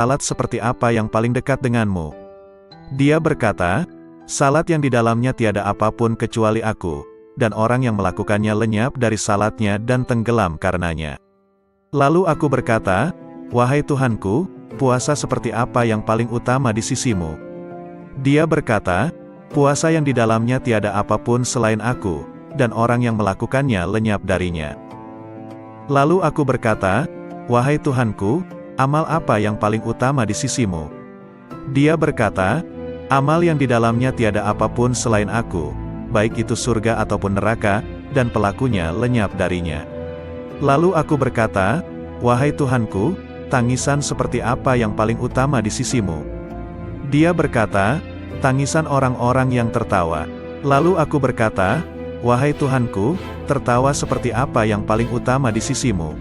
salat seperti apa yang paling dekat denganmu? Dia berkata, salat yang di dalamnya tiada apapun kecuali aku, dan orang yang melakukannya lenyap dari salatnya dan tenggelam karenanya. Lalu aku berkata, wahai Tuhanku, puasa seperti apa yang paling utama di sisimu? Dia berkata, puasa yang di dalamnya tiada apapun selain aku, dan orang yang melakukannya lenyap darinya. Lalu aku berkata, wahai Tuhanku, amal apa yang paling utama di sisimu? Dia berkata, amal yang di dalamnya tiada apapun selain aku, baik itu surga ataupun neraka, dan pelakunya lenyap darinya. Lalu aku berkata, wahai Tuhanku, tangisan seperti apa yang paling utama di sisimu? Dia berkata, tangisan orang-orang yang tertawa. Lalu aku berkata, wahai Tuhanku, tertawa seperti apa yang paling utama di sisimu?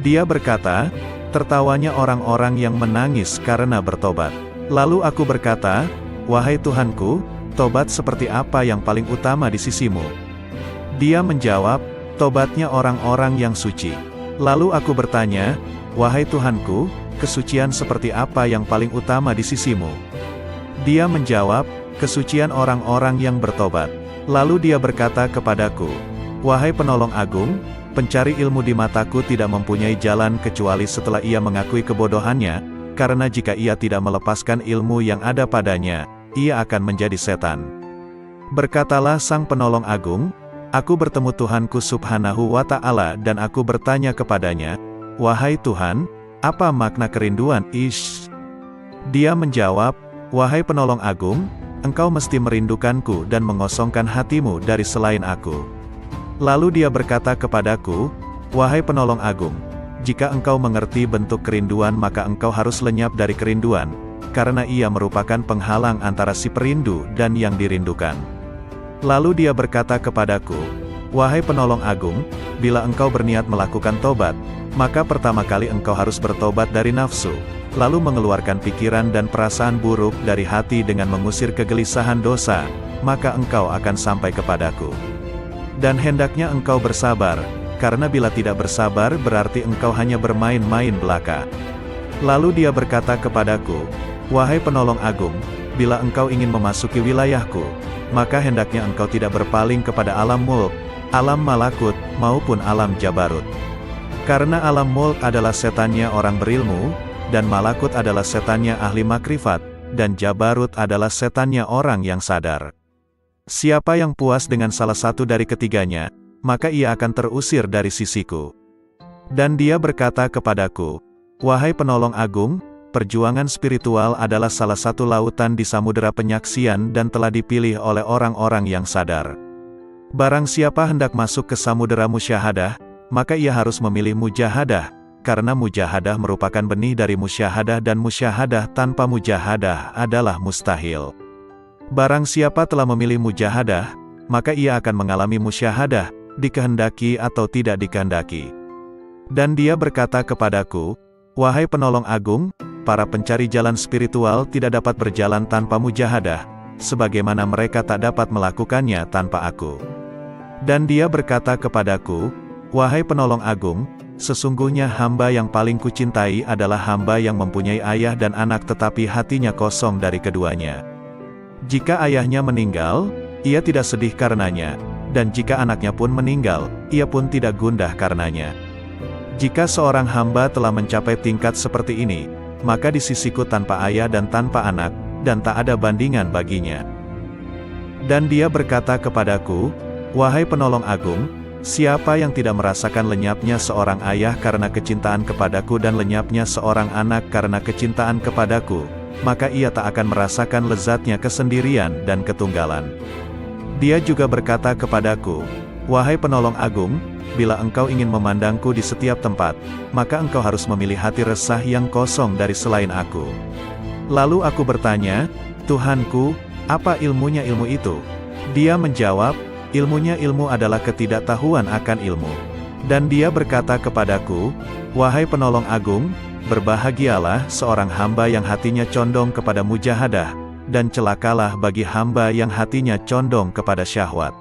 Dia berkata, tertawanya orang-orang yang menangis karena bertobat. Lalu aku berkata, wahai Tuhanku, tobat seperti apa yang paling utama di sisimu? Dia menjawab, tobatnya orang-orang yang suci. Lalu aku bertanya, wahai Tuhanku, kesucian seperti apa yang paling utama di sisimu? Dia menjawab, kesucian orang-orang yang bertobat. Lalu dia berkata kepadaku, wahai penolong agung, pencari ilmu di mataku tidak mempunyai jalan kecuali setelah ia mengakui kebodohannya, karena jika ia tidak melepaskan ilmu yang ada padanya, ia akan menjadi setan. Berkatalah sang penolong agung, aku bertemu Tuhanku subhanahu wa ta'ala dan aku bertanya kepadanya, wahai Tuhan, apa makna kerinduan? Dia menjawab, wahai penolong agung, engkau mesti merindukanku dan mengosongkan hatimu dari selain aku. Lalu dia berkata kepadaku, wahai penolong agung, jika engkau mengerti bentuk kerinduan maka engkau harus lenyap dari kerinduan, karena ia merupakan penghalang antara si perindu dan yang dirindukan. Lalu dia berkata kepadaku, wahai penolong agung, bila engkau berniat melakukan tobat, maka pertama kali engkau harus bertobat dari nafsu, lalu mengeluarkan pikiran dan perasaan buruk dari hati dengan mengusir kegelisahan dosa, maka engkau akan sampai kepadaku. Dan hendaknya engkau bersabar, karena bila tidak bersabar berarti engkau hanya bermain-main belaka. Lalu dia berkata kepadaku, wahai penolong agung, bila engkau ingin memasuki wilayahku, maka hendaknya engkau tidak berpaling kepada alam mulk, alam malakut, maupun alam jabarut. Karena alam mulk adalah setannya orang berilmu, dan malakut adalah setannya ahli makrifat, dan jabarut adalah setannya orang yang sadar. Siapa yang puas dengan salah satu dari ketiganya, maka ia akan terusir dari sisiku. Dan dia berkata kepadaku, wahai penolong agung, perjuangan spiritual adalah salah satu lautan di samudera penyaksian dan telah dipilih oleh orang-orang yang sadar. Barang siapa hendak masuk ke samudera musyahadah, maka ia harus memilih mujahadah, karena mujahadah merupakan benih dari musyahadah dan musyahadah tanpa mujahadah adalah mustahil. Barang siapa telah memilih mujahadah, maka ia akan mengalami musyahadah, dikehendaki atau tidak dikehendaki. Dan dia berkata kepadaku, wahai penolong agung, para pencari jalan spiritual tidak dapat berjalan tanpa mujahadah, sebagaimana mereka tak dapat melakukannya tanpa aku. Dan dia berkata kepadaku, wahai penolong agung, sesungguhnya hamba yang paling kucintai adalah hamba yang mempunyai ayah dan anak tetapi hatinya kosong dari keduanya. Jika ayahnya meninggal, ia tidak sedih karenanya, dan jika anaknya pun meninggal, ia pun tidak gundah karenanya. Jika seorang hamba telah mencapai tingkat seperti ini, maka di sisiku tanpa ayah dan tanpa anak, dan tak ada bandingan baginya. Dan dia berkata kepadaku, wahai penolong agung, siapa yang tidak merasakan lenyapnya seorang ayah karena kecintaan kepadaku dan lenyapnya seorang anak karena kecintaan kepadaku, maka ia tak akan merasakan lezatnya kesendirian dan ketunggalan. Dia juga berkata kepadaku, wahai penolong agung, bila engkau ingin memandangku di setiap tempat, maka engkau harus memilih hati resah yang kosong dari selain aku. Lalu aku bertanya, Tuhanku, apa ilmunya ilmu itu? Dia menjawab, ilmunya ilmu adalah ketidaktahuan akan ilmu. Dan dia berkata kepadaku, wahai penolong agung, berbahagialah seorang hamba yang hatinya condong kepada mujahadah, dan celakalah bagi hamba yang hatinya condong kepada syahwat.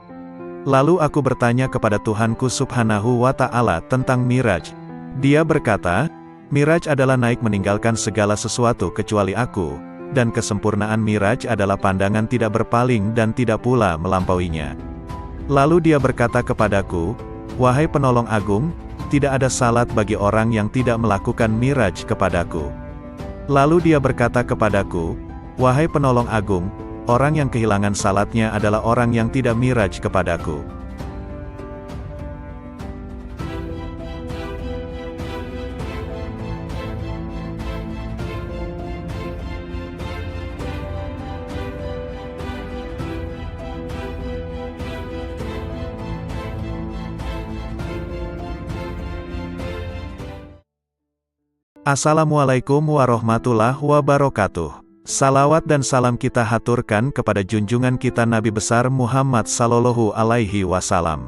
Lalu aku bertanya kepada Tuhanku subhanahu wa ta'ala tentang Miraj. Dia berkata, Miraj adalah naik meninggalkan segala sesuatu kecuali aku, dan kesempurnaan Miraj adalah pandangan tidak berpaling dan tidak pula melampauinya. Lalu dia berkata kepadaku, "Wahai penolong agung, tidak ada salat bagi orang yang tidak melakukan Miraj kepadaku." Lalu dia berkata kepadaku, "Wahai penolong agung, orang yang kehilangan salatnya adalah orang yang tidak Miraj kepadaku." Assalamualaikum warahmatullahi wabarakatuh. Salawat dan salam kita haturkan kepada junjungan kita Nabi besar Muhammad sallallahu alaihi wasallam.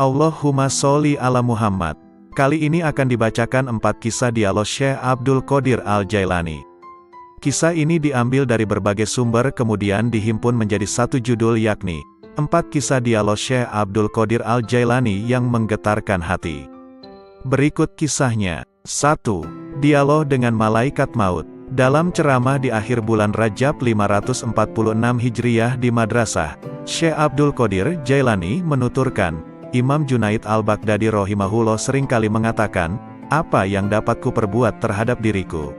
Allahumma sholli ala Muhammad. Kali ini akan dibacakan 4 kisah dialog Syekh Abdul Qadir Al-Jailani. Kisah ini diambil dari berbagai sumber kemudian dihimpun menjadi satu judul yakni 4 kisah dialog Syekh Abdul Qadir Al-Jailani yang menggetarkan hati. Berikut kisahnya. 1. Dialog dengan Malaikat Maut. Dalam ceramah di akhir bulan Rajab 546 Hijriyah di Madrasah, Syekh Abdul Qadir Jailani menuturkan, Imam Junaid Al-Baghdadi rahimahullah seringkali mengatakan, "Apa yang dapat kuperbuat terhadap diriku?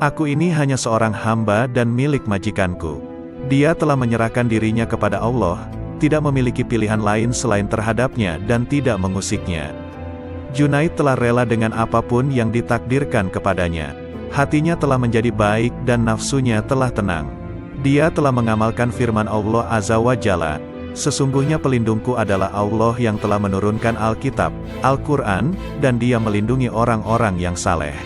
Aku ini hanya seorang hamba dan milik majikanku. Dia telah menyerahkan dirinya kepada Allah, tidak memiliki pilihan lain selain terhadapnya dan tidak mengusiknya." Junaid telah rela dengan apapun yang ditakdirkan kepadanya. Hatinya telah menjadi baik dan nafsunya telah tenang. Dia telah mengamalkan firman Allah Azza wa Jalla, "Sesungguhnya pelindungku adalah Allah yang telah menurunkan Alkitab, Al-Quran, dan dia melindungi orang-orang yang saleh."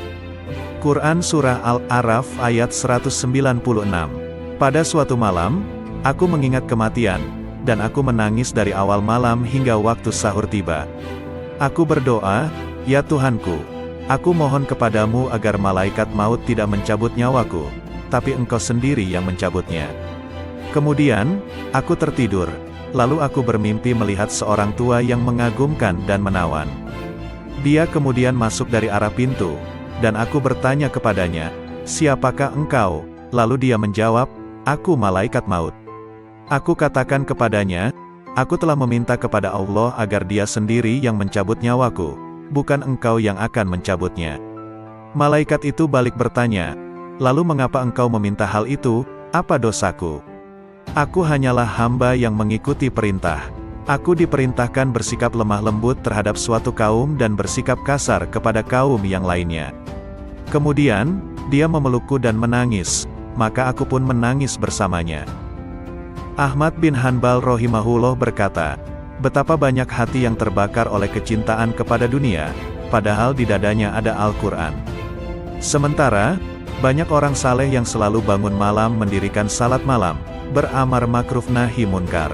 Quran Surah Al-A'raf ayat 196. Pada suatu malam, aku mengingat kematian, dan aku menangis dari awal malam hingga waktu sahur tiba. Aku berdoa, "Ya Tuhanku, aku mohon kepadamu agar malaikat maut tidak mencabut nyawaku, tapi Engkau sendiri yang mencabutnya." Kemudian, aku tertidur, lalu aku bermimpi melihat seorang tua yang mengagumkan dan menawan. Dia kemudian masuk dari arah pintu, dan aku bertanya kepadanya, "Siapakah engkau?" Lalu dia menjawab, "Aku malaikat maut." Aku katakan kepadanya, "Aku telah meminta kepada Allah agar dia sendiri yang mencabut nyawaku, bukan engkau yang akan mencabutnya." Malaikat itu balik bertanya, "Lalu mengapa engkau meminta hal itu? Apa dosaku? Aku hanyalah hamba yang mengikuti perintah. Aku diperintahkan bersikap lemah lembut terhadap suatu kaum dan bersikap kasar kepada kaum yang lainnya." Kemudian, dia memelukku dan menangis, maka aku pun menangis bersamanya. Ahmad bin Hanbal rahimahullah berkata, betapa banyak hati yang terbakar oleh kecintaan kepada dunia, padahal di dadanya ada Al-Quran. Sementara, banyak orang saleh yang selalu bangun malam mendirikan salat malam, beramar makruf nahi munkar.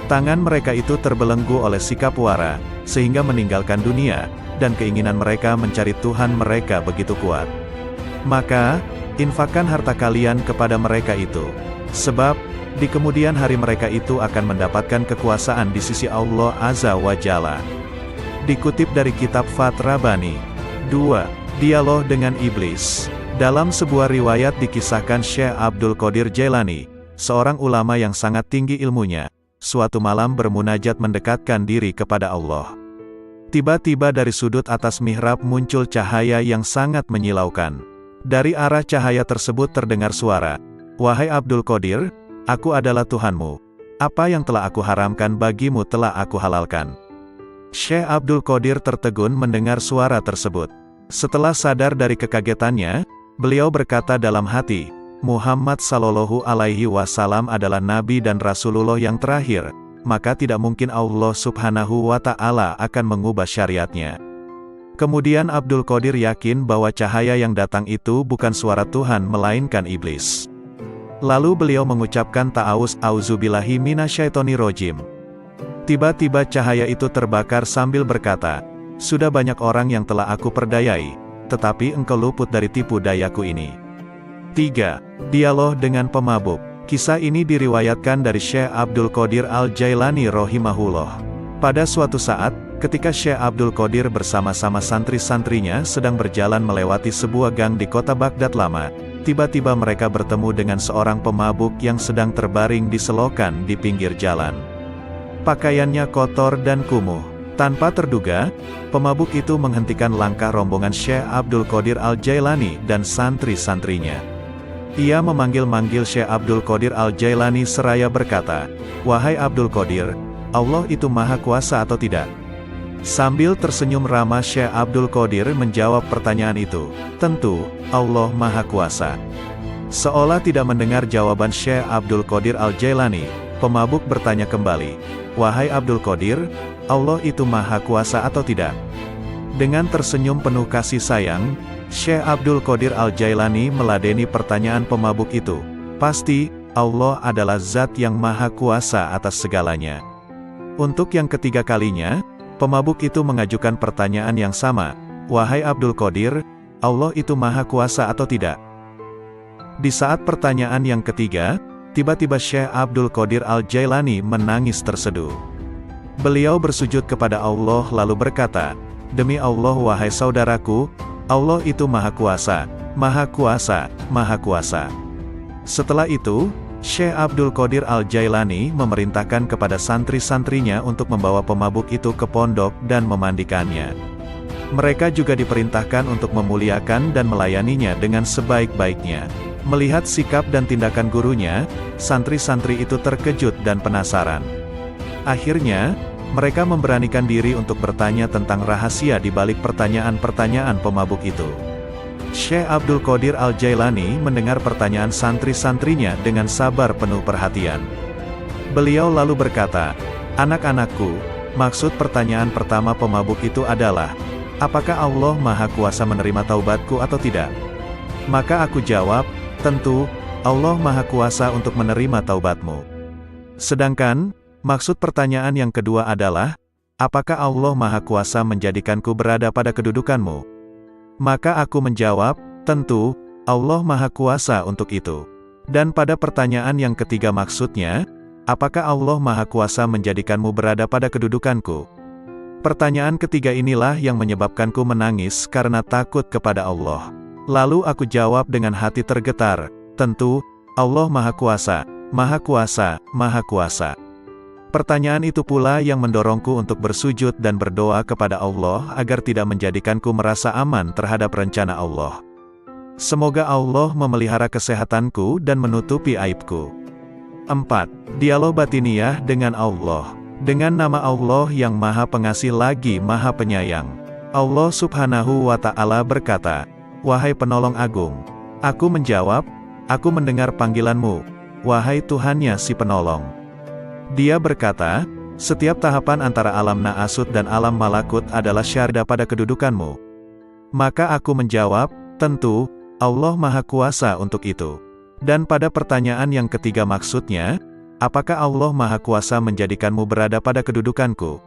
Tangan mereka itu terbelenggu oleh sikap wara, sehingga meninggalkan dunia, dan keinginan mereka mencari Tuhan mereka begitu kuat. Maka, infakkan harta kalian kepada mereka itu. Sebab, di kemudian hari mereka itu akan mendapatkan kekuasaan di sisi Allah Azza wa Jalla. Dikutip dari kitab Fath-Rabbani. 2. Dialog dengan Iblis. Dalam sebuah riwayat dikisahkan Syekh Abdul Qadir Jailani, seorang ulama yang sangat tinggi ilmunya, suatu malam bermunajat mendekatkan diri kepada Allah. Tiba-tiba dari sudut atas mihrab muncul cahaya yang sangat menyilaukan. Dari arah cahaya tersebut terdengar suara, "Wahai Abdul Qadir, aku adalah Tuhanmu. Apa yang telah aku haramkan bagimu telah aku halalkan." Syekh Abdul Qadir tertegun mendengar suara tersebut. Setelah sadar dari kekagetannya, beliau berkata dalam hati, Muhammad sallallahu alaihi wasallam adalah Nabi dan Rasulullah yang terakhir, maka tidak mungkin Allah subhanahu wa ta'ala akan mengubah syariatnya. Kemudian Abdul Qadir yakin bahwa cahaya yang datang itu bukan suara Tuhan melainkan iblis. Lalu beliau mengucapkan ta'awuz, auzubillahi minasyaitonirrajim. Tiba-tiba cahaya itu terbakar sambil berkata, "Sudah banyak orang yang telah aku perdayai, tetapi engkau luput dari tipu dayaku ini." 3. Dialog dengan pemabuk. Kisah ini diriwayatkan dari Syekh Abdul Qadir Al-Jailani rahimahullah. Pada suatu saat, Ketika Syekh Abdul Qadir bersama-sama santri-santrinya sedang berjalan melewati sebuah gang di kota Baghdad lama, tiba-tiba mereka bertemu dengan seorang pemabuk yang sedang terbaring di selokan di pinggir jalan. Pakaiannya kotor dan kumuh. Tanpa terduga, pemabuk itu menghentikan langkah rombongan Syekh Abdul Qadir Al-Jailani dan santri-santrinya. Ia memanggil-manggil Syekh Abdul Qadir Al-Jailani seraya berkata, "Wahai Abdul Qadir, Allah itu Maha Kuasa atau tidak?" Sambil tersenyum ramah Syekh Abdul Qadir menjawab pertanyaan itu, "Tentu, Allah Maha Kuasa." Seolah tidak mendengar jawaban Syekh Abdul Qadir Al-Jailani, pemabuk bertanya kembali, "Wahai Abdul Qadir, Allah itu Maha Kuasa atau tidak?" Dengan tersenyum penuh kasih sayang, Syekh Abdul Qadir Al-Jailani meladeni pertanyaan pemabuk itu, "Pasti, Allah adalah Zat yang Maha Kuasa atas segalanya." Untuk yang ketiga kalinya, pemabuk itu mengajukan pertanyaan yang sama, "Wahai Abdul Qadir, Allah itu Maha Kuasa atau tidak?" Di saat pertanyaan yang ketiga, tiba-tiba Syekh Abdul Qadir Al-Jailani menangis terseduh. Beliau bersujud kepada Allah lalu berkata, "Demi Allah wahai saudaraku, Allah itu Maha Kuasa, Maha Kuasa, Maha Kuasa." Setelah itu, Syekh Abdul Qadir Al-Jailani memerintahkan kepada santri-santrinya untuk membawa pemabuk itu ke pondok dan memandikannya. Mereka juga diperintahkan untuk memuliakan dan melayaninya dengan sebaik-baiknya. Melihat sikap dan tindakan gurunya, santri-santri itu terkejut dan penasaran. Akhirnya, mereka memberanikan diri untuk bertanya tentang rahasia di balik pertanyaan-pertanyaan pemabuk itu. Syekh Abdul Qadir Al-Jailani mendengar pertanyaan santri-santrinya dengan sabar penuh perhatian. Beliau lalu berkata, "Anak-anakku, maksud pertanyaan pertama pemabuk itu adalah, apakah Allah Maha Kuasa menerima taubatku atau tidak?" Maka aku jawab, "Tentu, Allah Maha Kuasa untuk menerima taubatmu." Sedangkan, maksud pertanyaan yang kedua adalah, apakah Allah Maha Kuasa menjadikanku berada pada kedudukanmu? Maka aku menjawab, "Tentu, Allah Maha Kuasa untuk itu." Dan pada pertanyaan yang ketiga maksudnya, apakah Allah Maha Kuasa menjadikanmu berada pada kedudukanku? Pertanyaan ketiga inilah yang menyebabkanku menangis karena takut kepada Allah. Lalu aku jawab dengan hati tergetar, "Tentu, Allah Maha Kuasa, Maha Kuasa, Maha Kuasa." Pertanyaan itu pula yang mendorongku untuk bersujud dan berdoa kepada Allah agar tidak menjadikanku merasa aman terhadap rencana Allah. Semoga Allah memelihara kesehatanku dan menutupi aibku. 4. Dialog batiniah dengan Allah. Dengan nama Allah yang Maha Pengasih lagi Maha Penyayang. Allah Subhanahu wa Ta'ala berkata, "Wahai penolong agung." Aku menjawab, "Aku mendengar panggilanmu, wahai Tuhannya si penolong." Dia berkata, "Setiap tahapan antara alam naasut dan alam malakut adalah syarda pada kedudukanmu." Maka aku menjawab, "Tentu, Allah Maha Kuasa untuk itu." Dan pada pertanyaan yang ketiga maksudnya, apakah Allah Maha Kuasa menjadikanmu berada pada kedudukanku?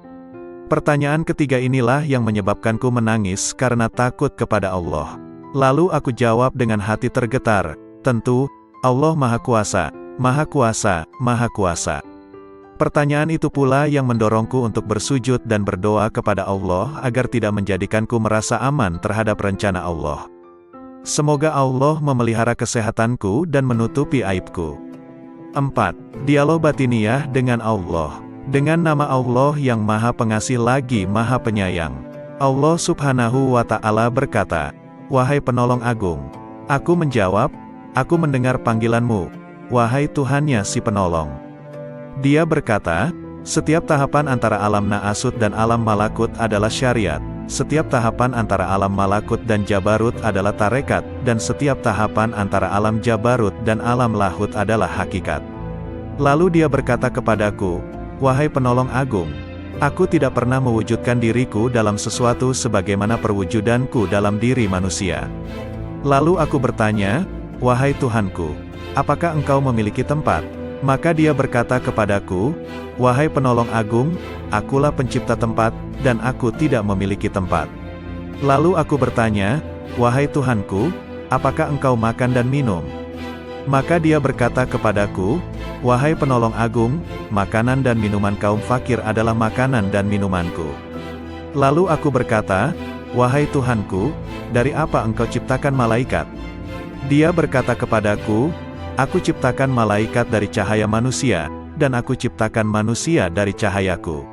Pertanyaan ketiga inilah yang menyebabkanku menangis karena takut kepada Allah. Lalu aku jawab dengan hati tergetar, "Tentu, Allah Maha Kuasa, Maha Kuasa, Maha Kuasa." Pertanyaan itu pula yang mendorongku untuk bersujud dan berdoa kepada Allah agar tidak menjadikanku merasa aman terhadap rencana Allah. Semoga Allah memelihara kesehatanku dan menutupi aibku. 4. Dialog batiniah dengan Allah. Dengan nama Allah yang Maha Pengasih lagi Maha Penyayang. Allah Subhanahu wa Ta'ala berkata, "Wahai penolong agung." Aku menjawab, "Aku mendengar panggilanmu, wahai Tuhannya si penolong." Dia berkata, "Setiap tahapan antara alam naasut dan alam malakut adalah syariat, setiap tahapan antara alam malakut dan jabarut adalah tarekat, dan setiap tahapan antara alam jabarut dan alam lahut adalah hakikat." Lalu dia berkata kepadaku, "Wahai penolong agung, aku tidak pernah mewujudkan diriku dalam sesuatu sebagaimana perwujudanku dalam diri manusia." Lalu aku bertanya, "Wahai Tuhanku, apakah engkau memiliki tempat?" Maka dia berkata kepadaku, "Wahai penolong agung, akulah pencipta tempat, dan aku tidak memiliki tempat." Lalu aku bertanya, "Wahai Tuhanku, apakah engkau makan dan minum?" Maka dia berkata kepadaku, "Wahai penolong agung, makanan dan minuman kaum fakir adalah makanan dan minumanku." Lalu aku berkata, "Wahai Tuhanku, dari apa engkau ciptakan malaikat?" Dia berkata kepadaku, "Aku ciptakan malaikat dari cahaya manusia, dan aku ciptakan manusia dari cahayaku."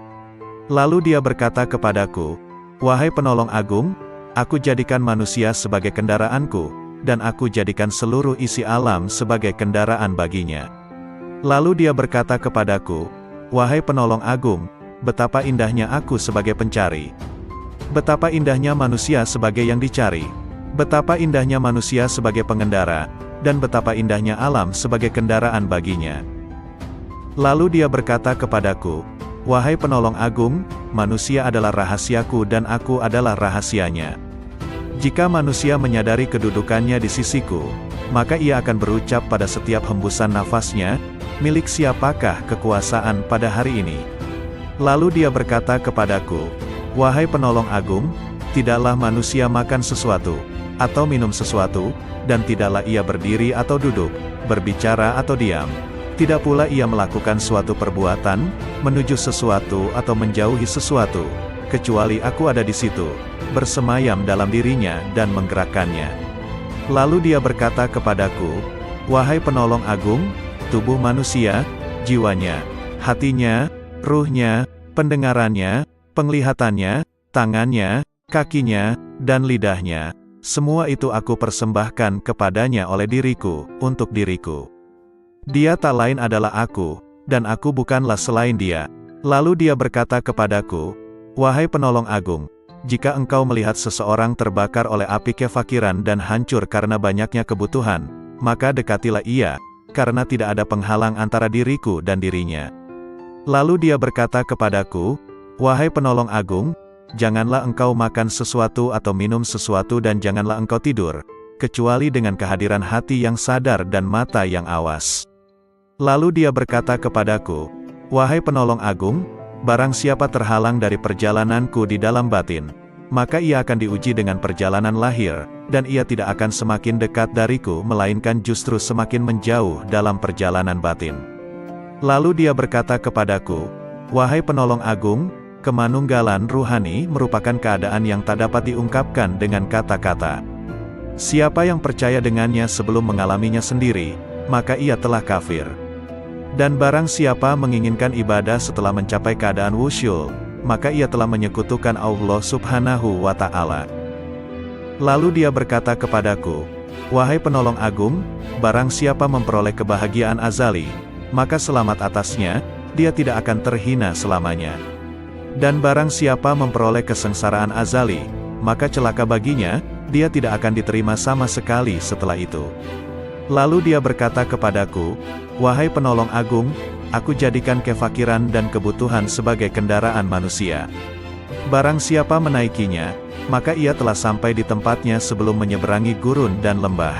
Lalu dia berkata kepadaku, "Wahai penolong agung, aku jadikan manusia sebagai kendaraanku, dan aku jadikan seluruh isi alam sebagai kendaraan baginya." Lalu dia berkata kepadaku, "Wahai penolong agung, betapa indahnya aku sebagai pencari. Betapa indahnya manusia sebagai yang dicari. Betapa indahnya manusia sebagai pengendara, dan betapa indahnya alam sebagai kendaraan baginya." Lalu dia berkata kepadaku, "Wahai penolong agung, manusia adalah rahasiaku dan aku adalah rahasianya. Jika manusia menyadari kedudukannya di sisiku, maka ia akan berucap pada setiap hembusan nafasnya, 'Milik siapakah kekuasaan pada hari ini?' Lalu dia berkata kepadaku, 'Wahai penolong agung, tidaklah manusia makan sesuatu, atau minum sesuatu, dan tidaklah ia berdiri atau duduk, berbicara atau diam. Tidak pula ia melakukan suatu perbuatan, menuju sesuatu atau menjauhi sesuatu, kecuali aku ada di situ, bersemayam dalam dirinya dan menggerakkannya.' Lalu dia berkata kepadaku, 'Wahai penolong agung, tubuh manusia, jiwanya, hatinya, ruhnya, pendengarannya, penglihatannya, tangannya, kakinya, dan lidahnya, semua itu aku persembahkan kepadanya oleh diriku, untuk diriku. Dia tak lain adalah aku, dan aku bukanlah selain dia.' Lalu dia berkata kepadaku, 'Wahai penolong agung, jika engkau melihat seseorang terbakar oleh api kefakiran dan hancur karena banyaknya kebutuhan, maka dekatilah ia, karena tidak ada penghalang antara diriku dan dirinya.' Lalu dia berkata kepadaku, 'Wahai penolong agung, janganlah engkau makan sesuatu atau minum sesuatu dan janganlah engkau tidur, kecuali dengan kehadiran hati yang sadar dan mata yang awas.' Lalu dia berkata kepadaku, 'Wahai penolong agung, barang siapa terhalang dari perjalananku di dalam batin, maka ia akan diuji dengan perjalanan lahir, dan ia tidak akan semakin dekat dariku melainkan justru semakin menjauh dalam perjalanan batin.' Lalu dia berkata kepadaku, 'Wahai penolong agung, kemanunggalan ruhani merupakan keadaan yang tak dapat diungkapkan dengan kata-kata. Siapa yang percaya dengannya sebelum mengalaminya sendiri, maka ia telah kafir. Dan barang siapa menginginkan ibadah setelah mencapai keadaan wusyul, maka ia telah menyekutukan Allah Subhanahu wa Ta'ala.' Lalu dia berkata kepadaku, 'Wahai penolong agung, barang siapa memperoleh kebahagiaan azali, maka selamat atasnya, dia tidak akan terhina selamanya. Dan barang siapa memperoleh kesengsaraan azali, maka celaka baginya, dia tidak akan diterima sama sekali setelah itu.' Lalu dia berkata kepadaku, 'Wahai penolong agung, aku jadikan kefakiran dan kebutuhan sebagai kendaraan manusia. Barang siapa menaikinya, maka ia telah sampai di tempatnya sebelum menyeberangi gurun dan lembah.'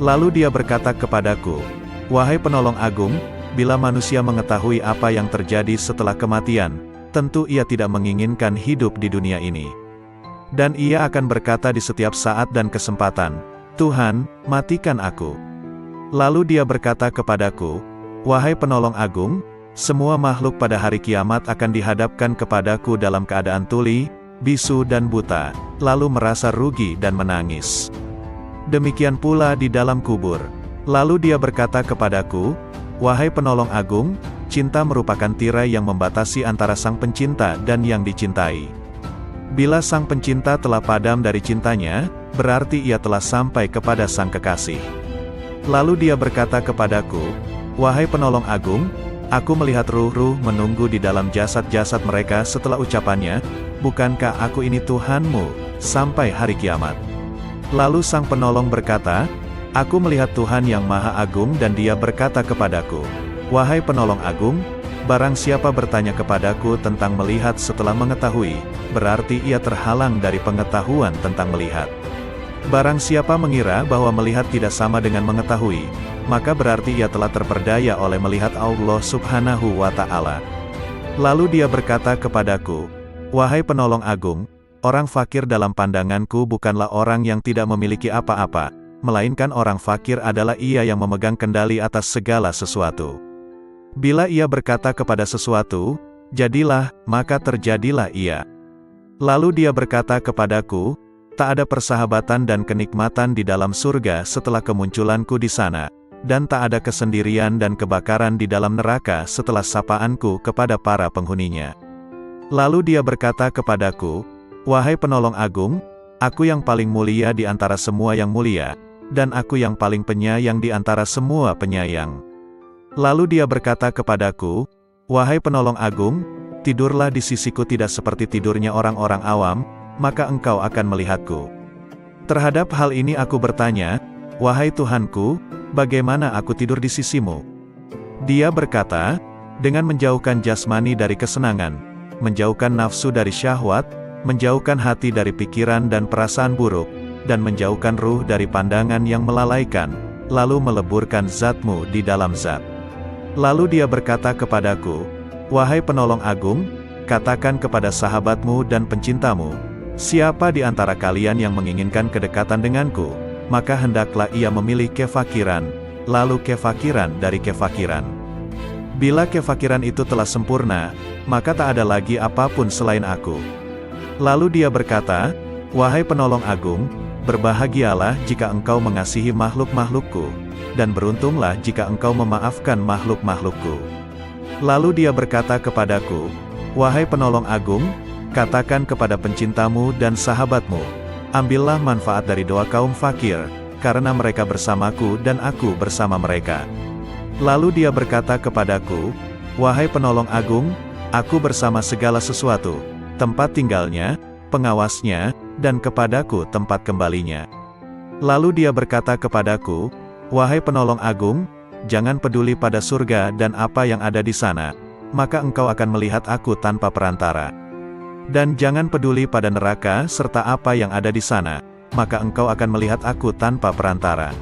Lalu dia berkata kepadaku, 'Wahai penolong agung, bila manusia mengetahui apa yang terjadi setelah kematian, tentu ia tidak menginginkan hidup di dunia ini. Dan ia akan berkata di setiap saat dan kesempatan, Tuhan, matikan aku.' Lalu dia berkata kepadaku, 'Wahai penolong agung, semua makhluk pada hari kiamat akan dihadapkan kepadaku dalam keadaan tuli, bisu dan buta, lalu merasa rugi dan menangis. Demikian pula di dalam kubur.' Lalu dia berkata kepadaku, 'Wahai penolong agung, cinta merupakan tirai yang membatasi antara sang pencinta dan yang dicintai. Bila sang pencinta telah padam dari cintanya, berarti ia telah sampai kepada sang kekasih.' Lalu dia berkata kepadaku, 'Wahai penolong agung, aku melihat ruh-ruh menunggu di dalam jasad-jasad mereka setelah ucapannya, bukankah aku ini Tuhanmu, sampai hari kiamat?' Lalu sang penolong berkata, 'Aku melihat Tuhan yang Maha Agung dan Dia berkata kepadaku, Wahai penolong agung, barang siapa bertanya kepadaku tentang melihat setelah mengetahui, berarti ia terhalang dari pengetahuan tentang melihat. Barang siapa mengira bahwa melihat tidak sama dengan mengetahui, maka berarti ia telah terperdaya oleh melihat Allah Subhanahu wa Ta'ala.' Lalu dia berkata kepadaku, 'Wahai penolong agung, orang fakir dalam pandanganku bukanlah orang yang tidak memiliki apa-apa, melainkan orang fakir adalah ia yang memegang kendali atas segala sesuatu. Bila ia berkata kepada sesuatu, jadilah, maka terjadilah ia. Lalu dia berkata kepadaku, tak ada persahabatan dan kenikmatan di dalam surga setelah kemunculanku di sana, dan tak ada kesendirian dan kebakaran di dalam neraka setelah sapaanku kepada para penghuninya. Lalu dia berkata kepadaku, wahai penolong agung, aku yang paling mulia di antara semua yang mulia, dan aku yang paling penyayang di antara semua penyayang. Lalu dia berkata kepadaku, wahai penolong agung, tidurlah di sisiku tidak seperti tidurnya orang-orang awam, maka engkau akan melihatku. Terhadap hal ini aku bertanya, wahai Tuhanku, bagaimana aku tidur di sisimu? Dia berkata, dengan menjauhkan jasmani dari kesenangan, menjauhkan nafsu dari syahwat, menjauhkan hati dari pikiran dan perasaan buruk, dan menjauhkan ruh dari pandangan yang melalaikan, lalu meleburkan zatmu di dalam zat. Lalu dia berkata kepadaku, wahai penolong agung, katakan kepada sahabatmu dan pencintamu, siapa di antara kalian yang menginginkan kedekatan denganku, maka hendaklah ia memilih kefakiran, lalu kefakiran dari kefakiran. Bila kefakiran itu telah sempurna, maka tak ada lagi apapun selain aku. Lalu dia berkata, wahai penolong agung, berbahagialah jika engkau mengasihi makhluk-makhlukku, dan beruntunglah jika engkau memaafkan makhluk-makhlukku. Lalu dia berkata kepadaku, wahai penolong agung, katakan kepada pencintamu dan sahabatmu, ambillah manfaat dari doa kaum fakir, karena mereka bersamaku dan aku bersama mereka. Lalu dia berkata kepadaku, wahai penolong agung, aku bersama segala sesuatu, tempat tinggalnya, pengawasnya, dan kepadaku tempat kembalinya. Lalu dia berkata kepadaku, wahai penolong agung, jangan peduli pada surga dan apa yang ada di sana, maka engkau akan melihat aku tanpa perantara. Dan jangan peduli pada neraka serta apa yang ada di sana, maka engkau akan melihat aku tanpa perantara.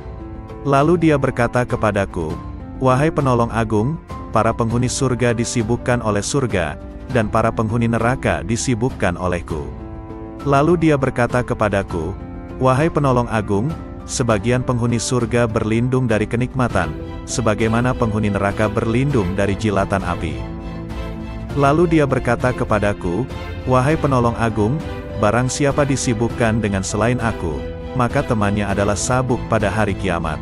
Lalu dia berkata kepadaku, wahai penolong agung, para penghuni surga disibukkan oleh surga, dan para penghuni neraka disibukkan olehku. Lalu dia berkata kepadaku, wahai penolong agung, sebagian penghuni surga berlindung dari kenikmatan, sebagaimana penghuni neraka berlindung dari jilatan api. Lalu dia berkata kepadaku, wahai penolong agung, barang siapa disibukkan dengan selain aku, maka temannya adalah sabuk pada hari kiamat.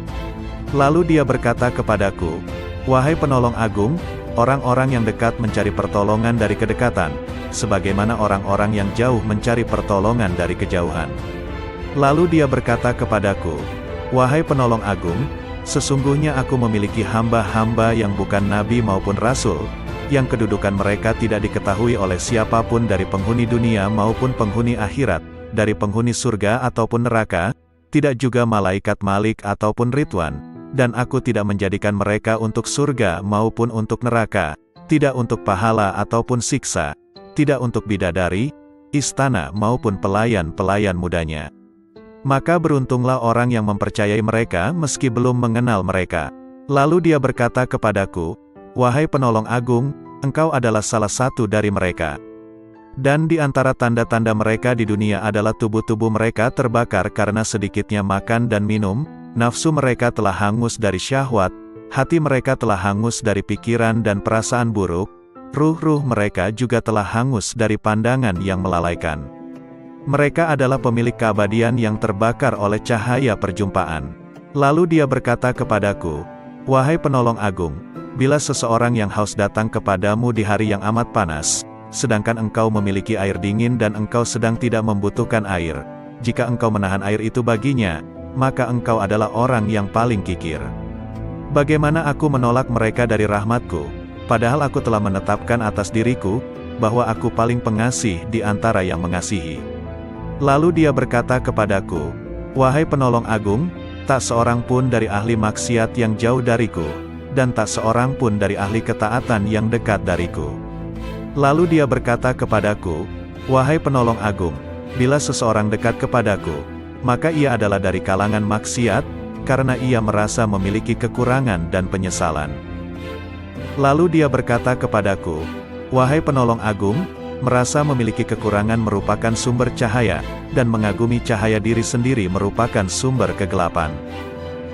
Lalu dia berkata kepadaku, wahai penolong agung, orang-orang yang dekat mencari pertolongan dari kedekatan, sebagaimana orang-orang yang jauh mencari pertolongan dari kejauhan. Lalu dia berkata kepadaku, wahai penolong agung, sesungguhnya aku memiliki hamba-hamba yang bukan nabi maupun rasul, yang kedudukan mereka tidak diketahui oleh siapapun dari penghuni dunia maupun penghuni akhirat, dari penghuni surga ataupun neraka, tidak juga malaikat Malik ataupun Ridwan, dan aku tidak menjadikan mereka untuk surga maupun untuk neraka, tidak untuk pahala ataupun siksa, tidak untuk bidadari, istana maupun pelayan-pelayan mudanya. Maka beruntunglah orang yang mempercayai mereka meski belum mengenal mereka. Lalu dia berkata kepadaku, wahai penolong agung, engkau adalah salah satu dari mereka. Dan di antara tanda-tanda mereka di dunia adalah tubuh-tubuh mereka terbakar karena sedikitnya makan dan minum, nafsu mereka telah hangus dari syahwat, hati mereka telah hangus dari pikiran dan perasaan buruk, ruh-ruh mereka juga telah hangus dari pandangan yang melalaikan. Mereka adalah pemilik keabadian yang terbakar oleh cahaya perjumpaan. Lalu dia berkata kepadaku, wahai penolong agung, bila seseorang yang haus datang kepadamu di hari yang amat panas, sedangkan engkau memiliki air dingin dan engkau sedang tidak membutuhkan air, jika engkau menahan air itu baginya, maka engkau adalah orang yang paling kikir. Bagaimana aku menolak mereka dari rahmatku, padahal aku telah menetapkan atas diriku, bahwa aku paling pengasih di antara yang mengasihi. Lalu dia berkata kepadaku, wahai penolong agung, tak seorang pun dari ahli maksiat yang jauh dariku, dan tak seorang pun dari ahli ketaatan yang dekat dariku. Lalu dia berkata kepadaku, wahai penolong agung, bila seseorang dekat kepadaku, maka ia adalah dari kalangan maksiat, karena ia merasa memiliki kekurangan dan penyesalan. Lalu dia berkata kepadaku, wahai penolong agung, merasa memiliki kekurangan merupakan sumber cahaya, dan mengagumi cahaya diri sendiri merupakan sumber kegelapan.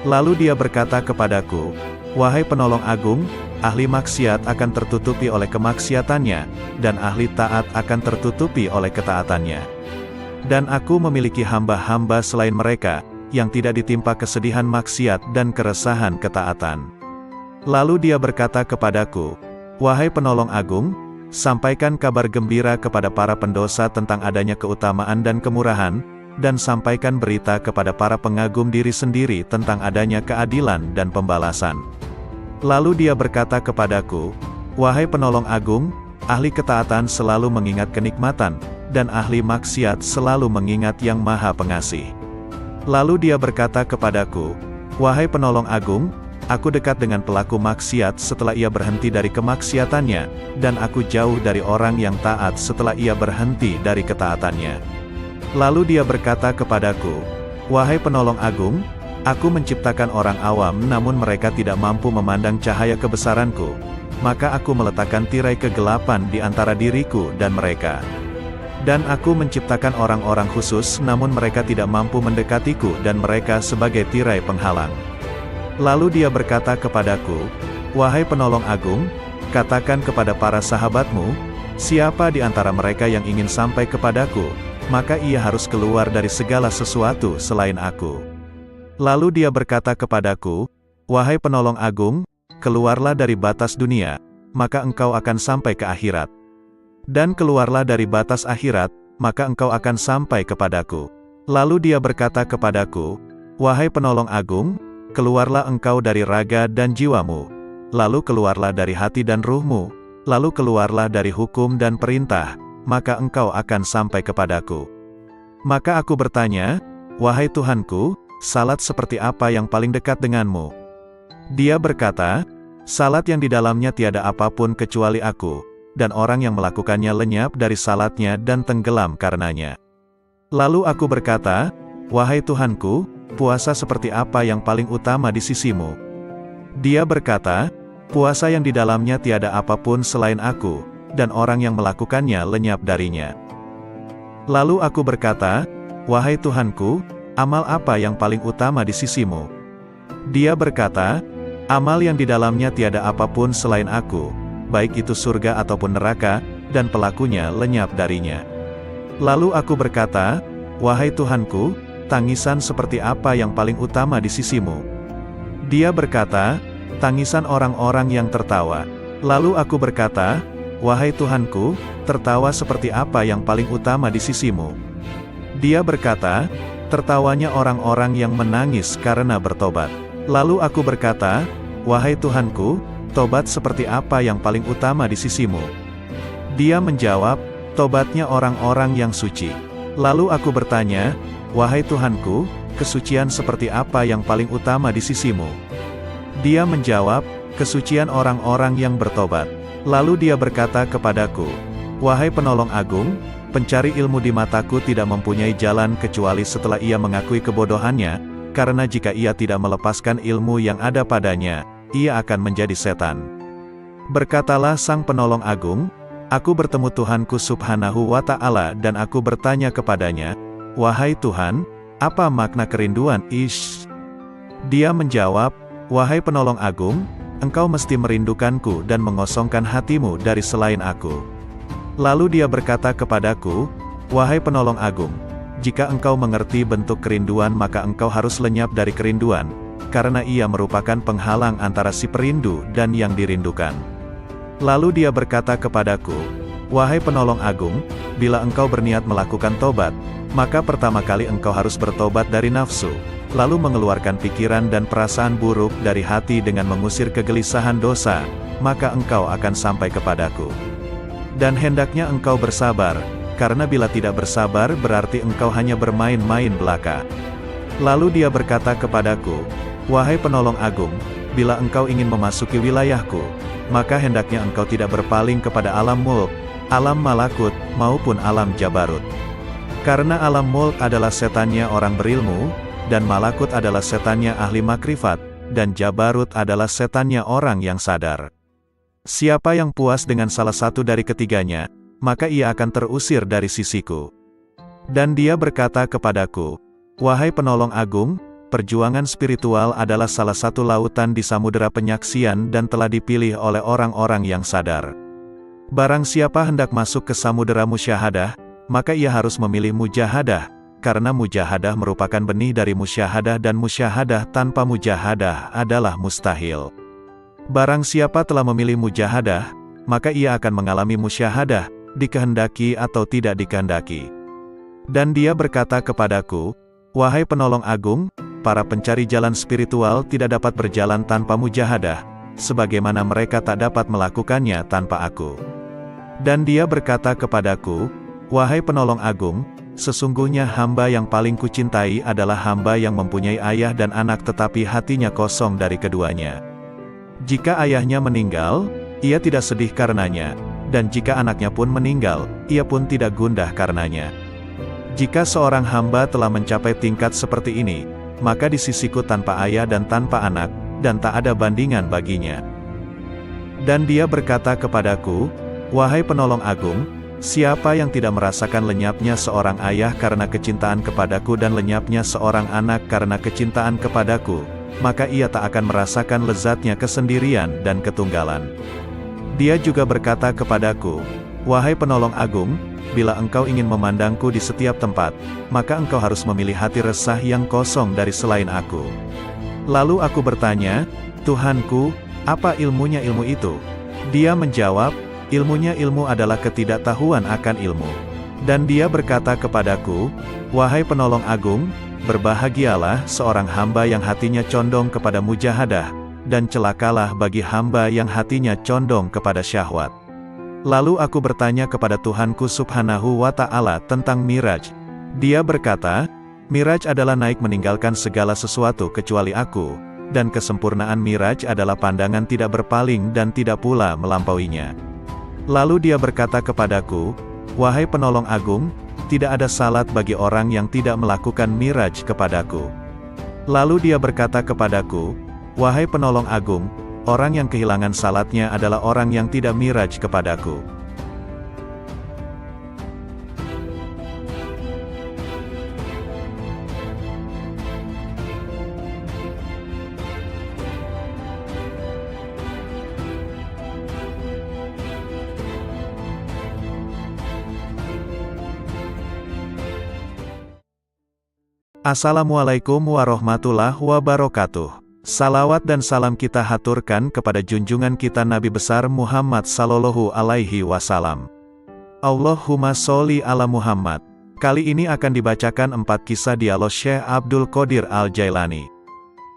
Lalu dia berkata kepadaku, wahai penolong agung, ahli maksiat akan tertutupi oleh kemaksiatannya, dan ahli taat akan tertutupi oleh ketaatannya. Dan aku memiliki hamba-hamba selain mereka, yang tidak ditimpa kesedihan maksiat dan keresahan ketaatan. Lalu dia berkata kepadaku, "Wahai penolong agung, sampaikan kabar gembira kepada para pendosa tentang adanya keutamaan dan kemurahan, dan sampaikan berita kepada para pengagum diri sendiri tentang adanya keadilan dan pembalasan." Lalu dia berkata kepadaku, "Wahai penolong agung, ahli ketaatan selalu mengingat kenikmatan, dan ahli maksiat selalu mengingat yang Maha Pengasih." Lalu dia berkata kepadaku, "Wahai penolong agung, aku dekat dengan pelaku maksiat setelah ia berhenti dari kemaksiatannya, dan aku jauh dari orang yang taat setelah ia berhenti dari ketaatannya." Lalu dia berkata kepadaku, "Wahai penolong agung, aku menciptakan orang awam namun mereka tidak mampu memandang cahaya kebesaranku, maka aku meletakkan tirai kegelapan di antara diriku dan mereka. Dan aku menciptakan orang-orang khusus namun mereka tidak mampu mendekatiku dan mereka sebagai tirai penghalang." Lalu dia berkata kepadaku, "Wahai penolong agung, katakan kepada para sahabatmu, siapa di antara mereka yang ingin sampai kepadaku, maka ia harus keluar dari segala sesuatu selain aku." Lalu dia berkata kepadaku, "Wahai penolong agung, keluarlah dari batas dunia, maka engkau akan sampai ke akhirat. Dan keluarlah dari batas akhirat, maka engkau akan sampai kepadaku." Lalu dia berkata kepadaku, "Wahai penolong agung, keluarlah engkau dari raga dan jiwamu, lalu keluarlah dari hati dan ruhmu, lalu keluarlah dari hukum dan perintah, maka engkau akan sampai kepadaku." Maka aku bertanya, "Wahai Tuhanku, salat seperti apa yang paling dekat denganmu?" Dia berkata, "Salat yang di dalamnya tiada apapun kecuali aku, dan orang yang melakukannya lenyap dari salatnya dan tenggelam karenanya." Lalu aku berkata, "Wahai Tuhanku, puasa seperti apa yang paling utama di sisimu?" Dia berkata, "Puasa yang di dalamnya tiada apapun selain aku, dan orang yang melakukannya lenyap darinya." Lalu aku berkata, "Wahai Tuhanku, amal apa yang paling utama di sisimu?" Dia berkata, "Amal yang di dalamnya tiada apapun selain aku, baik itu surga ataupun neraka, dan pelakunya lenyap darinya." Lalu aku berkata, "Wahai Tuhanku, tangisan seperti apa yang paling utama di sisimu?" Dia berkata, "Tangisan orang-orang yang tertawa." Lalu aku berkata, "Wahai Tuhanku, tertawa seperti apa yang paling utama di sisimu?" Dia berkata, "Tertawanya orang-orang yang menangis karena bertobat." Lalu aku berkata, "Wahai Tuhanku, tobat seperti apa yang paling utama di sisimu?" Dia menjawab, "Tobatnya orang-orang yang suci." Lalu aku bertanya, "Wahai Tuhanku, kesucian seperti apa yang paling utama di sisimu?" Dia menjawab, "Kesucian orang-orang yang bertobat." Lalu dia berkata kepadaku, "Wahai penolong agung, pencari ilmu di mataku tidak mempunyai jalan kecuali setelah ia mengakui kebodohannya, karena jika ia tidak melepaskan ilmu yang ada padanya, ia akan menjadi setan." Berkatalah sang penolong agung, "Aku bertemu Tuhanku subhanahu wa ta'ala dan aku bertanya kepadanya, 'Wahai Tuhan, apa makna kerinduan?' Dia menjawab, 'Wahai penolong agung, engkau mesti merindukanku dan mengosongkan hatimu dari selain aku.' Lalu dia berkata kepadaku, 'Wahai penolong agung, jika engkau mengerti bentuk kerinduan maka engkau harus lenyap dari kerinduan, karena ia merupakan penghalang antara si perindu dan yang dirindukan.' Lalu dia berkata kepadaku, 'Wahai penolong agung, bila engkau berniat melakukan tobat, maka pertama kali engkau harus bertobat dari nafsu, lalu mengeluarkan pikiran dan perasaan buruk dari hati dengan mengusir kegelisahan dosa, maka engkau akan sampai kepadaku. Dan hendaknya engkau bersabar, karena bila tidak bersabar berarti engkau hanya bermain-main belaka.' Lalu dia berkata kepadaku, 'Wahai penolong agung, bila engkau ingin memasuki wilayahku, maka hendaknya engkau tidak berpaling kepada alam mulk, alam malakut, maupun alam jabarut. Karena alam mulk adalah setannya orang berilmu, dan malakut adalah setannya ahli makrifat, dan jabarut adalah setannya orang yang sadar. Siapa yang puas dengan salah satu dari ketiganya, maka ia akan terusir dari sisiku.' Dan dia berkata kepadaku, 'Wahai penolong agung, perjuangan spiritual adalah salah satu lautan di samudera penyaksian dan telah dipilih oleh orang-orang yang sadar. Barang siapa hendak masuk ke samudera musyahadah, maka ia harus memilih mujahadah, karena mujahadah merupakan benih dari musyahadah dan musyahadah tanpa mujahadah adalah mustahil. Barang siapa telah memilih mujahadah, maka ia akan mengalami musyahadah, dikehendaki atau tidak dikehendaki. Dan dia berkata kepadaku, "Wahai penolong agung, para pencari jalan spiritual tidak dapat berjalan tanpa mujahadah, sebagaimana mereka tak dapat melakukannya tanpa aku." Dan dia berkata kepadaku, "Wahai penolong agung, sesungguhnya hamba yang paling kucintai adalah hamba yang mempunyai ayah dan anak tetapi hatinya kosong dari keduanya. Jika ayahnya meninggal, ia tidak sedih karenanya, dan jika anaknya pun meninggal, ia pun tidak gundah karenanya. Jika seorang hamba telah mencapai tingkat seperti ini, maka di sisiku tanpa ayah dan tanpa anak, dan tak ada bandingan baginya." Dan dia berkata kepadaku, "Wahai penolong agung, siapa yang tidak merasakan lenyapnya seorang ayah karena kecintaan kepadaku dan lenyapnya seorang anak karena kecintaan kepadaku, maka ia tak akan merasakan lezatnya kesendirian dan ketunggalan." Dia juga berkata kepadaku, "Wahai penolong agung, bila engkau ingin memandangku di setiap tempat, maka engkau harus memilih hati resah yang kosong dari selain aku." Lalu aku bertanya, "Tuhanku, apa ilmunya ilmu itu?" Dia menjawab, "Ilmunya ilmu adalah ketidaktahuan akan ilmu." Dan dia berkata kepadaku, "Wahai penolong agung, berbahagialah seorang hamba yang hatinya condong kepada mujahadah, dan celakalah bagi hamba yang hatinya condong kepada syahwat." Lalu aku bertanya kepada Tuhanku Subhanahu wa Ta'ala tentang Miraj. Dia berkata, "Miraj adalah naik meninggalkan segala sesuatu kecuali aku, dan kesempurnaan Miraj adalah pandangan tidak berpaling dan tidak pula melampauinya." Lalu dia berkata kepadaku, "Wahai penolong agung, tidak ada salat bagi orang yang tidak melakukan Miraj kepadaku." Lalu dia berkata kepadaku, "Wahai penolong agung, orang yang kehilangan salatnya adalah orang yang tidak Miraj kepadaku." Assalamualaikum warahmatullahi wabarakatuh. Salawat dan salam kita haturkan kepada junjungan kita Nabi besar Muhammad sallallahu alaihi wasallam. Allahumma sholli ala Muhammad. Kali ini akan dibacakan 4 kisah dialog Syekh Abdul Qadir Al-Jailani.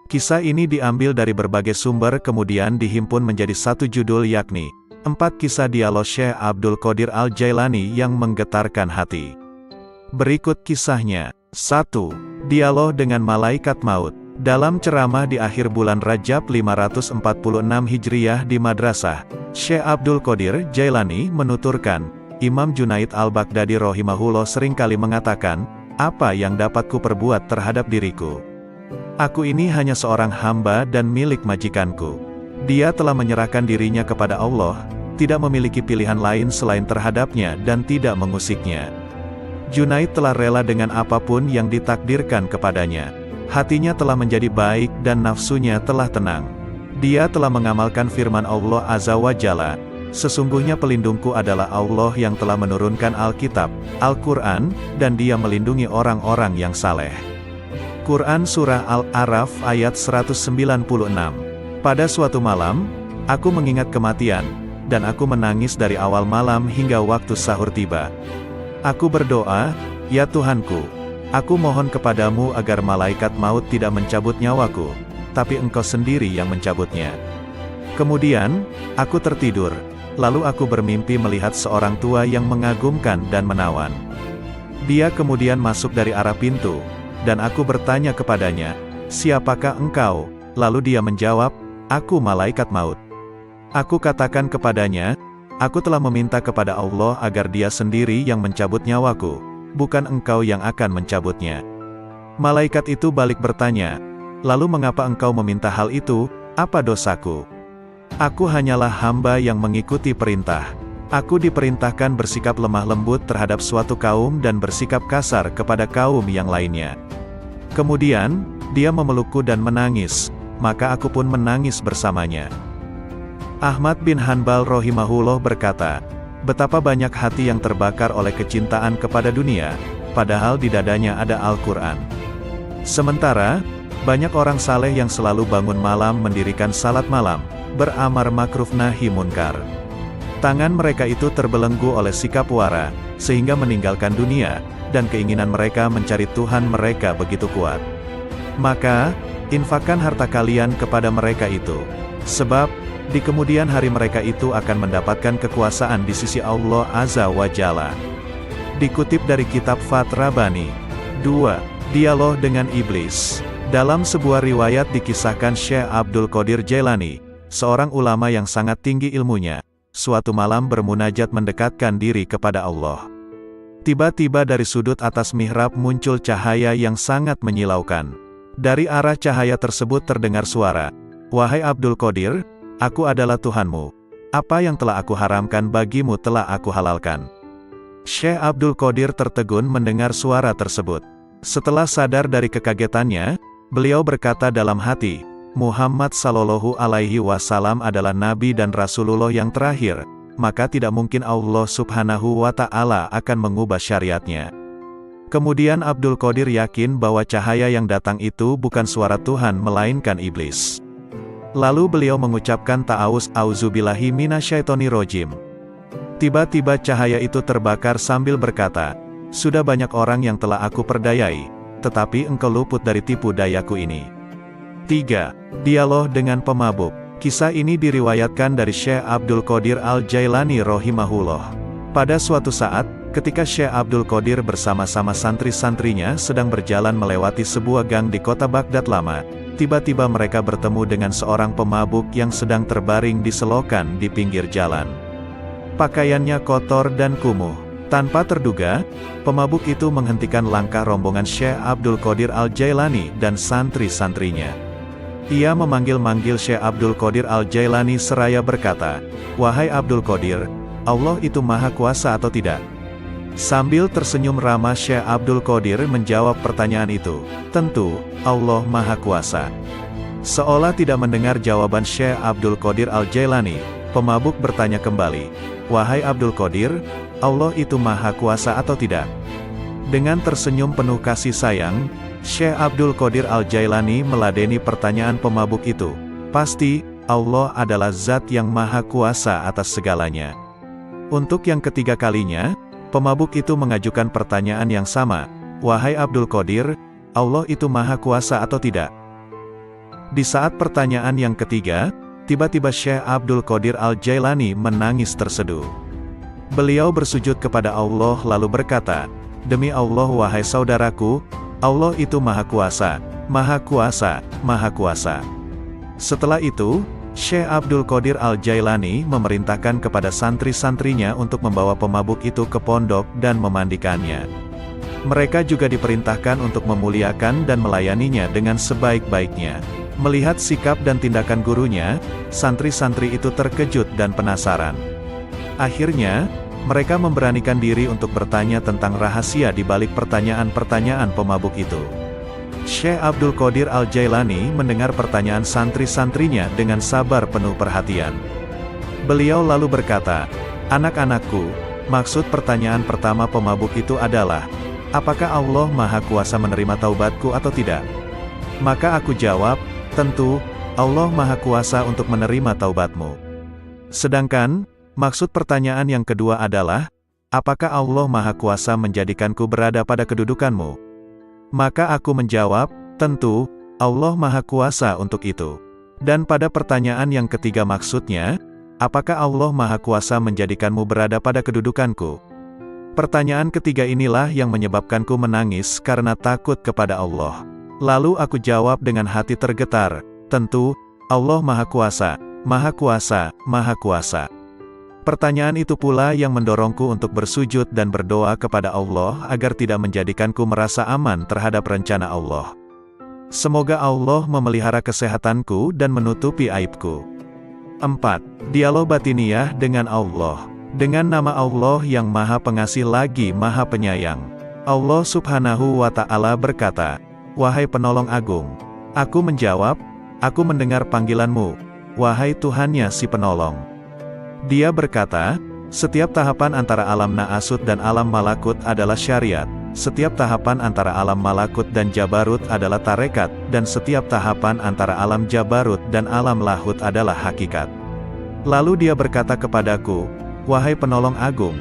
Kisah ini diambil dari berbagai sumber kemudian dihimpun menjadi satu judul yakni 4 kisah dialog Syekh Abdul Qadir Al-Jailani yang menggetarkan hati. Berikut kisahnya. 1. Dialog dengan Malaikat Maut. Dalam ceramah di akhir bulan Rajab 546 Hijriyah di Madrasah, Syekh Abdul Qadir Jailani menuturkan, Imam Junaid Al-Baghdadi rahimahullah seringkali mengatakan, "Apa yang dapat ku perbuat terhadap diriku? Aku ini hanya seorang hamba dan milik majikanku. Dia telah menyerahkan dirinya kepada Allah, tidak memiliki pilihan lain selain terhadapnya dan tidak mengusiknya. Junaid telah rela dengan apapun yang ditakdirkan kepadanya. Hatinya telah menjadi baik dan nafsunya telah tenang. Dia telah mengamalkan firman Allah Azza wa Jalla, sesungguhnya pelindungku adalah Allah yang telah menurunkan Alkitab, Al-Quran, dan dia melindungi orang-orang yang saleh." Quran Surah Al-A'raf ayat 196. Pada suatu malam, aku mengingat kematian, dan aku menangis dari awal malam hingga waktu sahur tiba. Aku berdoa, "Ya Tuhanku, aku mohon kepadamu agar malaikat maut tidak mencabut nyawaku, tapi Engkau sendiri yang mencabutnya." Kemudian, aku tertidur, lalu aku bermimpi melihat seorang tua yang mengagumkan dan menawan. Dia kemudian masuk dari arah pintu, dan aku bertanya kepadanya, "Siapakah engkau?" Lalu dia menjawab, "Aku malaikat maut." Aku katakan kepadanya, "Aku telah meminta kepada Allah agar Dia sendiri yang mencabut nyawaku, bukan engkau yang akan mencabutnya." Malaikat itu balik bertanya, "Lalu mengapa engkau meminta hal itu? Apa dosaku? Aku hanyalah hamba yang mengikuti perintah. Aku diperintahkan bersikap lemah lembut terhadap suatu kaum dan bersikap kasar kepada kaum yang lainnya." Kemudian, Dia memelukku dan menangis, maka aku pun menangis bersamanya. Ahmad bin Hanbal rahimahullah berkata, betapa banyak hati yang terbakar oleh kecintaan kepada dunia, padahal di dadanya ada Al-Quran. Sementara, banyak orang saleh yang selalu bangun malam mendirikan salat malam, beramar makruf nahi munkar. Tangan mereka itu terbelenggu oleh sikap wara, sehingga meninggalkan dunia, dan keinginan mereka mencari Tuhan mereka begitu kuat. Maka, infakkan harta kalian kepada mereka itu. Sebab, di kemudian hari mereka itu akan mendapatkan kekuasaan di sisi Allah Azza wa Jalla. Dikutip dari kitab Fath Rabbani. 2. Dialog dengan Iblis. Dalam sebuah riwayat dikisahkan Syekh Abdul Qadir Jailani, seorang ulama yang sangat tinggi ilmunya, suatu malam bermunajat mendekatkan diri kepada Allah. Tiba-tiba dari sudut atas mihrab muncul cahaya yang sangat menyilaukan. Dari arah cahaya tersebut terdengar suara, "Wahai Abdul Qadir, aku adalah Tuhanmu. Apa yang telah aku haramkan bagimu telah aku halalkan." Syekh Abdul Qadir tertegun mendengar suara tersebut. Setelah sadar dari kekagetannya, beliau berkata dalam hati, Muhammad Sallallahu Alaihi Wasallam adalah Nabi dan Rasulullah yang terakhir, maka tidak mungkin Allah Subhanahu wa Ta'ala akan mengubah syariatnya. Kemudian Abdul Qadir yakin bahwa cahaya yang datang itu bukan suara Tuhan melainkan iblis. Lalu beliau mengucapkan ta'awuz, auzubillahi minasyaitonirrajim. Tiba-tiba cahaya itu terbakar sambil berkata, sudah banyak orang yang telah aku perdayai, tetapi engkau luput dari tipu dayaku ini. 3. Dialog dengan pemabuk. Kisah ini diriwayatkan dari Syekh Abdul Qadir Al-Jailani rahimahullah. Pada suatu saat, ketika Syekh Abdul Qadir bersama-sama santri-santrinya sedang berjalan melewati sebuah gang di kota Baghdad lama, tiba-tiba mereka bertemu dengan seorang pemabuk yang sedang terbaring di selokan di pinggir jalan. Pakaiannya kotor dan kumuh. Tanpa terduga, pemabuk itu menghentikan langkah rombongan Syekh Abdul Qadir Al-Jailani dan santri-santrinya. Ia memanggil-manggil Syekh Abdul Qadir Al-Jailani seraya berkata, "Wahai Abdul Qadir, Allah itu maha kuasa atau tidak?" Sambil tersenyum ramah Syekh Abdul Qadir menjawab pertanyaan itu, "Tentu, Allah maha kuasa." Seolah tidak mendengar jawaban Syekh Abdul Qadir Al-Jailani, pemabuk bertanya kembali, "Wahai Abdul Qadir, Allah itu maha kuasa atau tidak?" Dengan tersenyum penuh kasih sayang, Syekh Abdul Qadir Al-Jailani meladeni pertanyaan pemabuk itu. Pasti, Allah adalah zat yang maha kuasa atas segalanya. Untuk yang ketiga kalinya, pemabuk itu mengajukan pertanyaan yang sama. Wahai Abdul Qadir, Allah itu maha kuasa atau tidak? Di saat pertanyaan yang ketiga, tiba-tiba Syekh Abdul Qadir Al-Jailani menangis terseduh. Beliau bersujud kepada Allah lalu berkata, "Demi Allah wahai saudaraku, Allah itu maha kuasa, maha kuasa, maha kuasa." Setelah itu, Syekh Abdul Qadir Al-Jailani memerintahkan kepada santri-santrinya untuk membawa pemabuk itu ke pondok dan memandikannya. Mereka juga diperintahkan untuk memuliakan dan melayaninya dengan sebaik-baiknya. Melihat sikap dan tindakan gurunya, santri-santri itu terkejut dan penasaran. Akhirnya, mereka memberanikan diri untuk bertanya tentang rahasia di balik pertanyaan-pertanyaan pemabuk itu. Syekh Abdul Qadir Al-Jailani mendengar pertanyaan santri-santrinya dengan sabar penuh perhatian. Beliau lalu berkata, "Anak-anakku, maksud pertanyaan pertama pemabuk itu adalah, apakah Allah maha kuasa menerima taubatku atau tidak?" Maka aku jawab, "Tentu, Allah maha kuasa untuk menerima taubatmu." Sedangkan, maksud pertanyaan yang kedua adalah, apakah Allah maha kuasa menjadikanku berada pada kedudukanmu? Maka aku menjawab, tentu, Allah maha kuasa untuk itu. Dan pada pertanyaan yang ketiga maksudnya, apakah Allah maha kuasa menjadikanmu berada pada kedudukanku? Pertanyaan ketiga inilah yang menyebabkanku menangis karena takut kepada Allah. Lalu aku jawab dengan hati tergetar, tentu, Allah maha kuasa, maha kuasa, maha kuasa. Pertanyaan itu pula yang mendorongku untuk bersujud dan berdoa kepada Allah agar tidak menjadikanku merasa aman terhadap rencana Allah. Semoga Allah memelihara kesehatanku dan menutupi aibku. 4. Dialog batiniyah dengan Allah. Dengan nama Allah yang maha pengasih lagi maha penyayang. Allah Subhanahu wa Ta'ala berkata, wahai penolong agung. Aku menjawab, aku mendengar panggilanmu, wahai Tuhannya si penolong. Dia berkata, setiap tahapan antara alam Naasut dan alam Malakut adalah syariat, setiap tahapan antara alam Malakut dan Jabarut adalah tarekat, dan setiap tahapan antara alam Jabarut dan alam Lahut adalah hakikat. Lalu dia berkata kepadaku, wahai penolong agung,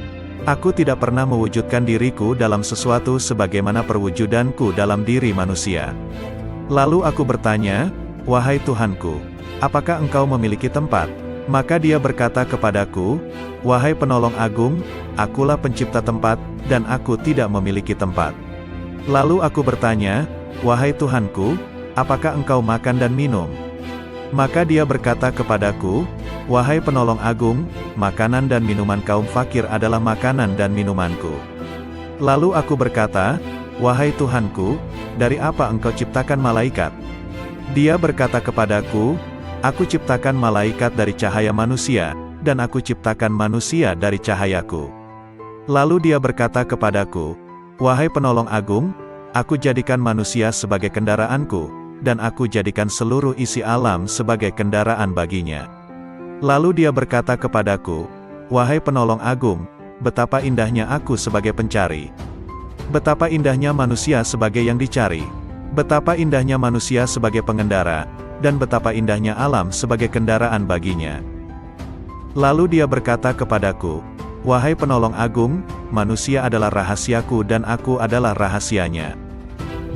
aku tidak pernah mewujudkan diriku dalam sesuatu sebagaimana perwujudanku dalam diri manusia. Lalu aku bertanya, wahai Tuhanku, apakah engkau memiliki tempat? Maka dia berkata kepadaku, wahai penolong agung, akulah pencipta tempat, dan aku tidak memiliki tempat. Lalu aku bertanya, wahai Tuhanku, apakah engkau makan dan minum? Maka dia berkata kepadaku, wahai penolong agung, makanan dan minuman kaum fakir adalah makanan dan minumanku. Lalu aku berkata, wahai Tuhanku, dari apa engkau ciptakan malaikat? Dia berkata kepadaku, aku ciptakan malaikat dari cahaya manusia, dan aku ciptakan manusia dari cahayaku. Lalu dia berkata kepadaku, wahai penolong agung, aku jadikan manusia sebagai kendaraanku, dan aku jadikan seluruh isi alam sebagai kendaraan baginya. Lalu dia berkata kepadaku, wahai penolong agung, betapa indahnya aku sebagai pencari. Betapa indahnya manusia sebagai yang dicari. Betapa indahnya manusia sebagai pengendara, dan betapa indahnya alam sebagai kendaraan baginya. Lalu dia berkata kepadaku, wahai penolong agung, manusia adalah rahasiaku dan aku adalah rahasianya.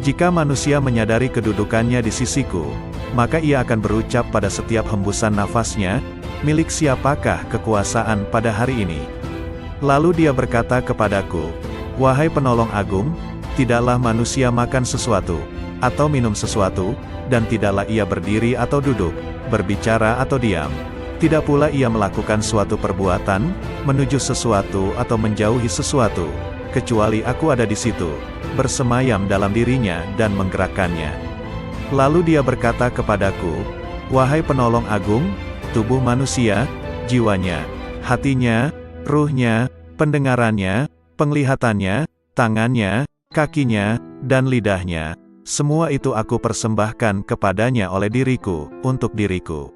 Jika manusia menyadari kedudukannya di sisiku, maka ia akan berucap pada setiap hembusan nafasnya, milik siapakah kekuasaan pada hari ini? Lalu dia berkata kepadaku, wahai penolong agung, tidaklah manusia makan sesuatu, atau minum sesuatu, dan tidaklah ia berdiri atau duduk, berbicara atau diam. Tidak pula ia melakukan suatu perbuatan, menuju sesuatu atau menjauhi sesuatu, kecuali aku ada di situ, bersemayam dalam dirinya dan menggerakkannya. Lalu dia berkata kepadaku, wahai penolong agung, tubuh manusia, jiwanya, hatinya, ruhnya, pendengarannya, penglihatannya, tangannya, kakinya, dan lidahnya, semua itu aku persembahkan kepadanya oleh diriku, untuk diriku.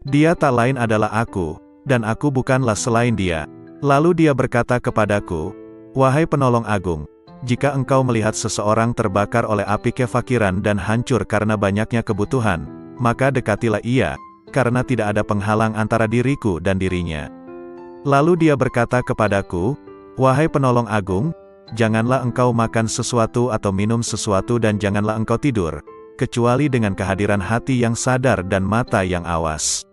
Dia tak lain adalah aku, dan aku bukanlah selain dia. Lalu dia berkata kepadaku, wahai penolong agung, jika engkau melihat seseorang terbakar oleh api kefakiran dan hancur karena banyaknya kebutuhan, maka dekatilah ia, karena tidak ada penghalang antara diriku dan dirinya. Lalu dia berkata kepadaku, wahai penolong agung, janganlah engkau makan sesuatu atau minum sesuatu dan janganlah engkau tidur, kecuali dengan kehadiran hati yang sadar dan mata yang awas.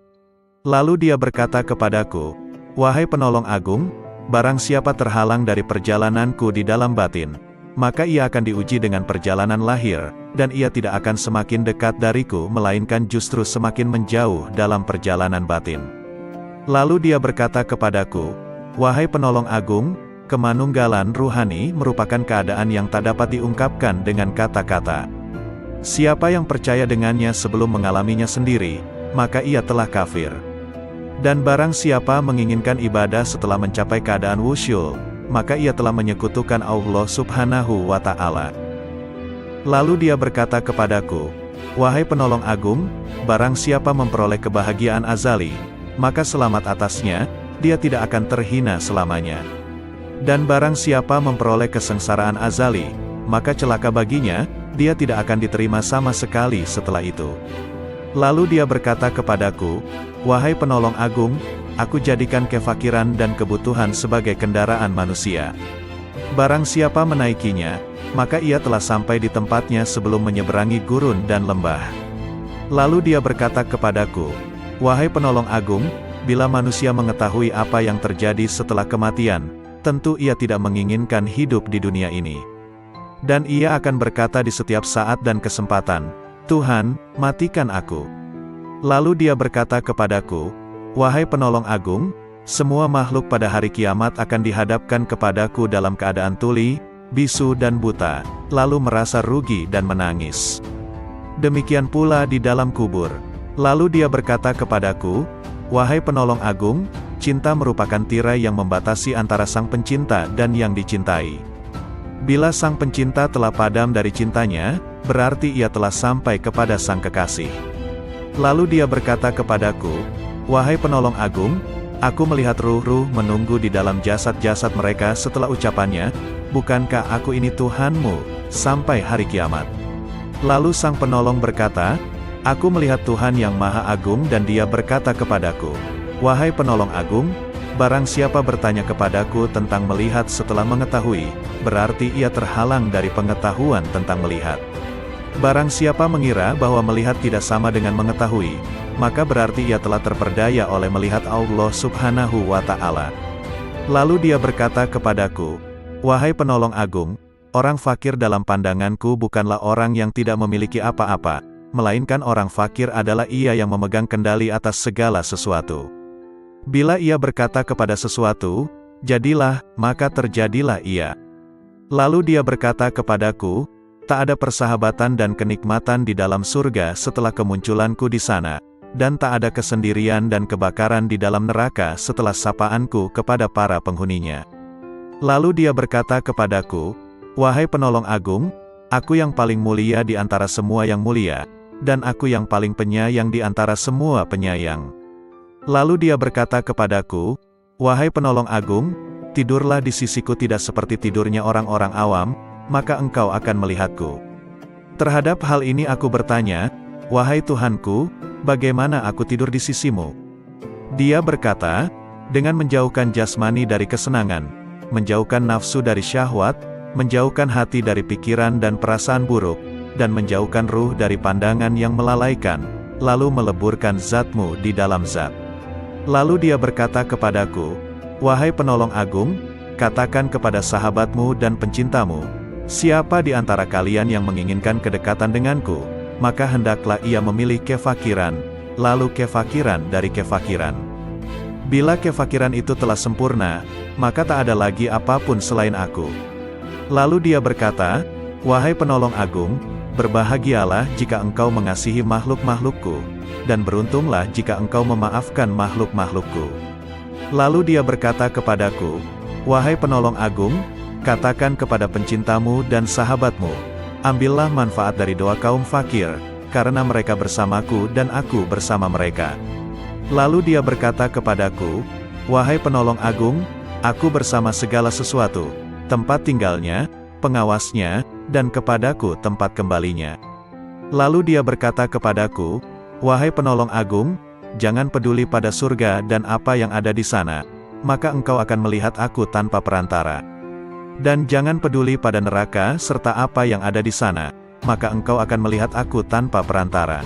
Lalu dia berkata kepadaku, wahai penolong agung, barang siapa terhalang dari perjalananku di dalam batin, maka ia akan diuji dengan perjalanan lahir, dan ia tidak akan semakin dekat dariku melainkan justru semakin menjauh dalam perjalanan batin. Lalu dia berkata kepadaku, wahai penolong agung, kemanunggalan ruhani merupakan keadaan yang tak dapat diungkapkan dengan kata-kata. Siapa yang percaya dengannya sebelum mengalaminya sendiri, maka ia telah kafir. Dan barang siapa menginginkan ibadah setelah mencapai keadaan wusyul, maka ia telah menyekutukan Allah subhanahu wa ta'ala. Lalu dia berkata kepadaku, wahai penolong agung, barang siapa memperoleh kebahagiaan azali, maka selamat atasnya, dia tidak akan terhina selamanya. Dan barang siapa memperoleh kesengsaraan azali, maka celaka baginya, dia tidak akan diterima sama sekali setelah itu. Lalu dia berkata kepadaku, wahai penolong agung, aku jadikan kefakiran dan kebutuhan sebagai kendaraan manusia. Barang siapa menaikinya, maka ia telah sampai di tempatnya sebelum menyeberangi gurun dan lembah. Lalu dia berkata kepadaku, wahai penolong agung, bila manusia mengetahui apa yang terjadi setelah kematian, tentu ia tidak menginginkan hidup di dunia ini. Dan ia akan berkata di setiap saat dan kesempatan, Tuhan, matikan aku. Lalu dia berkata kepadaku, wahai penolong agung, semua makhluk pada hari kiamat akan dihadapkan kepadaku dalam keadaan tuli, bisu dan buta, lalu merasa rugi dan menangis. Demikian pula di dalam kubur. Lalu dia berkata kepadaku, wahai penolong agung, cinta merupakan tirai yang membatasi antara sang pencinta dan yang dicintai. Bila sang pencinta telah padam dari cintanya, berarti ia telah sampai kepada sang kekasih. Lalu dia berkata kepadaku, "Wahai penolong agung, aku melihat ruh-ruh menunggu di dalam jasad-jasad mereka." Setelah ucapannya, "Bukankah aku ini Tuhanmu, sampai hari kiamat?" Lalu sang penolong berkata, "Aku melihat Tuhan yang Maha Agung." Dan dia berkata kepadaku, "Wahai penolong agung, barang siapa bertanya kepadaku tentang melihat setelah mengetahui, berarti ia terhalang dari pengetahuan tentang melihat. Barang siapa mengira bahwa melihat tidak sama dengan mengetahui, maka berarti ia telah terperdaya oleh melihat Allah Subhanahu wa Ta'ala." Lalu dia berkata kepadaku, "Wahai penolong agung, orang fakir dalam pandanganku bukanlah orang yang tidak memiliki apa-apa, melainkan orang fakir adalah ia yang memegang kendali atas segala sesuatu. Bila ia berkata kepada sesuatu, 'Jadilah,' maka terjadilah ia." Lalu dia berkata kepadaku, "Tak ada persahabatan dan kenikmatan di dalam surga setelah kemunculanku di sana, dan tak ada kesendirian dan kebakaran di dalam neraka setelah sapaanku kepada para penghuninya." Lalu dia berkata kepadaku, "Wahai penolong agung, aku yang paling mulia di antara semua yang mulia, dan aku yang paling penyayang di antara semua penyayang." Lalu dia berkata kepadaku, "Wahai penolong agung, tidurlah di sisiku tidak seperti tidurnya orang-orang awam, maka engkau akan melihatku." Terhadap hal ini aku bertanya, "Wahai Tuhanku, bagaimana aku tidur di sisimu?" Dia berkata, "Dengan menjauhkan jasmani dari kesenangan, menjauhkan nafsu dari syahwat, menjauhkan hati dari pikiran dan perasaan buruk, dan menjauhkan ruh dari pandangan yang melalaikan, lalu meleburkan zatmu di dalam zat." Lalu dia berkata kepadaku, "Wahai penolong agung, katakan kepada sahabatmu dan pencintamu, siapa di antara kalian yang menginginkan kedekatan denganku, maka hendaklah ia memilih kefakiran, lalu kefakiran dari kefakiran. Bila kefakiran itu telah sempurna, maka tak ada lagi apapun selain aku." Lalu dia berkata, "Wahai penolong agung, berbahagialah jika engkau mengasihi makhluk-makhlukku, dan beruntunglah jika engkau memaafkan makhluk-makhlukku." Lalu dia berkata kepadaku, "Wahai penolong agung, katakan kepada pencintamu dan sahabatmu, ambillah manfaat dari doa kaum fakir, karena mereka bersamaku dan aku bersama mereka." Lalu dia berkata kepadaku, "Wahai penolong agung, aku bersama segala sesuatu, tempat tinggalnya, pengawasnya, dan kepadaku tempat kembalinya." Lalu dia berkata kepadaku, "Wahai penolong agung, jangan peduli pada surga dan apa yang ada di sana, maka engkau akan melihat aku tanpa perantara. Dan jangan peduli pada neraka serta apa yang ada di sana, maka engkau akan melihat aku tanpa perantara."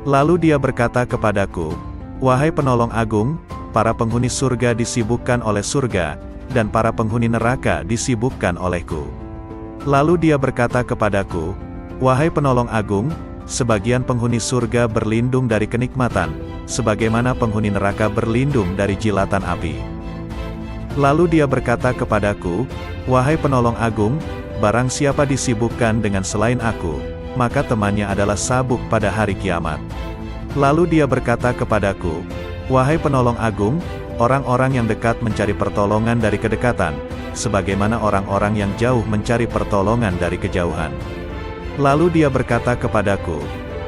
Lalu dia berkata kepadaku, "Wahai penolong agung, para penghuni surga disibukkan oleh surga, dan para penghuni neraka disibukkan olehku." Lalu dia berkata kepadaku, "Wahai penolong agung, sebagian penghuni surga berlindung dari kenikmatan, sebagaimana penghuni neraka berlindung dari jilatan api." Lalu dia berkata kepadaku, "Wahai penolong agung, barang siapa disibukkan dengan selain aku, maka temannya adalah sabuk pada hari kiamat." Lalu dia berkata kepadaku, "Wahai penolong agung, orang-orang yang dekat mencari pertolongan dari kedekatan, sebagaimana orang-orang yang jauh mencari pertolongan dari kejauhan." Lalu dia berkata kepadaku,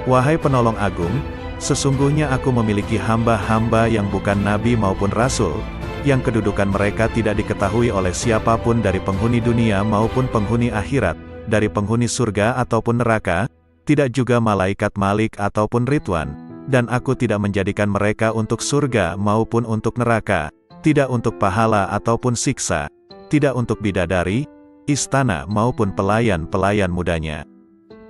"Wahai penolong agung, sesungguhnya aku memiliki hamba-hamba yang bukan nabi maupun rasul, yang kedudukan mereka tidak diketahui oleh siapapun dari penghuni dunia maupun penghuni akhirat, dari penghuni surga ataupun neraka, tidak juga malaikat Malik ataupun Ridwan, dan aku tidak menjadikan mereka untuk surga maupun untuk neraka, tidak untuk pahala ataupun siksa, tidak untuk bidadari, istana maupun pelayan-pelayan mudanya.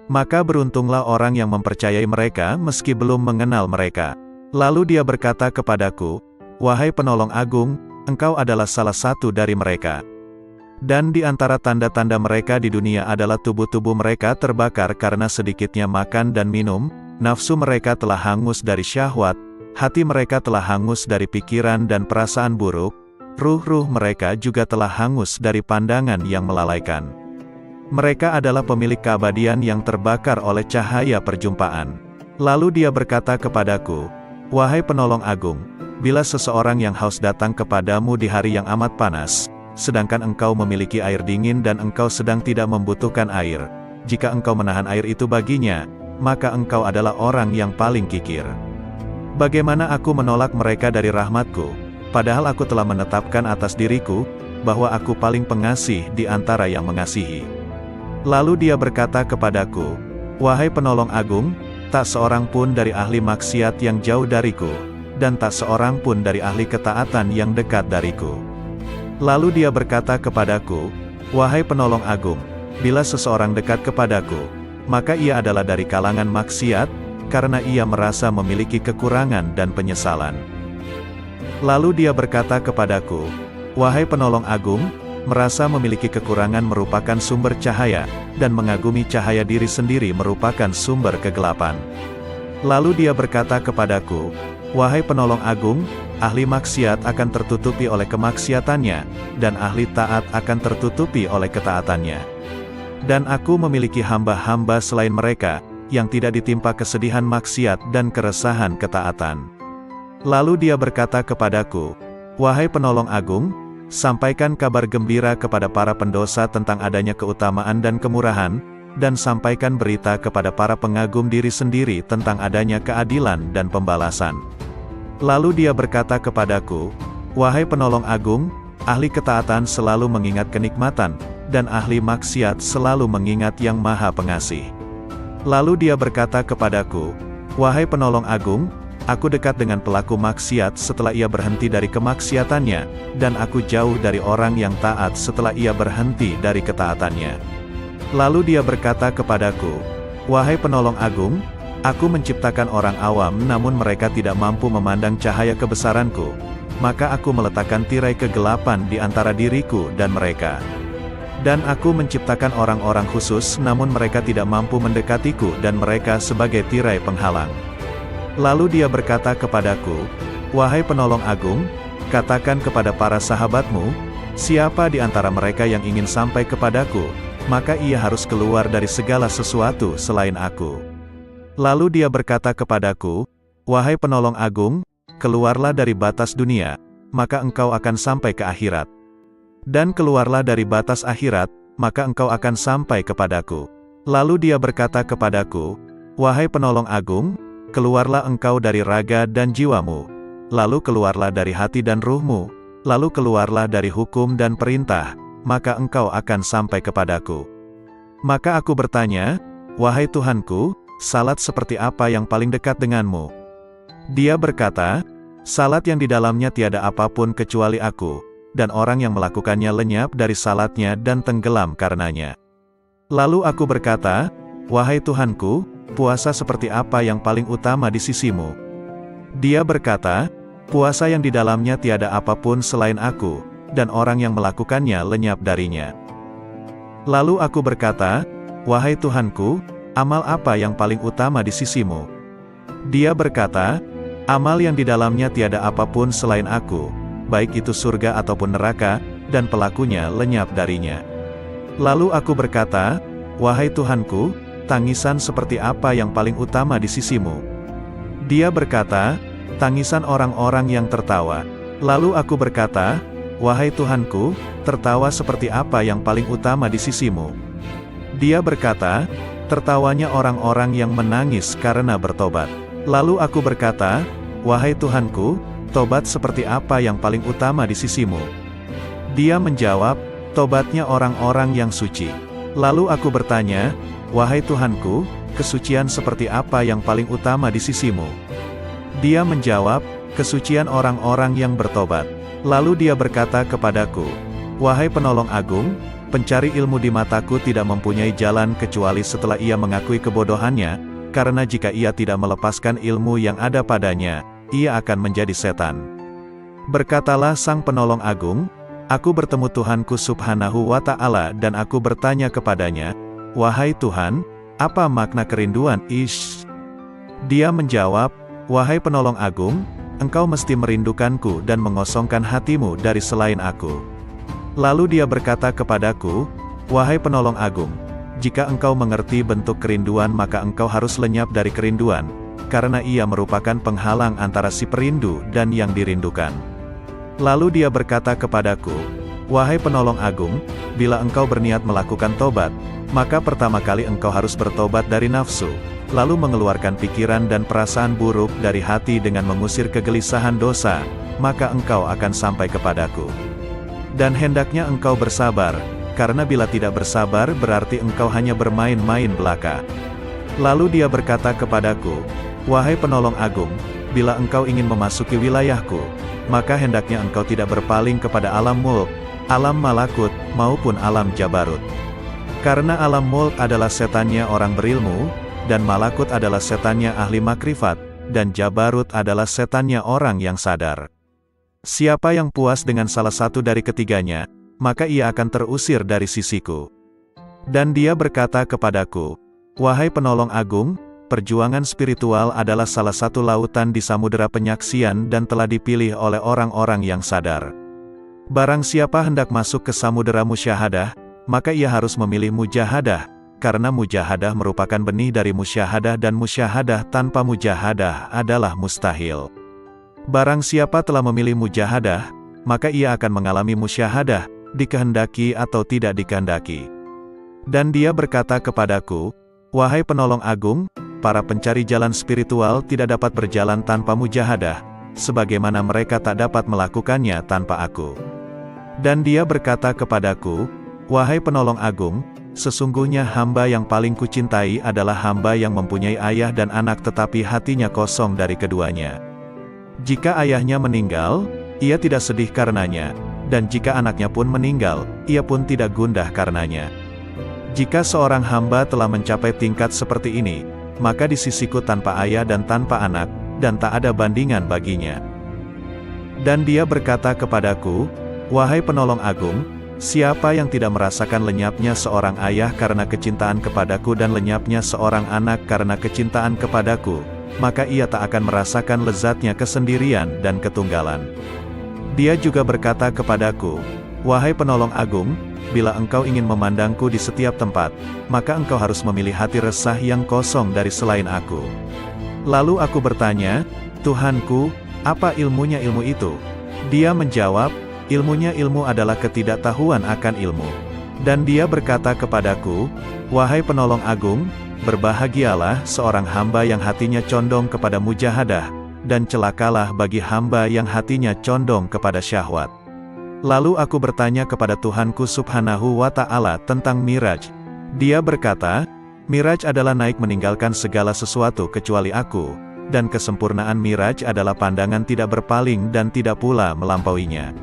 Maka beruntunglah orang yang mempercayai mereka meski belum mengenal mereka." Lalu dia berkata kepadaku, "Wahai penolong agung, engkau adalah salah satu dari mereka. Dan di antara tanda-tanda mereka di dunia adalah tubuh-tubuh mereka terbakar karena sedikitnya makan dan minum, nafsu mereka telah hangus dari syahwat, hati mereka telah hangus dari pikiran dan perasaan buruk, ruh-ruh mereka juga telah hangus dari pandangan yang melalaikan. Mereka adalah pemilik keabadian yang terbakar oleh cahaya perjumpaan." Lalu dia berkata kepadaku, "Wahai penolong agung, bila seseorang yang haus datang kepadamu di hari yang amat panas, sedangkan engkau memiliki air dingin dan engkau sedang tidak membutuhkan air. Jika engkau menahan air itu baginya, maka engkau adalah orang yang paling kikir. Bagaimana aku menolak mereka dari rahmatku, padahal aku telah menetapkan atas diriku, bahwa aku paling pengasih di antara yang mengasihi. Lalu dia berkata kepadaku, wahai penolong agung, tak seorang pun dari ahli maksiat yang jauh dariku, dan tak seorang pun dari ahli ketaatan yang dekat dariku. Lalu dia berkata kepadaku, wahai penolong agung, bila seseorang dekat kepadaku, maka ia adalah dari kalangan maksiat, karena ia merasa memiliki kekurangan dan penyesalan. Lalu dia berkata kepadaku, wahai penolong agung, merasa memiliki kekurangan merupakan sumber cahaya, dan mengagumi cahaya diri sendiri merupakan sumber kegelapan. Lalu dia berkata kepadaku, wahai penolong agung, ahli maksiat akan tertutupi oleh kemaksiatannya, dan ahli taat akan tertutupi oleh ketaatannya. Dan aku memiliki hamba-hamba selain mereka, yang tidak ditimpa kesedihan maksiat dan keresahan ketaatan. Lalu dia berkata kepadaku, wahai penolong agung, sampaikan kabar gembira kepada para pendosa tentang adanya keutamaan dan kemurahan, dan sampaikan berita kepada para pengagum diri sendiri tentang adanya keadilan dan pembalasan. Lalu dia berkata kepadaku, wahai penolong agung, ahli ketaatan selalu mengingat kenikmatan, dan ahli maksiat selalu mengingat yang maha pengasih. Lalu dia berkata kepadaku, wahai penolong agung, aku dekat dengan pelaku maksiat setelah ia berhenti dari kemaksiatannya, dan aku jauh dari orang yang taat setelah ia berhenti dari ketaatannya. Lalu dia berkata kepadaku, wahai penolong agung, aku menciptakan orang awam namun mereka tidak mampu memandang cahaya kebesaranku, maka aku meletakkan tirai kegelapan di antara diriku dan mereka. Dan aku menciptakan orang-orang khusus namun mereka tidak mampu mendekatiku dan mereka sebagai tirai penghalang. Lalu dia berkata kepadaku, wahai penolong agung, katakan kepada para sahabatmu, siapa di antara mereka yang ingin sampai kepadaku, maka ia harus keluar dari segala sesuatu selain aku. Lalu dia berkata kepadaku, wahai penolong agung, keluarlah dari batas dunia, maka engkau akan sampai ke akhirat. Dan keluarlah dari batas akhirat, maka engkau akan sampai kepadaku. Lalu dia berkata kepadaku, wahai penolong agung, keluarlah engkau dari raga dan jiwamu, lalu keluarlah dari hati dan ruhmu, lalu keluarlah dari hukum dan perintah, maka engkau akan sampai kepadaku. Maka aku bertanya, wahai Tuhanku, salat seperti apa yang paling dekat denganmu? Dia berkata, salat yang di dalamnya tiada apapun kecuali aku, dan orang yang melakukannya lenyap dari salatnya dan tenggelam karenanya. Lalu aku berkata, wahai Tuhanku, puasa seperti apa yang paling utama di sisimu? Dia berkata, puasa yang di dalamnya tiada apapun selain aku, dan orang yang melakukannya lenyap darinya. Lalu aku berkata, wahai Tuhanku, amal apa yang paling utama di sisimu? Dia berkata, amal yang di dalamnya tiada apapun selain aku, baik itu surga ataupun neraka, dan pelakunya lenyap darinya. Lalu aku berkata, wahai Tuhanku, tangisan seperti apa yang paling utama di sisimu? Dia berkata, tangisan orang-orang yang tertawa. Lalu aku berkata, wahai Tuhanku, tertawa seperti apa yang paling utama di sisimu? Dia berkata, tertawanya orang-orang yang menangis karena bertobat. Lalu aku berkata, wahai Tuhanku, tobat seperti apa yang paling utama di sisimu? Dia menjawab, tobatnya orang-orang yang suci. Lalu aku bertanya, wahai Tuhanku, kesucian seperti apa yang paling utama di sisimu? Dia menjawab, kesucian orang-orang yang bertobat. Lalu dia berkata kepadaku, wahai penolong agung, pencari ilmu di mataku tidak mempunyai jalan kecuali setelah ia mengakui kebodohannya, karena jika ia tidak melepaskan ilmu yang ada padanya, ia akan menjadi setan. Berkatalah sang penolong agung, aku bertemu Tuhanku subhanahu wa ta'ala dan aku bertanya kepadanya, wahai Tuhan, apa makna kerinduan? Dia menjawab, wahai penolong agung, engkau mesti merindukanku dan mengosongkan hatimu dari selain aku. Lalu dia berkata kepadaku, wahai penolong agung, jika engkau mengerti bentuk kerinduan maka engkau harus lenyap dari kerinduan, karena ia merupakan penghalang antara si perindu dan yang dirindukan. Lalu dia berkata kepadaku, Wahai penolong agung, bila engkau berniat melakukan tobat, maka pertama kali engkau harus bertobat dari nafsu, lalu mengeluarkan pikiran dan perasaan buruk dari hati dengan mengusir kegelisahan dosa, maka engkau akan sampai kepadaku. Dan hendaknya engkau bersabar, karena bila tidak bersabar berarti engkau hanya bermain-main belaka. Lalu dia berkata kepadaku, wahai penolong agung, bila engkau ingin memasuki wilayahku, maka hendaknya engkau tidak berpaling kepada alam mulk, alam malakut, maupun alam jabarut. Karena alam mulk adalah setannya orang berilmu, dan malakut adalah setannya ahli makrifat, dan jabarut adalah setannya orang yang sadar. Siapa yang puas dengan salah satu dari ketiganya, maka ia akan terusir dari sisiku. Dan dia berkata kepadaku, wahai penolong agung, perjuangan spiritual adalah salah satu lautan di samudera penyaksian dan telah dipilih oleh orang-orang yang sadar. Barang siapa hendak masuk ke samudera musyahadah, maka ia harus memilih mujahadah, karena mujahadah merupakan benih dari musyahadah dan musyahadah tanpa mujahadah adalah mustahil. Barang siapa telah memilih mujahadah, maka ia akan mengalami musyahadah, dikehendaki atau tidak dikehendaki. Dan dia berkata kepadaku, wahai penolong agung, para pencari jalan spiritual tidak dapat berjalan tanpa mujahadah, sebagaimana mereka tak dapat melakukannya tanpa aku. Dan dia berkata kepadaku, wahai penolong agung, sesungguhnya hamba yang paling kucintai adalah hamba yang mempunyai ayah dan anak tetapi hatinya kosong dari keduanya. Jika ayahnya meninggal, ia tidak sedih karenanya, dan jika anaknya pun meninggal, ia pun tidak gundah karenanya. Jika seorang hamba telah mencapai tingkat seperti ini, maka di sisiku tanpa ayah dan tanpa anak, dan tak ada bandingan baginya. Dan dia berkata kepadaku, wahai penolong agung, siapa yang tidak merasakan lenyapnya seorang ayah karena kecintaan kepadaku dan lenyapnya seorang anak karena kecintaan kepadaku, maka ia tak akan merasakan lezatnya kesendirian dan ketunggalan. Dia juga berkata kepadaku, wahai penolong agung, bila engkau ingin memandangku di setiap tempat, maka engkau harus memilih hati resah yang kosong dari selain aku. Lalu aku bertanya, Tuhanku, apa ilmunya ilmu itu? Dia menjawab, ilmunya ilmu adalah ketidaktahuan akan ilmu. Dan dia berkata kepadaku, wahai penolong agung, berbahagialah seorang hamba yang hatinya condong kepada mujahadah, dan celakalah bagi hamba yang hatinya condong kepada syahwat. Lalu aku bertanya kepada Tuhanku subhanahu wa ta'ala tentang Miraj. Dia berkata, Miraj adalah naik meninggalkan segala sesuatu kecuali aku, dan kesempurnaan Miraj adalah pandangan tidak berpaling dan tidak pula melampauinya.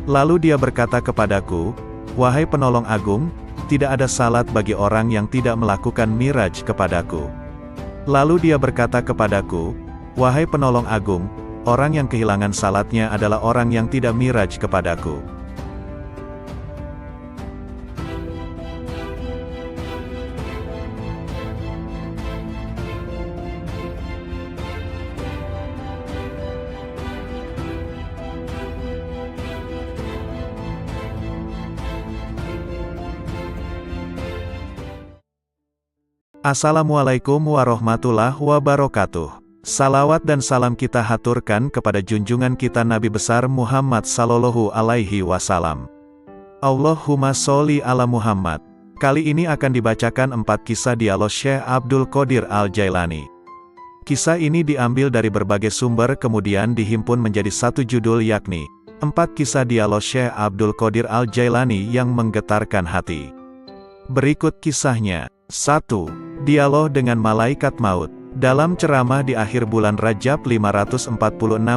Lalu dia berkata kepadaku, wahai penolong agung, tidak ada salat bagi orang yang tidak melakukan Miraj kepadaku. Lalu dia berkata kepadaku, wahai penolong agung, orang yang kehilangan salatnya adalah orang yang tidak Miraj kepadaku. Assalamualaikum warahmatullahi wabarakatuh. Salawat dan salam kita haturkan kepada junjungan kita Nabi besar Muhammad sallallahu alaihi wasallam. Allahumma sholli ala Muhammad. Kali ini akan dibacakan 4 kisah dialog Syekh Abdul Qadir Al-Jailani. Kisah ini diambil dari berbagai sumber kemudian dihimpun menjadi satu judul yakni 4 kisah dialog Syekh Abdul Qadir Al-Jailani yang menggetarkan hati. Berikut kisahnya. 1. Dialog dengan Malaikat Maut. Dalam ceramah di akhir bulan Rajab 546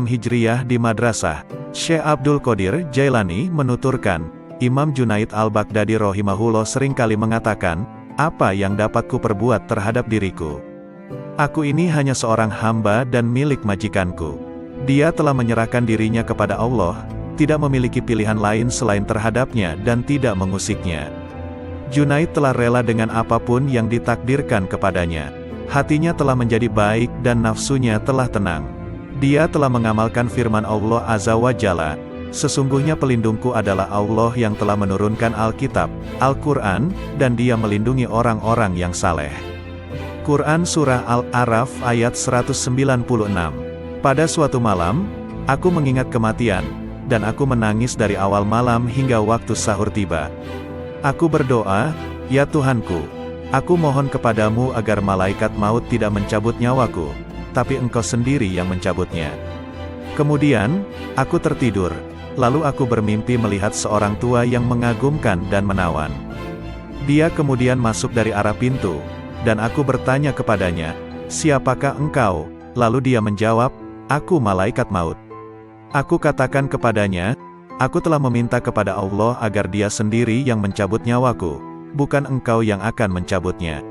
Hijriyah di Madrasah, Syekh Abdul Qadir Jailani menuturkan, Imam Junaid Al-Baghdadi rahimahullah seringkali mengatakan, apa yang dapat ku perbuat terhadap diriku? Aku ini hanya seorang hamba dan milik majikanku. Dia telah menyerahkan dirinya kepada Allah, tidak memiliki pilihan lain selain terhadapnya dan tidak mengusiknya. Junaid telah rela dengan apapun yang ditakdirkan kepadanya. Hatinya telah menjadi baik dan nafsunya telah tenang. Dia telah mengamalkan firman Allah Azza wa Jalla, sesungguhnya pelindungku adalah Allah yang telah menurunkan Alkitab, Al-Quran, dan dia melindungi orang-orang yang saleh. Quran Surah Al-A'raf ayat 196. Pada suatu malam, aku mengingat kematian, dan aku menangis dari awal malam hingga waktu sahur tiba. Aku berdoa, ya Tuhanku, aku mohon kepadamu agar malaikat maut tidak mencabut nyawaku, tapi Engkau sendiri yang mencabutnya. Kemudian, aku tertidur, lalu aku bermimpi melihat seorang tua yang mengagumkan dan menawan. Dia kemudian masuk dari arah pintu, dan aku bertanya kepadanya, "Siapakah engkau?" Lalu dia menjawab, "Aku malaikat maut." Aku katakan kepadanya, "Aku telah meminta kepada Allah agar Dia sendiri yang mencabut nyawaku, bukan engkau yang akan mencabutnya."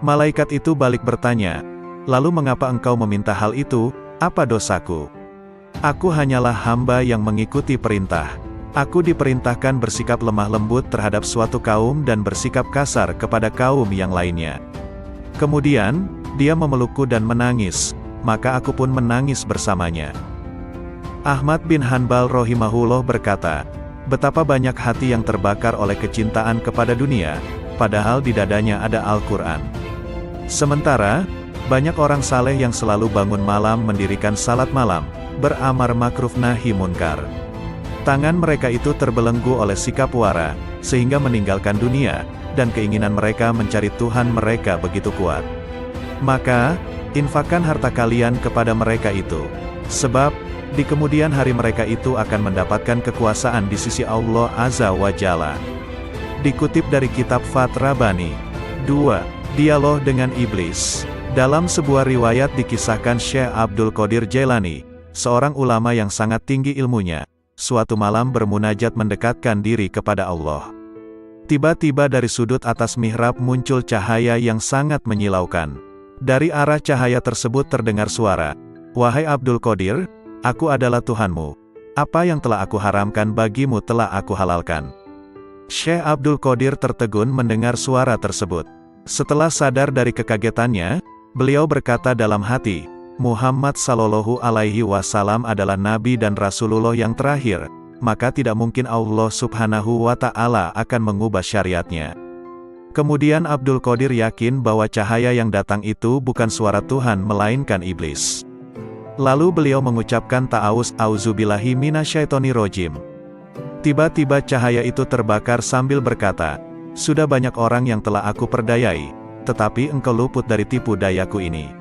Malaikat itu balik bertanya, "Lalu mengapa engkau meminta hal itu? Apa dosaku? Aku hanyalah hamba yang mengikuti perintah. Aku diperintahkan bersikap lemah lembut terhadap suatu kaum dan bersikap kasar kepada kaum yang lainnya." Kemudian, dia memelukku dan menangis, maka aku pun menangis bersamanya. Ahmad bin Hanbal rahimahullah berkata, betapa banyak hati yang terbakar oleh kecintaan kepada dunia, padahal di dadanya ada Al-Quran. Sementara, banyak orang saleh yang selalu bangun malam mendirikan salat malam, beramar makruf nahi munkar. Tangan mereka itu terbelenggu oleh sikap wara, sehingga meninggalkan dunia, dan keinginan mereka mencari Tuhan mereka begitu kuat. Maka, infakkan harta kalian kepada mereka itu. Sebab, di kemudian hari mereka itu akan mendapatkan kekuasaan di sisi Allah Azza wa Jalla. Dikutip dari kitab Fath Rabbani. 2. Dialog dengan Iblis. Dalam sebuah riwayat dikisahkan Syekh Abdul Qadir Jailani, seorang ulama yang sangat tinggi ilmunya, suatu malam bermunajat mendekatkan diri kepada Allah. Tiba-tiba dari sudut atas mihrab muncul cahaya yang sangat menyilaukan. Dari arah cahaya tersebut terdengar suara, "Wahai Abdul Qadir, aku adalah Tuhanmu. Apa yang telah aku haramkan bagimu telah aku halalkan." Syekh Abdul Qadir tertegun mendengar suara tersebut. Setelah sadar dari kekagetannya, beliau berkata dalam hati, Muhammad Sallallahu Alaihi Wasallam adalah Nabi dan Rasulullah yang terakhir, maka tidak mungkin Allah Subhanahu wa Ta'ala akan mengubah syariatnya. Kemudian Abdul Qadir yakin bahwa cahaya yang datang itu bukan suara Tuhan melainkan iblis. Lalu beliau mengucapkan ta'awuz, auzubillahi minasyaitonirrajim. Tiba-tiba cahaya itu terbakar sambil berkata, "Sudah banyak orang yang telah aku perdayai, tetapi engkau luput dari tipu dayaku ini."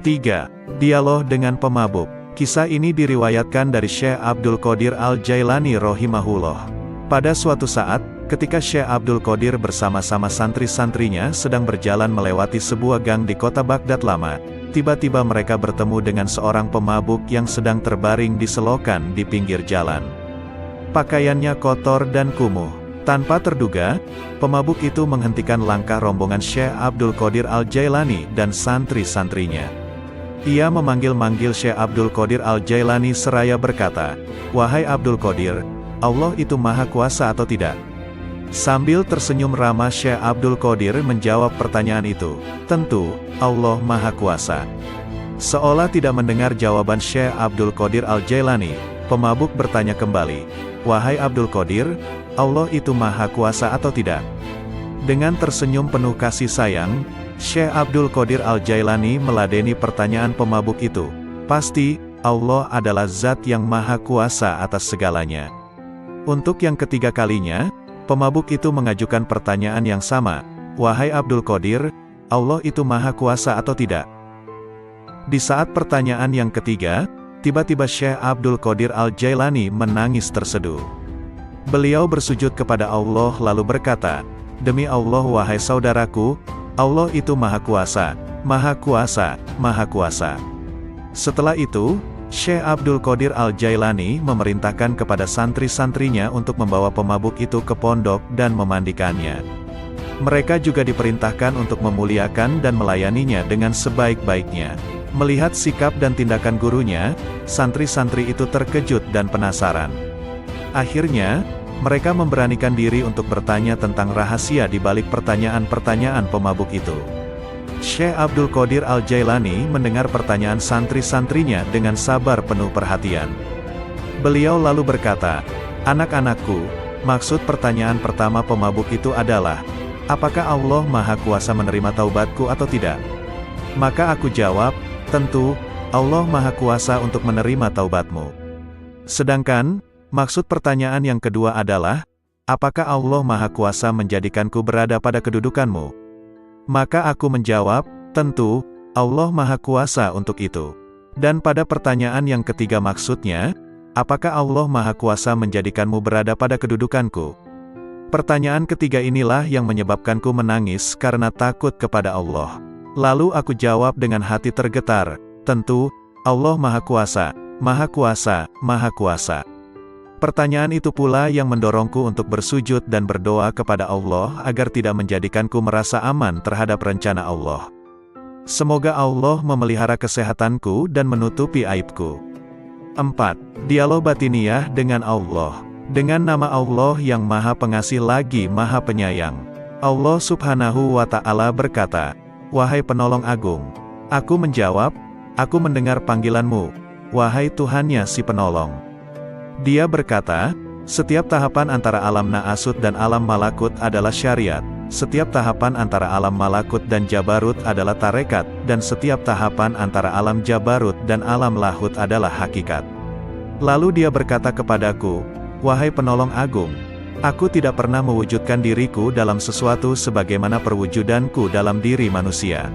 3. Dialog dengan pemabuk. Kisah ini diriwayatkan dari Syekh Abdul Qadir Al-Jailani rahimahullah. Pada suatu saat, ketika Syekh Abdul Qadir bersama-sama santri-santrinya sedang berjalan melewati sebuah gang di kota Baghdad lama, tiba-tiba mereka bertemu dengan seorang pemabuk yang sedang terbaring di selokan di pinggir jalan. Pakaiannya kotor dan kumuh. Tanpa terduga, pemabuk itu menghentikan langkah rombongan Syekh Abdul Qadir Al-Jailani dan santri-santrinya. Ia memanggil-manggil Syekh Abdul Qadir Al-Jailani seraya berkata, "Wahai Abdul Qadir, Allah itu maha kuasa atau tidak?" Sambil tersenyum ramah Syekh Abdul Qadir menjawab pertanyaan itu, "Tentu, Allah Maha Kuasa." Seolah tidak mendengar jawaban Syekh Abdul Qadir Al-Jailani, pemabuk bertanya kembali, "Wahai Abdul Qadir, Allah itu Maha Kuasa atau tidak?" Dengan tersenyum penuh kasih sayang, Syekh Abdul Qadir Al-Jailani meladeni pertanyaan pemabuk itu, "Pasti, Allah adalah zat yang Maha Kuasa atas segalanya." Untuk yang ketiga kalinya, pemabuk itu mengajukan pertanyaan yang sama, "Wahai Abdul Qadir, Allah itu Maha Kuasa atau tidak?" Di saat pertanyaan yang ketiga, tiba-tiba Syekh Abdul Qadir Al-Jailani menangis terseduh. Beliau bersujud kepada Allah lalu berkata, "Demi Allah wahai saudaraku, Allah itu Maha Kuasa, Maha Kuasa, Maha Kuasa." Setelah itu, Syekh Abdul Qadir Al-Jailani memerintahkan kepada santri-santrinya untuk membawa pemabuk itu ke pondok dan memandikannya. Mereka juga diperintahkan untuk memuliakan dan melayaninya dengan sebaik-baiknya. Melihat sikap dan tindakan gurunya, santri-santri itu terkejut dan penasaran. Akhirnya, mereka memberanikan diri untuk bertanya tentang rahasia di balik pertanyaan-pertanyaan pemabuk itu. Syekh Abdul Qadir Al-Jailani mendengar pertanyaan santri-santrinya dengan sabar penuh perhatian. Beliau lalu berkata, "Anak-anakku, maksud pertanyaan pertama pemabuk itu adalah, apakah Allah Maha Kuasa menerima taubatku atau tidak?" Maka aku jawab, "Tentu, Allah Maha Kuasa untuk menerima taubatmu." Sedangkan, Maksud pertanyaan yang kedua adalah, apakah Allah Maha Kuasa menjadikanku berada pada kedudukanmu? Maka aku menjawab, tentu, Allah Maha Kuasa untuk itu. Dan pada pertanyaan yang ketiga maksudnya, apakah Allah Maha Kuasa menjadikanmu berada pada kedudukanku? Pertanyaan ketiga inilah yang menyebabkanku menangis karena takut kepada Allah. Lalu aku jawab dengan hati tergetar, tentu, Allah Maha Kuasa, Maha Kuasa, Maha Kuasa. Pertanyaan itu pula yang mendorongku untuk bersujud dan berdoa kepada Allah agar tidak menjadikanku merasa aman terhadap rencana Allah. Semoga Allah memelihara kesehatanku dan menutupi aibku. 4. Dialog batiniyah dengan Allah. Dengan nama Allah yang Maha Pengasih lagi Maha Penyayang. Allah Subhanahu wa Ta'ala berkata, "Wahai penolong agung." Aku menjawab, "Aku mendengar panggilanmu, wahai Tuhannya si penolong." Dia berkata, setiap tahapan antara alam Na'asut dan alam Malakut adalah syariat, setiap tahapan antara alam Malakut dan Jabarut adalah tarekat, dan setiap tahapan antara alam Jabarut dan alam Lahut adalah hakikat. Lalu dia berkata kepadaku, "Wahai penolong agung, aku tidak pernah mewujudkan diriku dalam sesuatu sebagaimana perwujudanku dalam diri manusia."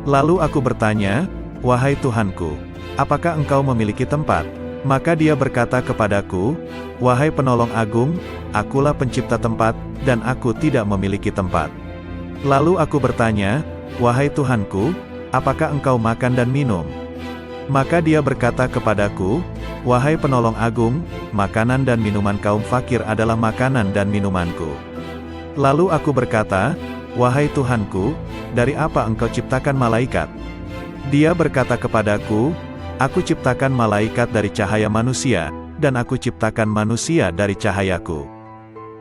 Lalu aku bertanya, "Wahai Tuhanku, apakah engkau memiliki tempat?" Maka dia berkata kepadaku, "Wahai penolong agung, akulah pencipta tempat, dan aku tidak memiliki tempat." Lalu aku bertanya, "Wahai Tuhanku, apakah engkau makan dan minum?" Maka dia berkata kepadaku, "Wahai penolong agung, makanan dan minuman kaum fakir adalah makanan dan minumanku." Lalu aku berkata, "Wahai Tuhanku, dari apa engkau ciptakan malaikat?" Dia berkata kepadaku, "Aku ciptakan malaikat dari cahaya manusia, dan aku ciptakan manusia dari cahayaku."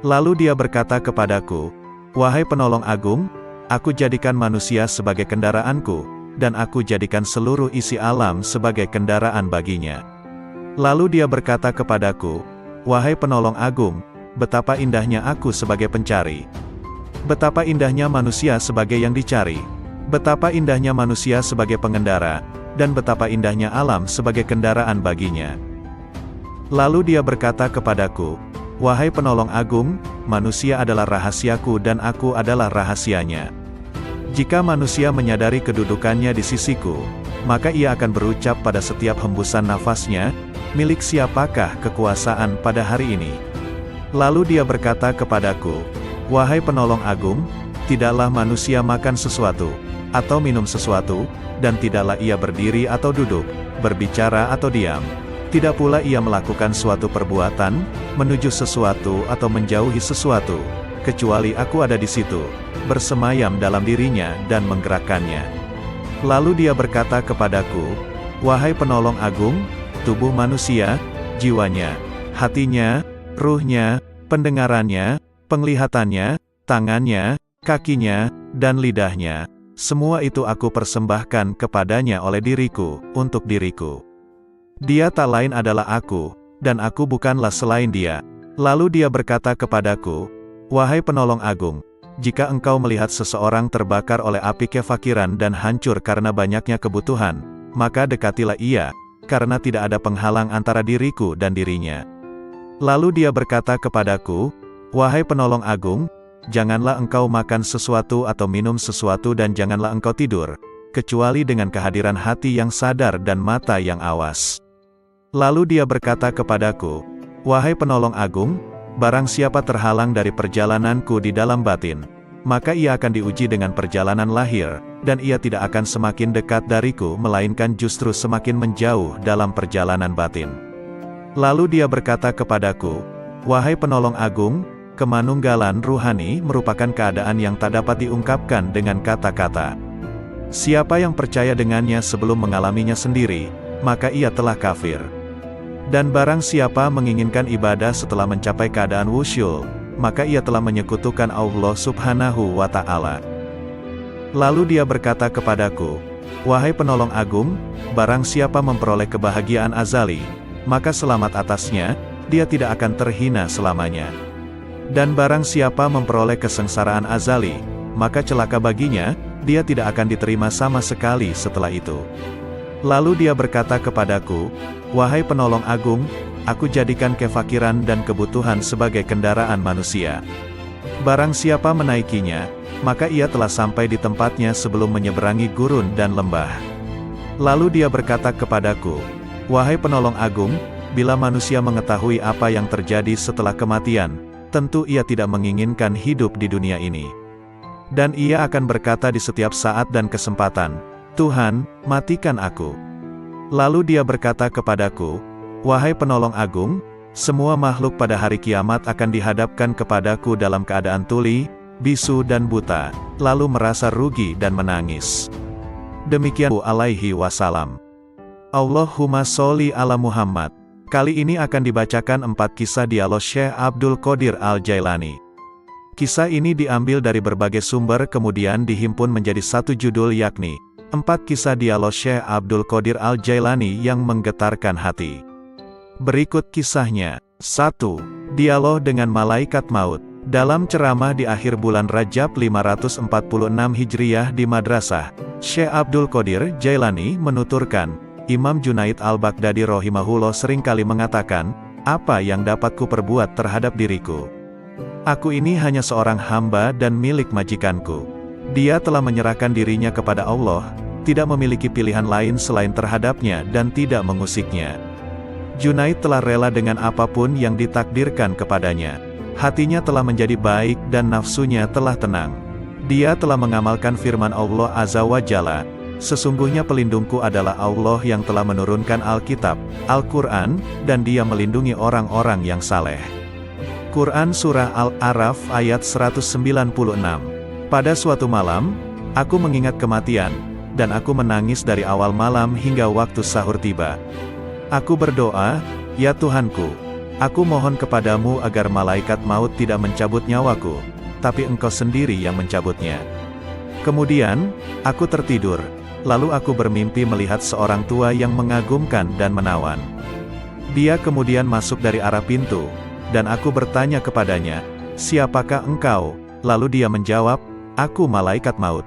Lalu dia berkata kepadaku, "Wahai penolong agung, aku jadikan manusia sebagai kendaraanku, dan aku jadikan seluruh isi alam sebagai kendaraan baginya." Lalu dia berkata kepadaku, "Wahai penolong agung, betapa indahnya aku sebagai pencari. Betapa indahnya manusia sebagai yang dicari. Betapa indahnya manusia sebagai pengendara, dan betapa indahnya alam sebagai kendaraan baginya." Lalu dia berkata kepadaku, "Wahai penolong agung, manusia adalah rahasiaku dan aku adalah rahasianya. Jika manusia menyadari kedudukannya di sisiku, maka ia akan berucap pada setiap hembusan nafasnya, 'Milik siapakah kekuasaan pada hari ini?' Lalu dia berkata kepadaku, 'Wahai penolong agung, tidaklah manusia makan sesuatu, atau minum sesuatu, dan tidaklah ia berdiri atau duduk, berbicara atau diam. Tidak pula ia melakukan suatu perbuatan, menuju sesuatu atau menjauhi sesuatu, kecuali aku ada di situ, bersemayam dalam dirinya dan menggerakkannya.' Lalu dia berkata kepadaku, 'Wahai penolong agung, tubuh manusia, jiwanya, hatinya, ruhnya, pendengarannya, penglihatannya, tangannya, kakinya, dan lidahnya, semua itu aku persembahkan kepadanya oleh diriku, untuk diriku. Dia tak lain adalah aku, dan aku bukanlah selain dia.' Lalu dia berkata kepadaku, 'Wahai penolong agung, jika engkau melihat seseorang terbakar oleh api kefakiran dan hancur karena banyaknya kebutuhan, maka dekatilah ia, karena tidak ada penghalang antara diriku dan dirinya.' Lalu dia berkata kepadaku, 'Wahai penolong agung, janganlah engkau makan sesuatu atau minum sesuatu dan janganlah engkau tidur, kecuali dengan kehadiran hati yang sadar dan mata yang awas.' Lalu dia berkata kepadaku, 'Wahai penolong agung, barang siapa terhalang dari perjalananku di dalam batin, maka ia akan diuji dengan perjalanan lahir, dan ia tidak akan semakin dekat dariku melainkan justru semakin menjauh dalam perjalanan batin.' Lalu dia berkata kepadaku, 'Wahai penolong agung, kemanunggalan ruhani merupakan keadaan yang tak dapat diungkapkan dengan kata-kata. Siapa yang percaya dengannya sebelum mengalaminya sendiri, maka ia telah kafir. Dan barang siapa menginginkan ibadah setelah mencapai keadaan wusyul, maka ia telah menyekutukan Allah Subhanahu wa Ta'ala.' Lalu dia berkata kepadaku, 'Wahai penolong agung, barang siapa memperoleh kebahagiaan azali, maka selamat atasnya, dia tidak akan terhina selamanya. Dan barang siapa memperoleh kesengsaraan azali, maka celaka baginya, dia tidak akan diterima sama sekali setelah itu.' Lalu dia berkata kepadaku, 'Wahai penolong agung, aku jadikan kefakiran dan kebutuhan sebagai kendaraan manusia. Barang siapa menaikinya, maka ia telah sampai di tempatnya sebelum menyeberangi gurun dan lembah. Lalu dia berkata kepadaku, wahai penolong agung, bila manusia mengetahui apa yang terjadi setelah kematian, tentu ia tidak menginginkan hidup di dunia ini. Dan ia akan berkata di setiap saat dan kesempatan, Tuhan, matikan aku. Lalu dia berkata kepadaku, wahai penolong agung, semua makhluk pada hari kiamat akan dihadapkan kepadaku dalam keadaan tuli, bisu dan buta, lalu merasa rugi dan menangis. Demikian alaihi wasallam. Allahumma sholli ala Muhammad. Kali ini akan dibacakan 4 kisah dialog Syekh Abdul Qadir Al-Jailani. Kisah ini diambil dari berbagai sumber kemudian dihimpun menjadi satu judul yakni 4 kisah dialog Syekh Abdul Qadir Al-Jailani yang menggetarkan hati. Berikut kisahnya. 1. Dialog dengan Malaikat Maut. Dalam ceramah di akhir bulan Rajab 546 Hijriah di Madrasah, Syekh Abdul Qadir Jailani menuturkan, Imam Junaid Al-Baghdadi rahimahullah seringkali mengatakan, apa yang dapat kuperbuat terhadap diriku? Aku ini hanya seorang hamba dan milik majikanku. Dia telah menyerahkan dirinya kepada Allah, tidak memiliki pilihan lain selain terhadapnya dan tidak mengusiknya. Junaid telah rela dengan apapun yang ditakdirkan kepadanya. Hatinya telah menjadi baik dan nafsunya telah tenang. Dia telah mengamalkan firman Allah Azza wa Jalla, sesungguhnya pelindungku adalah Allah yang telah menurunkan Alkitab, Al-Quran, dan dia melindungi orang-orang yang saleh. Quran Surah Al-A'raf ayat 196. Pada suatu malam, aku mengingat kematian, dan aku menangis dari awal malam hingga waktu sahur tiba. Aku berdoa, ya Tuhanku, aku mohon kepadamu agar malaikat maut tidak mencabut nyawaku, tapi Engkau sendiri yang mencabutnya. Kemudian, aku tertidur. Lalu aku bermimpi melihat seorang tua yang mengagumkan dan menawan. Dia kemudian masuk dari arah pintu, dan aku bertanya kepadanya, siapakah engkau? Lalu dia menjawab, aku malaikat maut.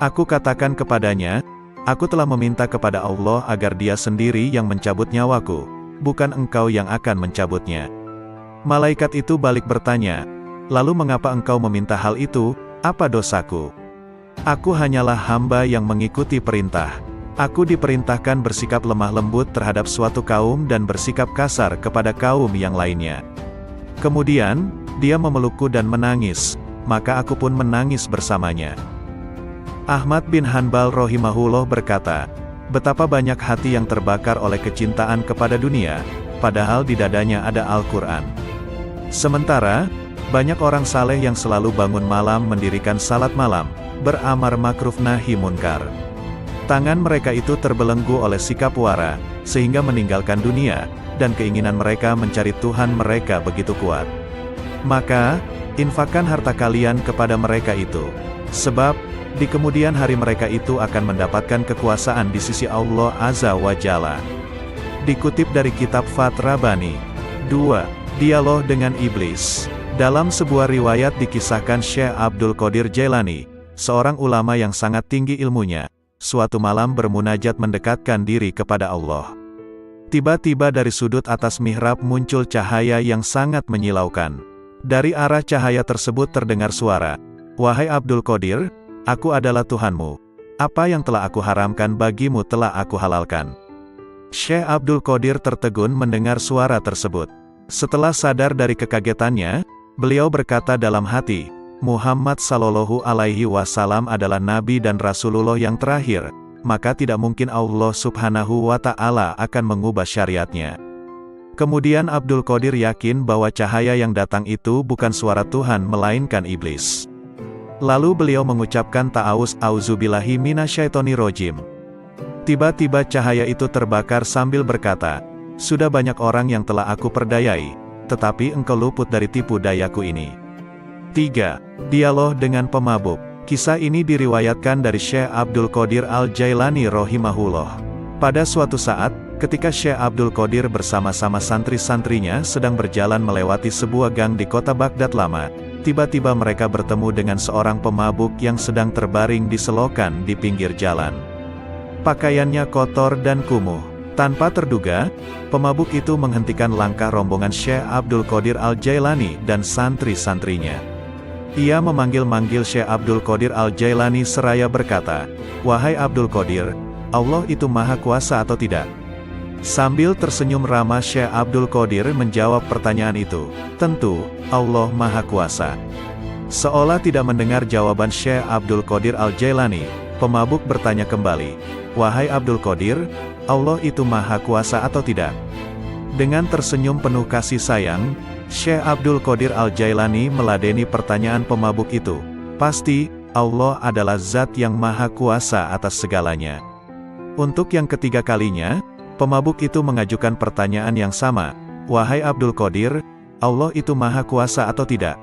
Aku katakan kepadanya, aku telah meminta kepada Allah agar dia sendiri yang mencabut nyawaku, bukan engkau yang akan mencabutnya. Malaikat itu balik bertanya, lalu mengapa engkau meminta hal itu, apa dosaku? Aku hanyalah hamba yang mengikuti perintah. Aku diperintahkan bersikap lemah lembut terhadap suatu kaum dan bersikap kasar kepada kaum yang lainnya. Kemudian, dia memelukku dan menangis, maka aku pun menangis bersamanya. Ahmad bin Hanbal rahimahullah berkata, betapa banyak hati yang terbakar oleh kecintaan kepada dunia, padahal di dadanya ada Al-Quran. Sementara, banyak orang saleh yang selalu bangun malam mendirikan salat malam, beramar makruf nahi munkar. Tangan mereka itu terbelenggu oleh sikap wara, sehingga meninggalkan dunia, dan keinginan mereka mencari Tuhan mereka begitu kuat. Maka, infakkan harta kalian kepada mereka itu. Sebab, di kemudian hari mereka itu akan mendapatkan kekuasaan di sisi Allah Azza wa Jalla. Dikutip dari kitab Fath Rabbani. 2. Dialog dengan Iblis. Dalam sebuah riwayat dikisahkan Syekh Abdul Qadir Jailani, seorang ulama yang sangat tinggi ilmunya, suatu malam bermunajat mendekatkan diri kepada Allah. Tiba-tiba dari sudut atas mihrab muncul cahaya yang sangat menyilaukan. Dari arah cahaya tersebut terdengar suara, wahai Abdul Qadir, aku adalah Tuhanmu. Apa yang telah aku haramkan bagimu telah aku halalkan. Syekh Abdul Qadir tertegun mendengar suara tersebut. Setelah sadar dari kekagetannya, beliau berkata dalam hati, Muhammad Sallallahu Alaihi Wasallam adalah Nabi dan Rasulullah yang terakhir, maka tidak mungkin Allah Subhanahu wa Ta'ala akan mengubah syariatnya. Kemudian Abdul Qadir yakin bahwa cahaya yang datang itu bukan suara Tuhan melainkan iblis. Lalu beliau mengucapkan ta'awuz, auzubillahi minasyaitonirrajim. Tiba-tiba cahaya itu terbakar sambil berkata, sudah banyak orang yang telah aku perdayai, tetapi engkau luput dari tipu dayaku ini. 3. Dialog dengan pemabuk. Kisah ini diriwayatkan dari Syekh Abdul Qadir Al-Jailani rahimahullah. Pada suatu saat, ketika Syekh Abdul Qadir bersama-sama santri-santrinya sedang berjalan melewati sebuah gang di kota Baghdad lama, tiba-tiba mereka bertemu dengan seorang pemabuk yang sedang terbaring di selokan di pinggir jalan. Pakaiannya kotor dan kumuh. Tanpa terduga, pemabuk itu menghentikan langkah rombongan Syekh Abdul Qadir Al-Jailani dan santri-santrinya. Ia memanggil-manggil Syekh Abdul Qadir Al-Jailani seraya berkata, "Wahai Abdul Qadir, Allah itu maha kuasa atau tidak?" Sambil tersenyum ramah Syekh Abdul Qadir menjawab pertanyaan itu, "Tentu, Allah maha kuasa." Seolah tidak mendengar jawaban Syekh Abdul Qadir Al-Jailani, pemabuk bertanya kembali, "Wahai Abdul Qadir, Allah itu maha kuasa atau tidak?" Dengan tersenyum penuh kasih sayang, Syekh Abdul Qadir Al-Jailani meladeni pertanyaan pemabuk itu. "Pasti, Allah adalah zat yang maha kuasa atas segalanya." Untuk yang ketiga kalinya, pemabuk itu mengajukan pertanyaan yang sama, "Wahai Abdul Qadir, Allah itu maha kuasa atau tidak?"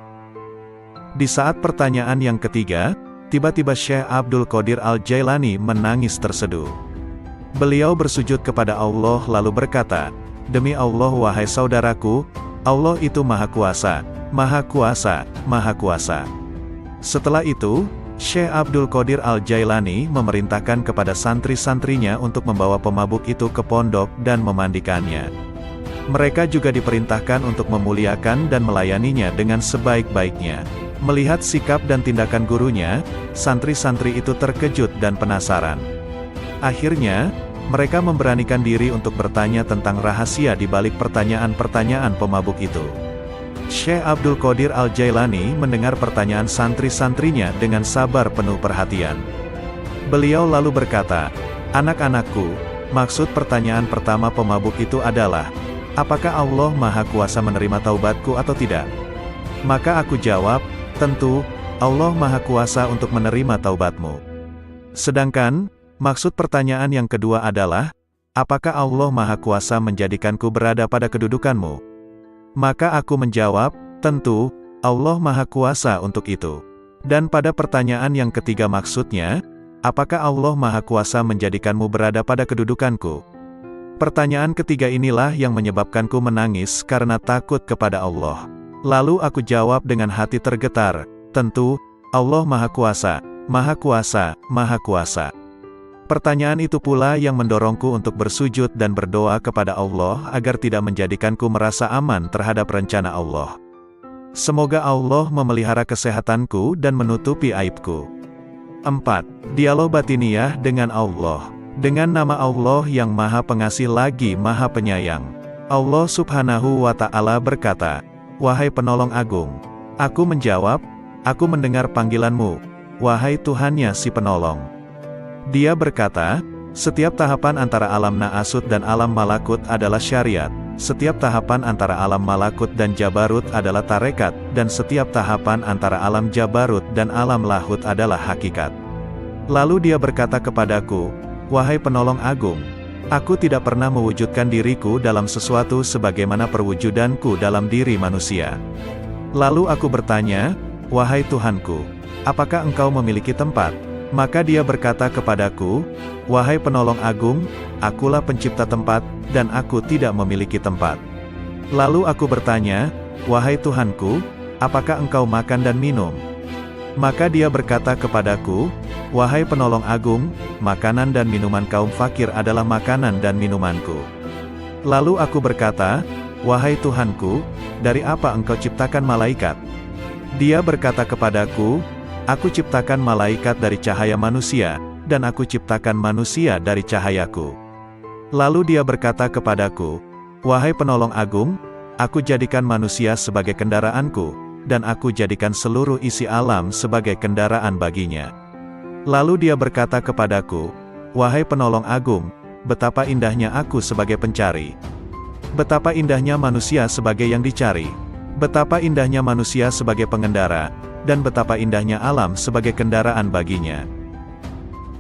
Di saat pertanyaan yang ketiga, tiba-tiba Syekh Abdul Qadir Al-Jailani menangis terseduh. Beliau bersujud kepada Allah lalu berkata, "Demi Allah wahai saudaraku, Allah itu maha kuasa, maha kuasa, maha kuasa." Setelah itu, Syekh Abdul Qadir Al-Jailani memerintahkan kepada santri-santrinya untuk membawa pemabuk itu ke pondok dan memandikannya. Mereka juga diperintahkan untuk memuliakan dan melayaninya dengan sebaik-baiknya. Melihat sikap dan tindakan gurunya, santri-santri itu terkejut dan penasaran. Akhirnya, mereka memberanikan diri untuk bertanya tentang rahasia di balik pertanyaan-pertanyaan pemabuk itu. Syekh Abdul Qadir Al-Jailani mendengar pertanyaan santri-santrinya dengan sabar penuh perhatian. Beliau lalu berkata, "Anak-anakku, maksud pertanyaan pertama pemabuk itu adalah, apakah Allah maha kuasa menerima taubatku atau tidak?" Maka aku jawab, "Tentu, Allah maha kuasa untuk menerima taubatmu." Sedangkan, maksud pertanyaan yang kedua adalah, apakah Allah maha kuasa menjadikanku berada pada kedudukanmu? Maka aku menjawab, tentu, Allah maha kuasa untuk itu. Dan pada pertanyaan yang ketiga maksudnya, apakah Allah maha kuasa menjadikanmu berada pada kedudukanku? Pertanyaan ketiga inilah yang menyebabkanku menangis karena takut kepada Allah. Lalu aku jawab dengan hati tergetar, tentu, Allah maha kuasa, maha kuasa, maha kuasa. Pertanyaan itu pula yang mendorongku untuk bersujud dan berdoa kepada Allah agar tidak menjadikanku merasa aman terhadap rencana Allah. Semoga Allah memelihara kesehatanku dan menutupi aibku. 4. Dialog batiniah dengan Allah. Dengan nama Allah yang maha pengasih lagi maha penyayang. Allah subhanahu wa ta'ala berkata, "Wahai penolong agung." Aku menjawab, "Aku mendengar panggilanmu, wahai Tuhannya si penolong." Dia berkata, "Setiap tahapan antara alam naasut dan alam malakut adalah syariat. Setiap tahapan antara alam malakut dan jabarut adalah tarekat, dan setiap tahapan antara alam jabarut dan alam lahut adalah hakikat." Lalu dia berkata kepadaku, "Wahai penolong agung, aku tidak pernah mewujudkan diriku dalam sesuatu sebagaimana perwujudanku dalam diri manusia." Lalu aku bertanya, "Wahai Tuhanku, apakah engkau memiliki tempat?" Maka dia berkata kepadaku, "Wahai penolong agung, akulah pencipta tempat, dan aku tidak memiliki tempat." Lalu aku bertanya, "Wahai Tuhanku, apakah engkau makan dan minum?" Maka dia berkata kepadaku, "Wahai penolong agung, makanan dan minuman kaum fakir adalah makanan dan minumanku." Lalu aku berkata, "Wahai Tuhanku, dari apa engkau ciptakan malaikat?" Dia berkata kepadaku, "Aku ciptakan malaikat dari cahaya manusia, dan aku ciptakan manusia dari cahayaku." Lalu dia berkata kepadaku, "Wahai penolong agung, aku jadikan manusia sebagai kendaraanku, dan aku jadikan seluruh isi alam sebagai kendaraan baginya." Lalu dia berkata kepadaku, "Wahai penolong agung, betapa indahnya aku sebagai pencari. Betapa indahnya manusia sebagai yang dicari. Betapa indahnya manusia sebagai pengendara, dan betapa indahnya alam sebagai kendaraan baginya."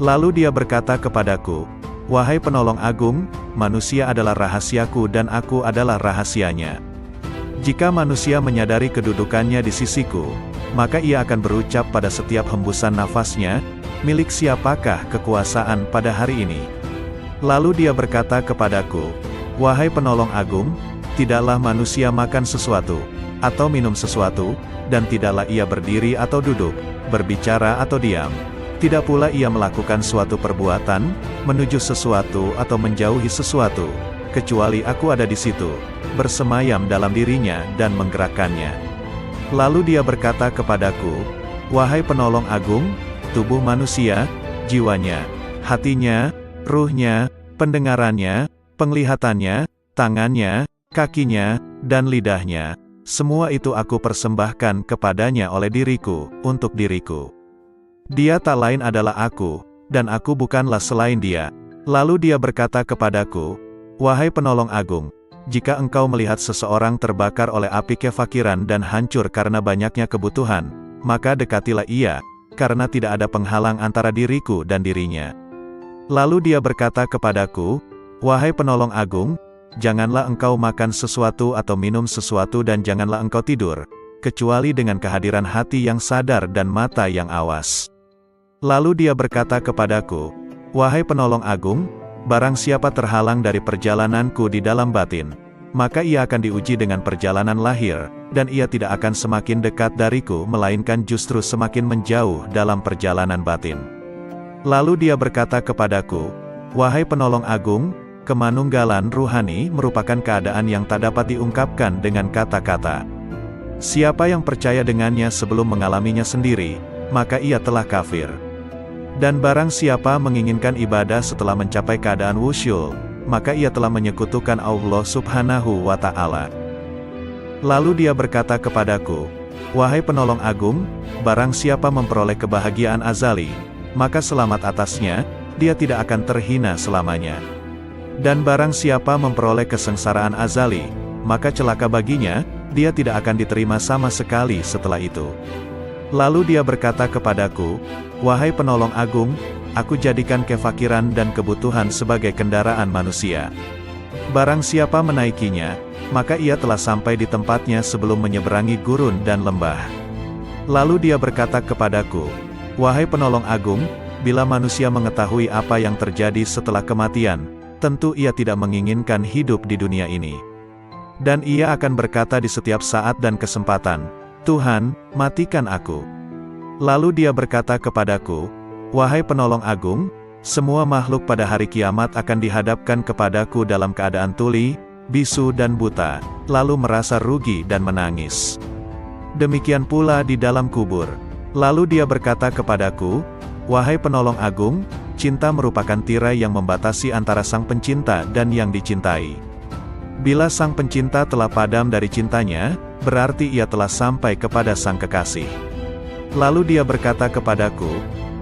Lalu dia berkata kepadaku, "Wahai penolong agung, manusia adalah rahasiaku dan aku adalah rahasianya. Jika manusia menyadari kedudukannya di sisiku, maka ia akan berucap pada setiap hembusan nafasnya, 'Milik siapakah kekuasaan pada hari ini?'" Lalu dia berkata kepadaku, "Wahai penolong agung, tidaklah manusia makan sesuatu, atau minum sesuatu, dan tidaklah ia berdiri atau duduk, berbicara atau diam. Tidak pula ia melakukan suatu perbuatan, menuju sesuatu atau menjauhi sesuatu, kecuali aku ada di situ, bersemayam dalam dirinya dan menggerakkannya. Lalu dia berkata kepadaku, "Wahai penolong agung, tubuh manusia, jiwanya, hatinya, ruhnya, pendengarannya, penglihatannya, tangannya, kakinya, dan lidahnya, semua itu aku persembahkan kepadanya oleh diriku, untuk diriku. Dia tak lain adalah aku, dan aku bukanlah selain dia." Lalu dia berkata kepadaku, "Wahai penolong agung, jika engkau melihat seseorang terbakar oleh api kefakiran dan hancur karena banyaknya kebutuhan, maka dekatilah ia, karena tidak ada penghalang antara diriku dan dirinya." Lalu dia berkata kepadaku, "Wahai penolong agung, janganlah engkau makan sesuatu atau minum sesuatu dan janganlah engkau tidur, kecuali dengan kehadiran hati yang sadar dan mata yang awas." Lalu dia berkata kepadaku, "Wahai penolong agung, barang siapa terhalang dari perjalananku di dalam batin, maka ia akan diuji dengan perjalanan lahir, dan ia tidak akan semakin dekat dariku melainkan justru semakin menjauh dalam perjalanan batin." Lalu dia berkata kepadaku, "Wahai penolong agung, kemanunggalan ruhani merupakan keadaan yang tak dapat diungkapkan dengan kata-kata. Siapa yang percaya dengannya sebelum mengalaminya sendiri, maka ia telah kafir. Dan barang siapa menginginkan ibadah setelah mencapai keadaan wusyul, maka ia telah menyekutukan Allah Subhanahu wa Ta'ala." Lalu dia berkata kepadaku, "Wahai penolong agung, barang siapa memperoleh kebahagiaan azali, maka selamat atasnya, dia tidak akan terhina selamanya. Dan barang siapa memperoleh kesengsaraan azali, maka celaka baginya, dia tidak akan diterima sama sekali setelah itu." Lalu dia berkata kepadaku, "Wahai penolong agung, aku jadikan kefakiran dan kebutuhan sebagai kendaraan manusia. Barang siapa menaikinya, maka ia telah sampai di tempatnya sebelum menyeberangi gurun dan lembah." Lalu dia berkata kepadaku, "Wahai penolong agung, bila manusia mengetahui apa yang terjadi setelah kematian, tentu ia tidak menginginkan hidup di dunia ini. Dan ia akan berkata di setiap saat dan kesempatan, 'Tuhan, matikan aku.' Lalu dia berkata kepadaku, 'Wahai penolong agung, semua makhluk pada hari kiamat akan dihadapkan kepadaku dalam keadaan tuli, bisu dan buta, lalu merasa rugi dan menangis. Demikian pula di dalam kubur.' Lalu dia berkata kepadaku, 'Wahai penolong agung, cinta merupakan tirai yang membatasi antara sang pencinta dan yang dicintai. Bila sang pencinta telah padam dari cintanya, berarti ia telah sampai kepada sang kekasih.' Lalu dia berkata kepadaku,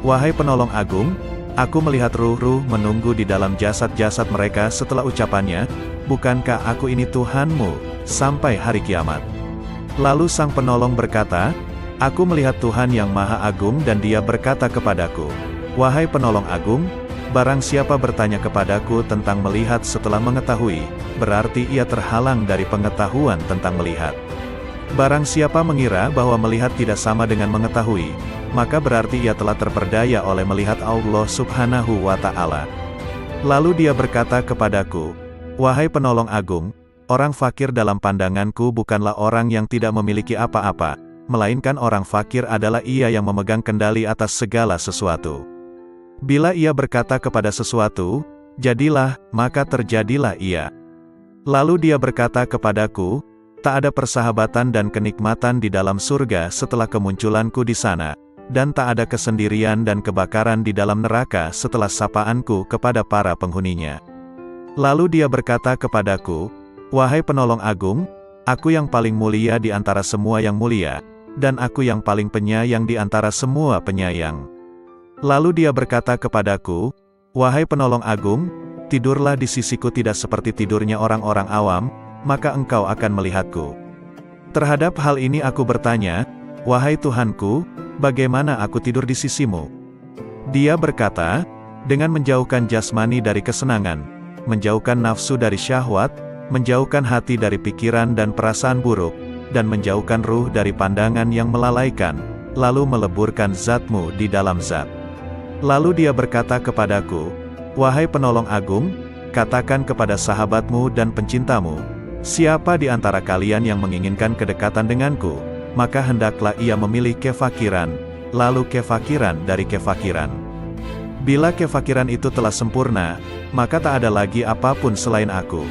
'Wahai penolong agung, aku melihat ruh-ruh menunggu di dalam jasad-jasad mereka setelah ucapannya, bukankah aku ini Tuhanmu, sampai hari kiamat?' Lalu sang penolong berkata, 'Aku melihat Tuhan yang Maha Agung,' dan dia berkata kepadaku, 'Wahai penolong agung, barang siapa bertanya kepadaku tentang melihat setelah mengetahui, berarti ia terhalang dari pengetahuan tentang melihat. Barang siapa mengira bahwa melihat tidak sama dengan mengetahui, maka berarti ia telah terperdaya oleh melihat Allah Subhanahu wa Ta'ala.' Lalu dia berkata kepadaku, 'Wahai penolong agung, orang fakir dalam pandanganku bukanlah orang yang tidak memiliki apa-apa, melainkan orang fakir adalah ia yang memegang kendali atas segala sesuatu. Bila ia berkata kepada sesuatu, jadilah, maka terjadilah ia. Lalu dia berkata kepadaku, tak ada persahabatan dan kenikmatan di dalam surga setelah kemunculanku di sana, dan tak ada kesendirian dan kebakaran di dalam neraka setelah sapaanku kepada para penghuninya. Lalu dia berkata kepadaku, 'Wahai penolong agung, aku yang paling mulia di antara semua yang mulia, dan aku yang paling penyayang di antara semua penyayang.' Lalu dia berkata kepadaku, 'Wahai penolong agung, tidurlah di sisiku tidak seperti tidurnya orang-orang awam, maka engkau akan melihatku.' Terhadap hal ini aku bertanya, 'Wahai Tuhanku, bagaimana aku tidur di sisimu?' Dia berkata, 'Dengan menjauhkan jasmani dari kesenangan, menjauhkan nafsu dari syahwat, menjauhkan hati dari pikiran dan perasaan buruk, dan menjauhkan ruh dari pandangan yang melalaikan, lalu meleburkan zatmu di dalam zat.' Lalu dia berkata kepadaku, 'Wahai penolong agung, katakan kepada sahabatmu dan pencintamu, siapa di antara kalian yang menginginkan kedekatan denganku, maka hendaklah ia memilih kefakiran, lalu kefakiran dari kefakiran. Bila kefakiran itu telah sempurna, maka tak ada lagi apapun selain aku.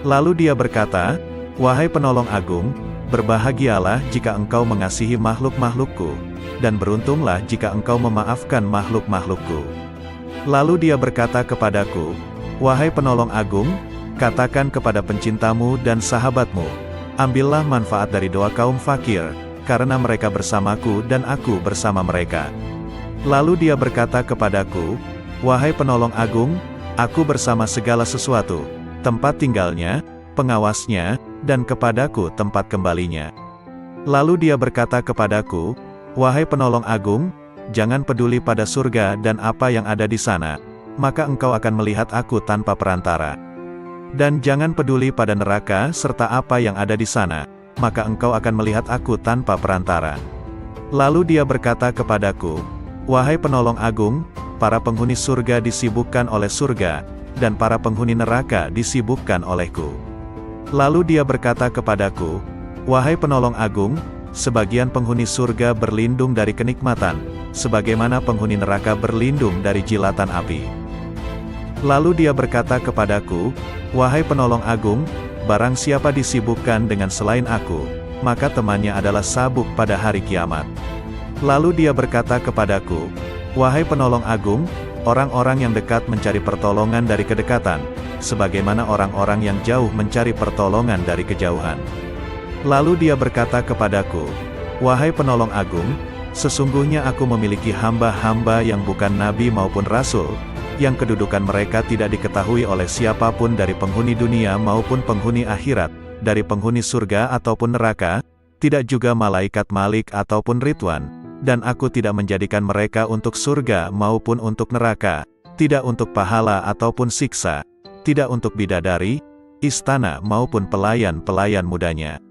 Lalu dia berkata, wahai penolong agung, berbahagialah jika engkau mengasihi makhluk-makhlukku, dan beruntunglah jika engkau memaafkan makhluk-makhlukku. Lalu dia berkata kepadaku, wahai penolong agung, katakan kepada pencintamu dan sahabatmu, ambillah manfaat dari doa kaum fakir, karena mereka bersamaku dan aku bersama mereka. Lalu dia berkata kepadaku, wahai penolong agung, aku bersama segala sesuatu, tempat tinggalnya, pengawasnya, dan kepadaku tempat kembalinya. Lalu dia berkata kepadaku, wahai penolong agung, jangan peduli pada surga dan apa yang ada di sana, maka engkau akan melihat aku tanpa perantara. Dan jangan peduli pada neraka serta apa yang ada di sana, maka engkau akan melihat aku tanpa perantara. Lalu dia berkata kepadaku, wahai penolong agung, para penghuni surga disibukkan oleh surga, dan para penghuni neraka disibukkan olehku. Lalu dia berkata kepadaku, wahai penolong agung, sebagian penghuni surga berlindung dari kenikmatan, sebagaimana penghuni neraka berlindung dari jilatan api. Lalu dia berkata kepadaku, wahai penolong agung, barang siapa disibukkan dengan selain aku, maka temannya adalah sabuk pada hari kiamat. Lalu dia berkata kepadaku, wahai penolong agung, orang-orang yang dekat mencari pertolongan dari kedekatan, sebagaimana orang-orang yang jauh mencari pertolongan dari kejauhan. Lalu dia berkata kepadaku, wahai penolong agung, sesungguhnya aku memiliki hamba-hamba yang bukan nabi maupun rasul, yang kedudukan mereka tidak diketahui oleh siapapun dari penghuni dunia maupun penghuni akhirat, dari penghuni surga ataupun neraka, tidak juga malaikat Malik ataupun Ridwan, dan aku tidak menjadikan mereka untuk surga maupun untuk neraka, tidak untuk pahala ataupun siksa, tidak untuk bidadari, istana maupun pelayan-pelayan mudanya.